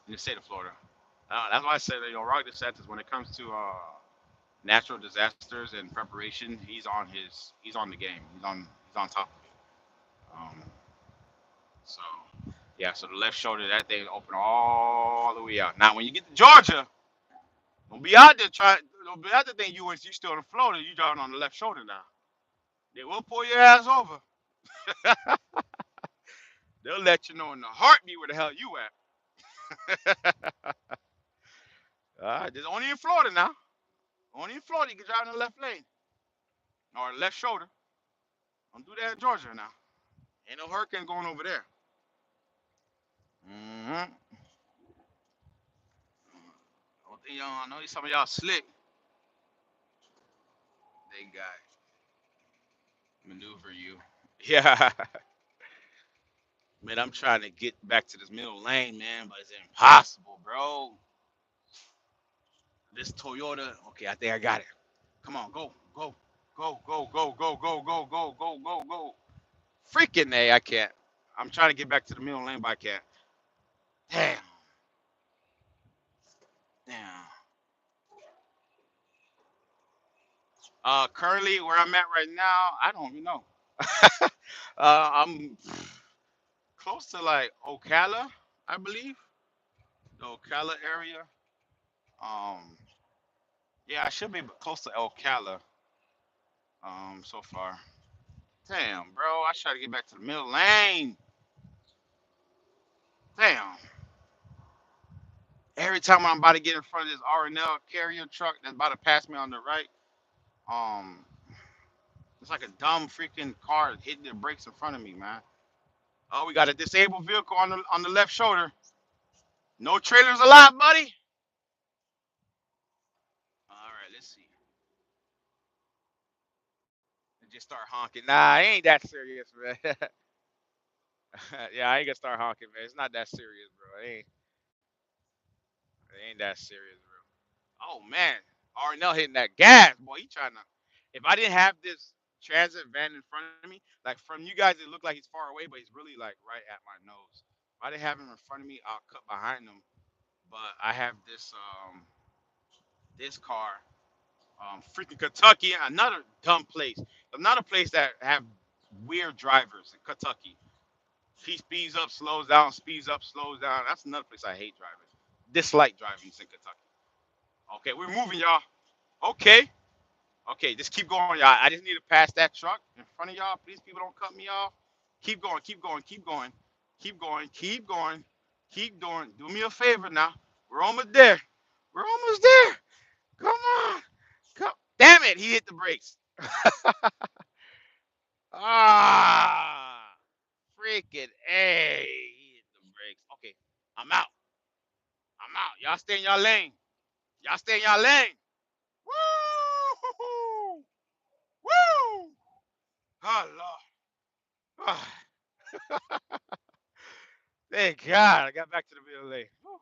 the state of Florida. That's why I said, Ron DeSantis, when it comes to natural disasters and preparation, he's on the game. He's on top of it. So yeah, so the left shoulder, that thing open all the way out. Now when you get to Georgia, don't be out there trying. Don't be out there thinking you still in Florida. You driving on the left shoulder now. They will pull your ass over. They'll let you know in the heartbeat where the hell you at. This only in Florida now. Only in Florida you can drive in the left lane or left shoulder. Don't do that in Georgia now. Ain't no hurricane going over there. Mm-hmm. One thing y'all know, some of y'all slick. They got maneuver you. Yeah, man, I'm trying to get back to this middle lane, man, but it's impossible, bro. This Toyota. Okay, I think I got it. Come on, go, go, go, go, go, go, go, go, go, go, go, go. Freaking A, I can't. I'm trying to get back to the middle lane, but I can't. Damn, damn. Currently where I'm at right now, I don't even know. I'm close to like Ocala, I believe, the Ocala area. Um, yeah, I should be close to Ocala. So far. Damn, bro, I try to get back to the middle lane. Damn. Every time I'm about to get in front of this R&L carrier truck that's about to pass me on the right, um, it's like a dumb freaking car hitting the brakes in front of me, man. Oh, we got a disabled vehicle on the left shoulder. No trailers allowed, buddy. All right, let's see. Just start honking. Nah, it ain't that serious, man. Yeah, I ain't gonna start honking, man. It's not that serious, bro. It ain't that serious, bro. Oh man, Arnell hitting that gas, boy. He trying to. If I didn't have this transit van in front of me, like from you guys, it looked like he's far away, but he's really like right at my nose. If I didn't have him in front of me, I'll cut behind him. But I have this car Freaking Kentucky, another dumb place. Another place that have weird drivers in Kentucky. He speeds up, slows down, speeds up, slows down. That's another place I hate driving. Dislike driving in Kentucky. Okay, we're moving, y'all. Okay. Okay, just keep going, y'all. I just need to pass that truck in front of y'all. Please, people, don't cut me off. Keep going, keep going, keep going, keep going, keep going, keep going. Do me a favor now. We're almost there. We're almost there. Come on. Come. Damn it, he hit the brakes. Ah, freaking A. He hit the brakes. Okay, I'm out. I'm out. Y'all stay in y'all lane. Y'all stay in y'all lane. Woo! Woo! Oh, Lord. Ah, thank God I got back to the middle lane. Whew.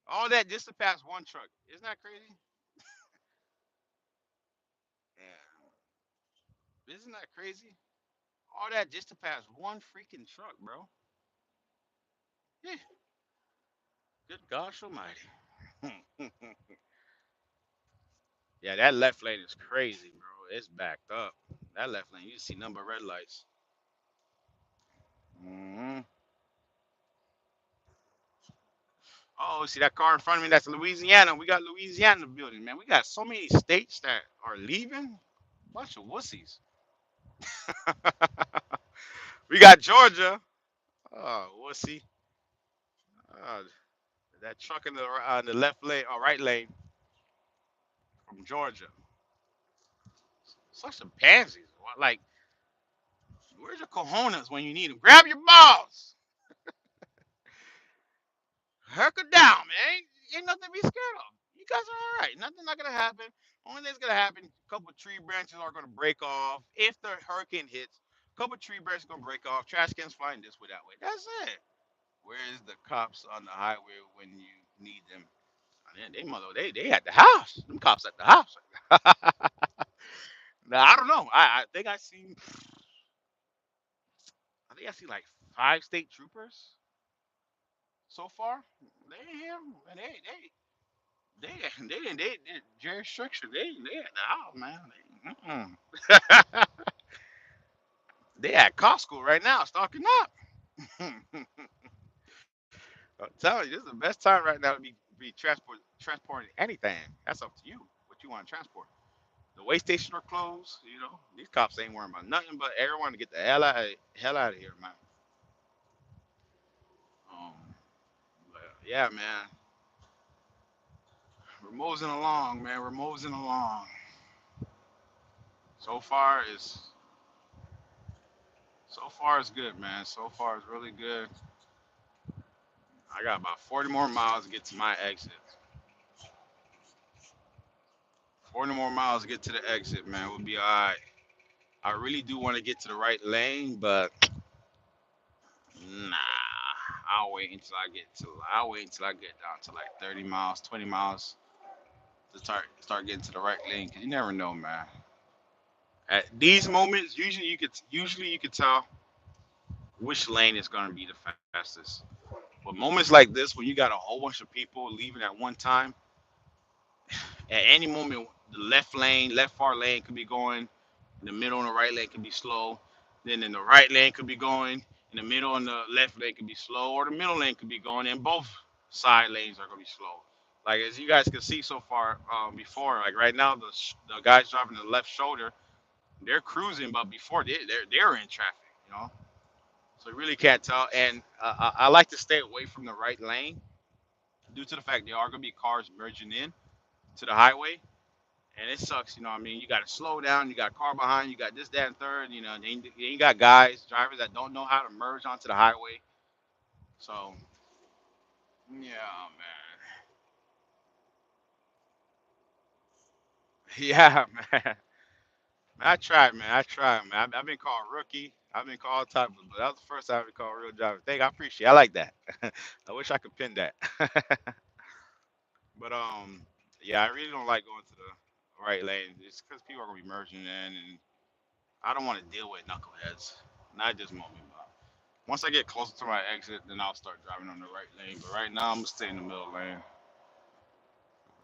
All that just to pass one truck. Isn't that crazy? Yeah. Isn't that crazy? All that just to pass one freaking truck, bro. Yeah. Good gosh almighty. Yeah, that left lane is crazy, bro. It's backed up. That left lane, you see number of red lights. Hmm. Oh, see that car in front of me? That's Louisiana. We got Louisiana building, man. We got so many states that are leaving. Bunch of wussies. We got Georgia. Oh, wussy. Uh, that truck in the left lane or right lane from Georgia. Such a pansies. Like, where's your cojones when you need them? Grab your balls. Herker down, man. Ain't nothing to be scared of. You guys are all right. Nothing not gonna happen. Only thing's gonna happen, a couple of tree branches are gonna break off. If the hurricane hits, a couple of tree branches gonna break off. Trash cans flying this way, that way. That's it. Where's the cops on the highway when you need them? Man, they at the house. Them cops at the house. Now I don't know. I think I see like 5 state troopers so far. They here and they jurisdiction. They at the house, man. They at Costco right now stocking up. I'm telling you, this is the best time right now to be transporting anything. That's up to you. What you want to transport. The way stations are closed. You know, these cops ain't worrying about nothing but everyone to get the hell out of here, man. Um, but yeah, man, we're moseying along, man. We're moseying along. So far is so far is good, man. So far is really good. I got about 40 more miles to get to my exit. 40 more miles to get to the exit, man. We'll be all right. I really do want to get to the right lane, but nah. I'll wait until I get down to like 30 miles, 20 miles to start getting to the right lane. Cause you never know, man. At these moments, usually you could tell which lane is gonna be the fastest. But moments like this, when you got a whole bunch of people leaving at one time, at any moment, the left far lane could be going, in the middle and the right lane could be slow. Then in the right lane could be going, in the middle and the left lane could be slow, or the middle lane could be going, and both side lanes are gonna be slow. Like as you guys can see so far, before, like right now, the guys driving the left shoulder, they're cruising, but before they're in traffic, you know. So you really can't tell. And I like to stay away from the right lane due to the fact there are gonna be cars merging in to the highway, and it sucks. You know, what I mean, you got to slow down. You got a car behind. You got this, that, and third. You know, then you got guys, drivers that don't know how to merge onto the highway. So yeah, man. Yeah, man. I tried, man. I tried, man. I've been called rookie. I've been called all types, but that was the first time I've been called real driver. Thank, I appreciate. I like that. I wish I could pin that. But yeah, I really don't like going to the right lane. It's because people are gonna be merging in, and I don't want to deal with knuckleheads. Not at this moment, but once I get closer to my exit, then I'll start driving on the right lane. But right now, I'm gonna stay in the middle lane.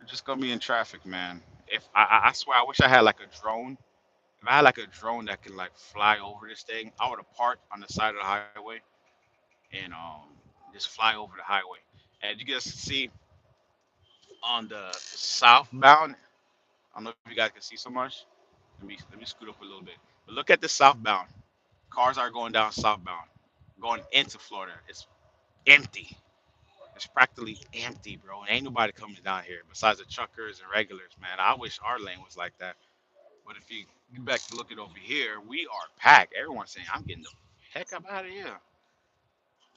We're just gonna be in traffic, man. If I swear, I wish I had like a drone. If I had like a drone that could like fly over this thing, I would have parked on the side of the highway and just fly over the highway. And you guys see on the southbound. I don't know if you guys can see so much. Let me scoot up a little bit. But look at the southbound. Cars are going down southbound, going into Florida. It's empty. It's practically empty, bro. And ain't nobody coming down here besides the truckers and regulars, man. I wish our lane was like that. But if you get back to looking over here, we are packed. Everyone's saying, I'm getting the heck up out of here.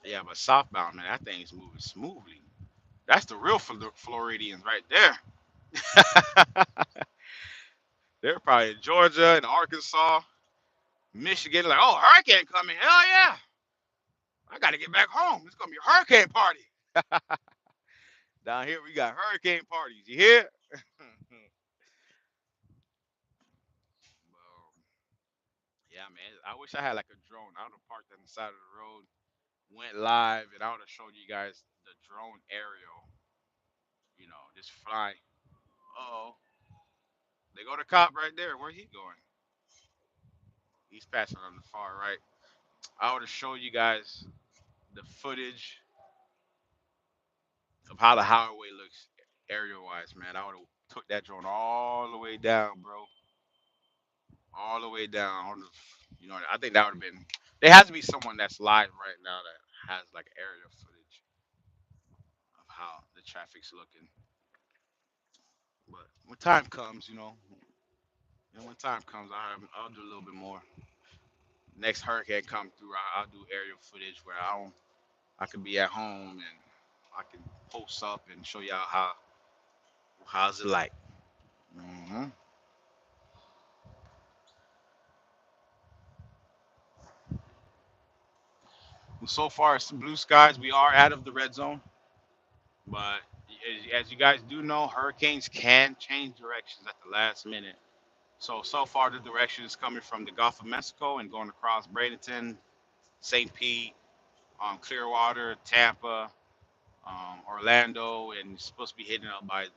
Yeah, but southbound, man, that thing's moving smoothly. That's the real Floridians right there. They're probably in Georgia and Arkansas, Michigan, like, oh, hurricane coming. Hell yeah. I got to get back home. It's going to be a hurricane party. Down here, we got hurricane parties. You hear? Well, yeah, man. I wish I had like a drone. I would have parked on the side of the road, went live, and I would have showed you guys the drone aerial, just flying. Oh, they go to cop right there. Where he going? He's passing on the far right. I would have showed you guys the footage of how the highway looks aerial wise, man. I would have took that drone all the way down, bro. All the way down. I think that would have been. There has to be someone that's live right now that has like aerial footage of how the traffic's looking. But when time comes, when time comes, I'll do a little bit more. Next hurricane come through, I'll do aerial footage where I could be at home and I can post up and show y'all how's it like. hmm So far, it's blue skies. We are out of the red zone, but as you guys do know, hurricanes can change directions at the last minute. So far, the direction is coming from the Gulf of Mexico and going across Bradenton, St. Pete, Clearwater, Tampa, Orlando, and it's supposed to be hitting up by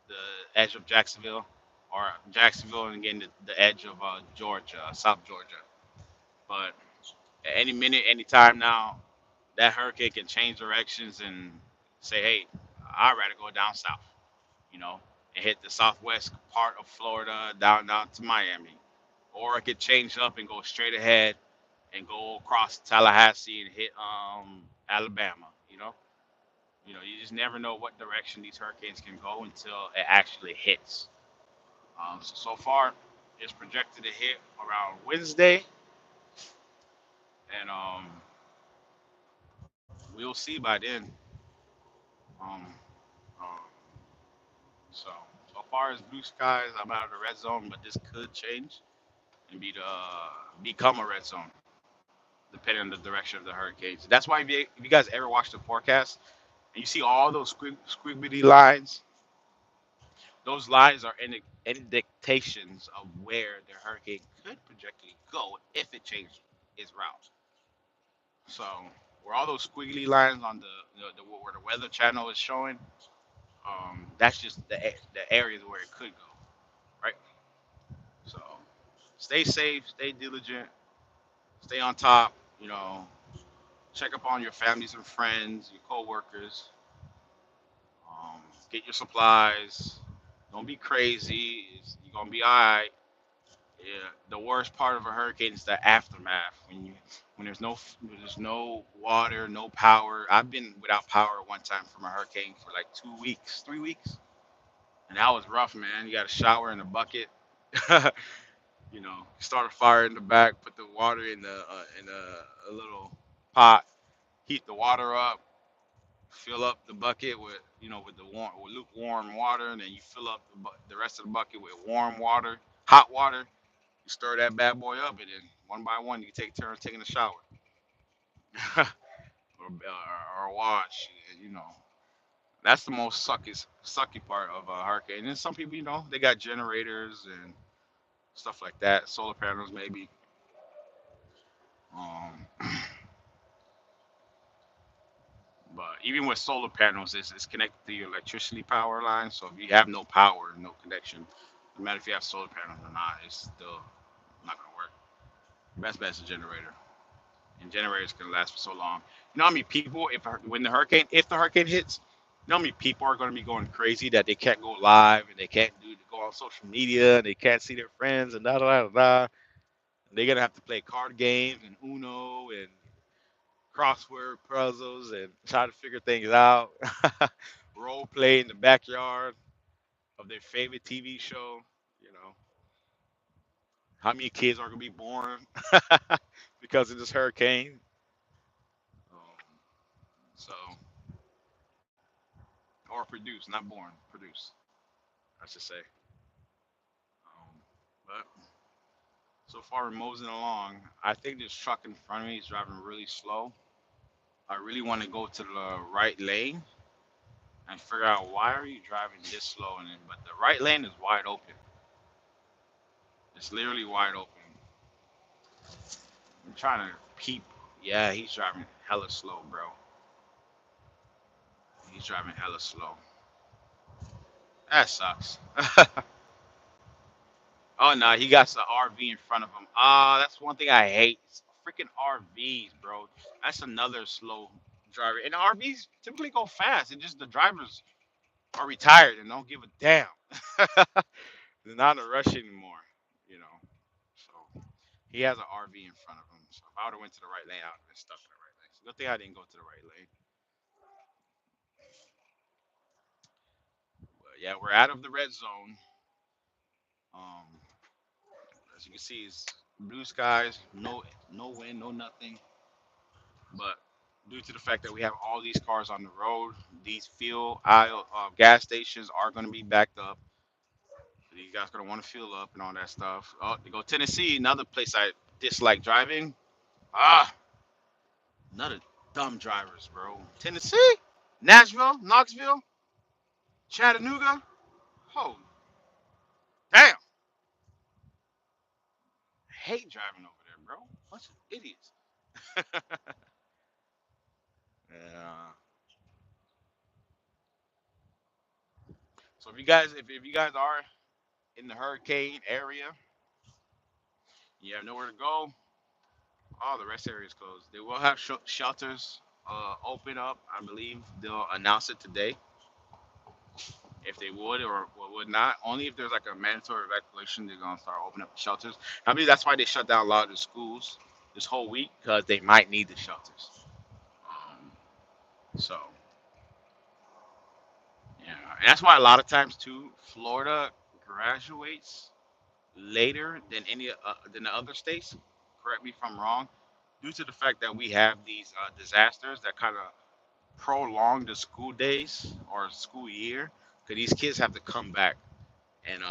the edge of Jacksonville, or Jacksonville, and again the edge of Georgia, South Georgia. But at any minute, any time now, that hurricane can change directions and say, "Hey, I'd rather go down south," you know, and hit the southwest part of Florida down to Miami, or it could change up and go straight ahead and go across Tallahassee and hit Alabama. You just never know what direction these hurricanes can go until it actually hits. So far, it's projected to hit around Wednesday, and we'll see by then. Um, um, so so far as blue skies, I'm out of the red zone, but this could change and become a red zone depending on the direction of the hurricanes. That's why if you guys ever watch the forecast and you see all those squiggly lines, those lines are indications of where the hurricane could projectly go if it changed its route. So where all those squiggly lines on where the weather channel is showing, that's just the areas where it could go, right? So stay safe, stay diligent, stay on top. Check up on your families and friends, your coworkers. Get your supplies. Don't be crazy. You're gonna be all right. Yeah, the worst part of a hurricane is the aftermath. When there's no water, no power. I've been without power one time from a hurricane for like 2 weeks, 3 weeks, and that was rough, man. You got to shower in a bucket. Start a fire in the back, put the water in a little pot, heat the water up, fill up the bucket with the with lukewarm water, and then you fill up the rest of the bucket with warm water, hot water. You stir that bad boy up, and then one by one, you take turns taking a shower or wash. You know, that's the most sucky part of a hurricane. And then some people, they got generators and stuff like that, solar panels maybe. Um, but even with solar panels, it's connected to your electricity power line. So if you have no power, no connection, No matter if you have solar panels or not, it's still not gonna work. Best bet is a generator, and generators can last for so long. You know how many people, if the hurricane hits, you know how many people are gonna be going crazy that they can't go live and they can't go on social media and they can't see their friends and da da da da. They're gonna have to play card games and Uno and crossword puzzles and try to figure things out. Role play in the backyard of their favorite TV show. You know, how many kids are gonna be born because of this hurricane? Um, so, or produce, not born, produce, I should say. But so far, we're moseying along. I think this truck in front of me is driving really slow. I really want to go to the right lane and figure out why are you driving this slow. But the right lane is wide open. It's literally wide open. I'm trying to peep. Yeah, he's driving hella slow, bro. He's driving hella slow. That sucks. Oh no, he got the RV in front of him. Ah, that's one thing I hate. It's freaking RVs, bro. That's another slow driver. And RVs typically go fast. It's just the drivers are retired and don't give a damn. They're not in a rush anymore, you know. So he has an RV in front of him. So if I would have went to the right lane, I would have been stuck in the right lane. So good thing I didn't go to the right lane. But yeah, we're out of the red zone. Um, as you can see, it's blue skies, no wind, no nothing. But due to the fact that we have all these cars on the road, these fuel aisle gas stations are going to be backed up. These guys going to want to fuel up and all that stuff. Oh, they go Tennessee, another place I dislike driving. Ah, another dumb drivers, bro. Tennessee, Nashville, Knoxville, Chattanooga. Oh, damn. I hate driving over there, bro. Bunch of idiots. Yeah. So if you guys are in the hurricane area, you have nowhere to go. Oh, the rest area is closed. They will have shelters open up. I believe they'll announce it today if they would or would not. Only if there's like a mandatory evacuation, they're gonna start opening up the shelters. I believe that's why they shut down a lot of the schools this whole week because they might need the shelters. So yeah, and that's why a lot of times too, Florida graduates later than than the other states. Correct me if I'm wrong. Due to the fact that we have these disasters that kind of prolong the school days or school year, because these kids have to come back and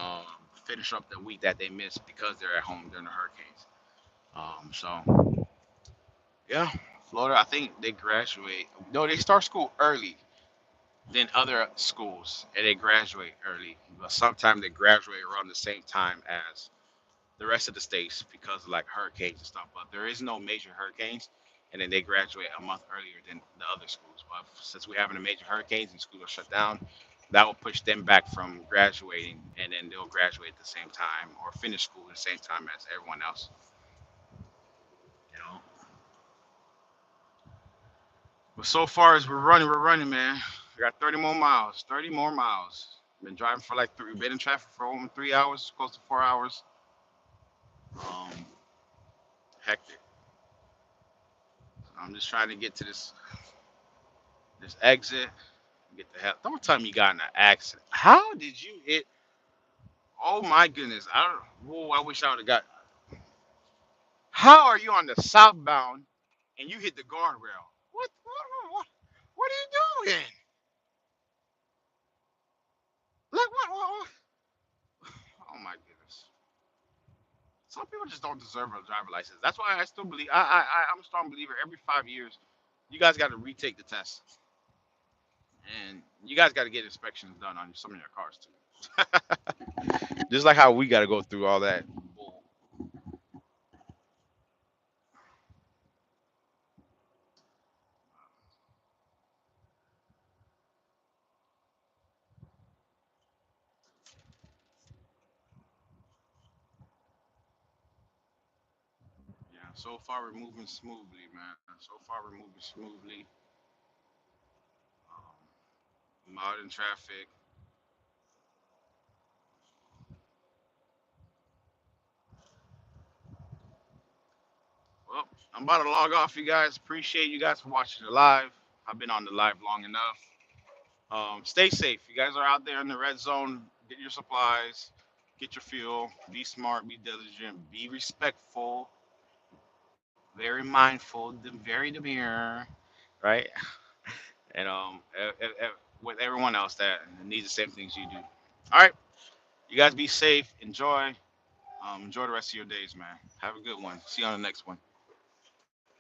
finish up the week that they missed because they're at home during the hurricanes. So yeah, Florida, I think they graduate. No, they start school early than other schools, and they graduate early. But sometimes they graduate around the same time as the rest of the states because of like hurricanes and stuff. But there is no major hurricanes, and then they graduate a month earlier than the other schools. But since we're having a major hurricanes and schools are shut down, that will push them back from graduating, and then they'll graduate at the same time or finish school at the same time as everyone else. You know. But so far as we're running, man. We got 30 more miles. 30 more miles. Been driving for like three. Been in traffic for over 3 hours, close to 4 hours. Um, hectic. I'm just trying to get to this exit. Get the hell. Don't tell me you got in an accident. How did you hit? Oh my goodness. I don't. Whoa, I wish I would have got. How are you on the southbound and you hit the guardrail? What are you doing? Like what? Oh my goodness. Some people just don't deserve a driver license. That's why I still believe. I'm a strong believer. Every 5 years, you guys got to retake the test, and you guys got to get inspections done on some of your cars too. Just like how we got to go through all that. So far we're moving smoothly, man. So far we're moving smoothly. I'm out in traffic. Well, I'm about to log off, you guys. Appreciate you guys for watching the live. I've been on the live long enough. Stay safe. You guys are out there in the red zone. Get your supplies. Get your fuel. Be smart. Be diligent. Be respectful. Very mindful. Very demure. Right? And with everyone else that needs the same things you do. All right. You guys be safe. Enjoy. Enjoy the rest of your days, man. Have a good one. See you on the next one.